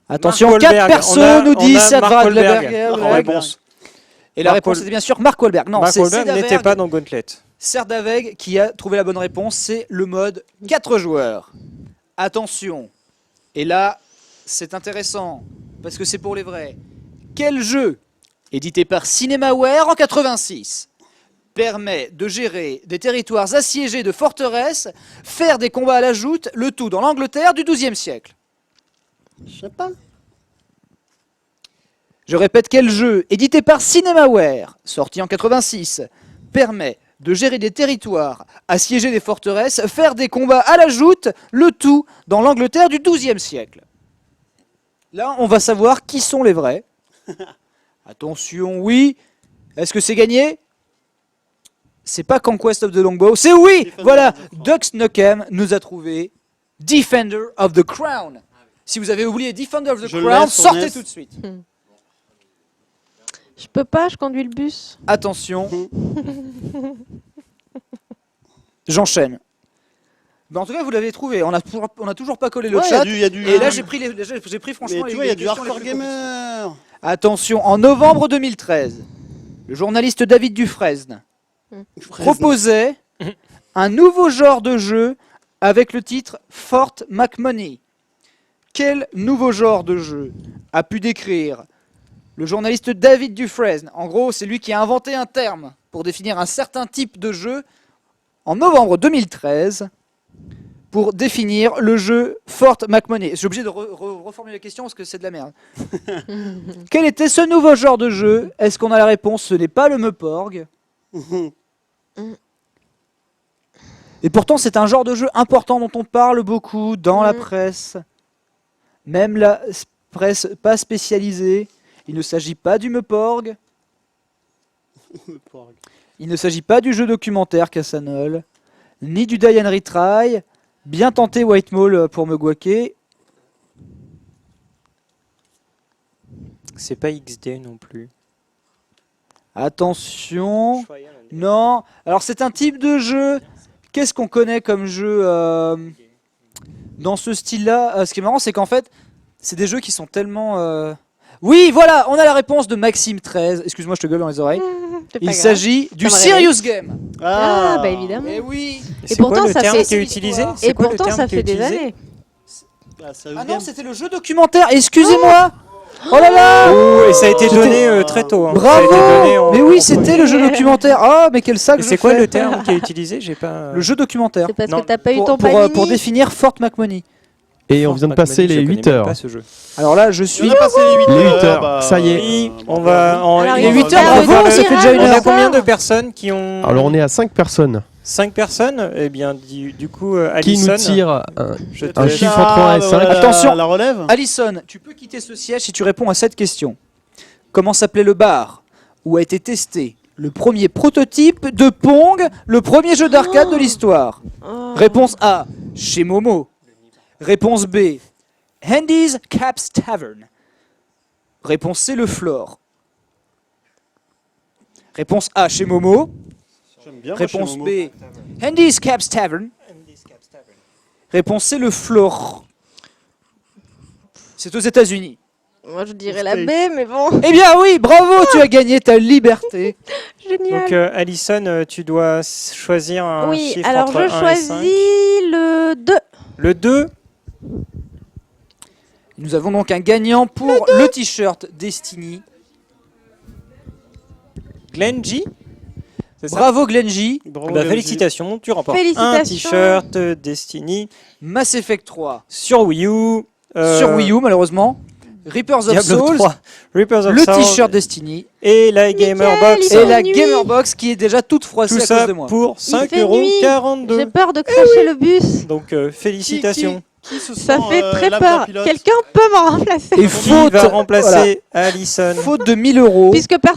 Speaker 1: Attention,
Speaker 2: Mark
Speaker 1: 4
Speaker 2: Wahlberg.
Speaker 1: personnes nous disent
Speaker 2: on a Mark
Speaker 1: Serdaberg.
Speaker 2: Wahlberg en réponse.
Speaker 1: Et la
Speaker 2: Mark
Speaker 1: réponse
Speaker 2: Wahl-
Speaker 1: était bien sûr Mark Wahlberg. Non,
Speaker 2: Mark
Speaker 1: c'est
Speaker 2: Wahlberg n'était
Speaker 1: Serdaberg.
Speaker 2: pas dans Gauntlet.
Speaker 1: Serdaveg qui a trouvé la bonne réponse, c'est le mode 4 joueurs. Attention, et là c'est intéressant parce que c'est pour les vrais. Quel jeu, édité par Cinemaware en 86, permet de gérer des territoires assiégés de forteresses, faire des combats à la joute, le tout dans l'Angleterre du XIIe siècle?
Speaker 4: Je sais pas.
Speaker 1: Je répète, quel jeu, édité par CinemaWare, sorti en 86, permet de gérer des territoires, assiéger des forteresses, faire des combats à la joute, le tout dans l'Angleterre du XIIe siècle. Là, on va savoir qui sont les vrais. Attention, oui. Est-ce que c'est gagné? C'est pas Conquest of the Longbow, c'est oui.
Speaker 4: Defender
Speaker 1: Voilà,
Speaker 4: of the Crown.
Speaker 1: Dux Nukem nous a trouvé Defender of the Crown. Si vous avez oublié Defender of the
Speaker 4: Je
Speaker 1: Crown,
Speaker 4: laisse, on
Speaker 1: sortez
Speaker 4: laisse.
Speaker 1: tout de suite.
Speaker 5: Je peux pas, je conduis le bus.
Speaker 1: Attention. J'enchaîne. En tout cas, vous l'avez trouvé. On a toujours pas collé le
Speaker 4: Ouais,
Speaker 1: chat.
Speaker 4: il y a du.
Speaker 1: Et là, j'ai pris franchement
Speaker 4: Mais
Speaker 1: les
Speaker 4: tu vois, il y a du
Speaker 1: questions les
Speaker 4: hardcore
Speaker 1: plus compliquées.
Speaker 4: gamer.
Speaker 1: Attention, en novembre 2013, le journaliste David Dufresne proposait un nouveau genre de jeu avec le titre Fort McMoney. Quel nouveau genre de jeu a pu décrire le journaliste David Dufresne? En gros, c'est lui qui a inventé un terme pour définir un certain type de jeu en novembre 2013 pour définir le jeu Fort McMoney. Je suis obligé de reformuler la question parce que c'est de la merde. Quel était ce nouveau genre de jeu? Est-ce qu'on a la réponse? Ce n'est pas le Meuporg. Et pourtant, c'est un genre de jeu important dont on parle beaucoup dans la presse. Même la presse pas spécialisée. Il ne s'agit pas du Meuporg. Il ne s'agit pas du jeu documentaire Cassanol, ni du Die and Retry. Bien tenté White Mall pour me guaquer.
Speaker 2: C'est pas XD non plus.
Speaker 1: Attention. Non. Alors c'est un type de jeu. Qu'est-ce qu'on connaît comme jeu dans ce style-là? Ce qui est marrant, c'est qu'en fait, c'est des jeux qui sont tellement... Oui, voilà, on a la réponse de Maxime 13. Excuse-moi, je te gueule dans les oreilles.
Speaker 5: C'est pas
Speaker 1: Il
Speaker 5: grave.
Speaker 1: s'agit du
Speaker 5: Ça me réveille.
Speaker 1: Serious Game.
Speaker 5: Ah, bah évidemment.
Speaker 1: Eh oui.
Speaker 5: Et
Speaker 2: C'est quoi
Speaker 5: pourtant,
Speaker 2: le
Speaker 5: ça
Speaker 2: terme
Speaker 5: fait-
Speaker 2: qui est utilisé?
Speaker 1: Et
Speaker 2: C'est
Speaker 5: Et
Speaker 2: quoi le
Speaker 5: pourtant,
Speaker 2: terme
Speaker 5: ça
Speaker 2: qui est
Speaker 5: fait des
Speaker 2: utilisé
Speaker 5: années.
Speaker 1: Ah non, c'était le jeu documentaire. Excusez-moi. Oh là là.
Speaker 2: Oh, et ça a été
Speaker 1: C'était-
Speaker 2: donné très tôt. Hein.
Speaker 1: Bravo.
Speaker 2: Ça a été donné en-
Speaker 1: Mais oui,
Speaker 2: en
Speaker 1: c'était
Speaker 2: premier.
Speaker 1: le jeu documentaire. Ah, mais quel sac
Speaker 2: Et
Speaker 1: je
Speaker 2: c'est quoi
Speaker 1: fais.
Speaker 2: le terme qui est utilisé? J'ai pas.
Speaker 1: Le jeu documentaire.
Speaker 5: C'est parce
Speaker 2: Non,
Speaker 5: que t'as pas eu ton
Speaker 1: Pour
Speaker 5: panini.
Speaker 1: définir Fort McMoney.
Speaker 7: Et on vient de passer les 8 heures.
Speaker 2: Pas ce jeu.
Speaker 1: Alors là, je suis...
Speaker 4: On a passé les 8
Speaker 7: Les
Speaker 4: heures.
Speaker 7: 8 heures, ça y est.
Speaker 2: Oui, on
Speaker 4: bravo.
Speaker 2: va.
Speaker 5: Alors,
Speaker 1: Il est
Speaker 5: il
Speaker 1: 8
Speaker 5: faut
Speaker 1: heures,
Speaker 5: faire
Speaker 1: bravo,
Speaker 5: le
Speaker 1: ça fait déjà une
Speaker 2: On
Speaker 1: heure.
Speaker 2: a combien de personnes qui ont.
Speaker 7: Alors on est à 5 personnes
Speaker 2: 5 personnes. Eh bien, du coup,
Speaker 7: qui
Speaker 2: Alison.
Speaker 7: nous tirent
Speaker 2: je te
Speaker 7: un
Speaker 2: laisse.
Speaker 7: chiffre entre 1 et 5.
Speaker 1: Attention.
Speaker 4: La relève.
Speaker 1: Alison, tu peux quitter ce siège si tu réponds à cette question. Comment s'appelait le bar où a été testé le premier prototype de Pong, le premier jeu d'arcade de l'histoire?
Speaker 5: Oh.
Speaker 1: Réponse A, chez Momo. Réponse B, Handy's Caps Tavern. Réponse C, le Flore. Réponse A, chez Momo.
Speaker 4: J'aime bien. moi,
Speaker 1: Réponse
Speaker 4: chez Momo.
Speaker 1: B, Handy's Caps Tavern. Réponse C, le Flore. C'est aux États-Unis.
Speaker 5: Moi, je dirais la B, mais bon.
Speaker 1: Eh bien oui, bravo, tu as gagné ta liberté.
Speaker 5: Génial.
Speaker 2: Donc, Alison, tu dois choisir un
Speaker 5: Oui,
Speaker 2: chiffre
Speaker 5: alors
Speaker 2: entre
Speaker 5: je
Speaker 2: 1 et
Speaker 5: choisis
Speaker 2: 5.
Speaker 5: le 2.
Speaker 2: Le 2.
Speaker 1: Nous avons donc un gagnant pour le t-shirt Destiny.
Speaker 2: Glenji. C'est ça?
Speaker 1: Bravo Glenji.
Speaker 4: Bravo,
Speaker 2: Bah,
Speaker 4: Glenji.
Speaker 2: félicitations, tu remportes un
Speaker 5: Félicitations.
Speaker 2: t-shirt Destiny
Speaker 1: Mass Effect 3
Speaker 2: sur Wii U.
Speaker 1: sur Wii U malheureusement. Reapers of
Speaker 2: Diablo
Speaker 1: Souls.
Speaker 2: 3, Reapers of
Speaker 1: Le
Speaker 2: Souls
Speaker 1: t-shirt Destiny.
Speaker 2: et la Gamer Box.
Speaker 5: il
Speaker 1: Et
Speaker 5: fait
Speaker 1: la
Speaker 5: nuit.
Speaker 1: Gamerbox qui est déjà toute froissée
Speaker 2: Tout
Speaker 1: à
Speaker 2: ça
Speaker 1: cause de moi.
Speaker 2: pour
Speaker 5: Il fait nuit.
Speaker 2: 5,42
Speaker 5: J'ai
Speaker 2: €.
Speaker 5: peur de cracher le bus.
Speaker 2: Donc félicitations.
Speaker 4: Qui se
Speaker 5: Ça
Speaker 4: sent,
Speaker 5: fait très
Speaker 4: l'âme
Speaker 5: peur.
Speaker 4: d'un pilote
Speaker 5: Quelqu'un peut m'en remplacer.
Speaker 1: Et
Speaker 2: Qui
Speaker 1: faute,
Speaker 2: va remplacer
Speaker 1: voilà,
Speaker 2: Alison?
Speaker 1: faute de 1000 €.
Speaker 5: Puisque personne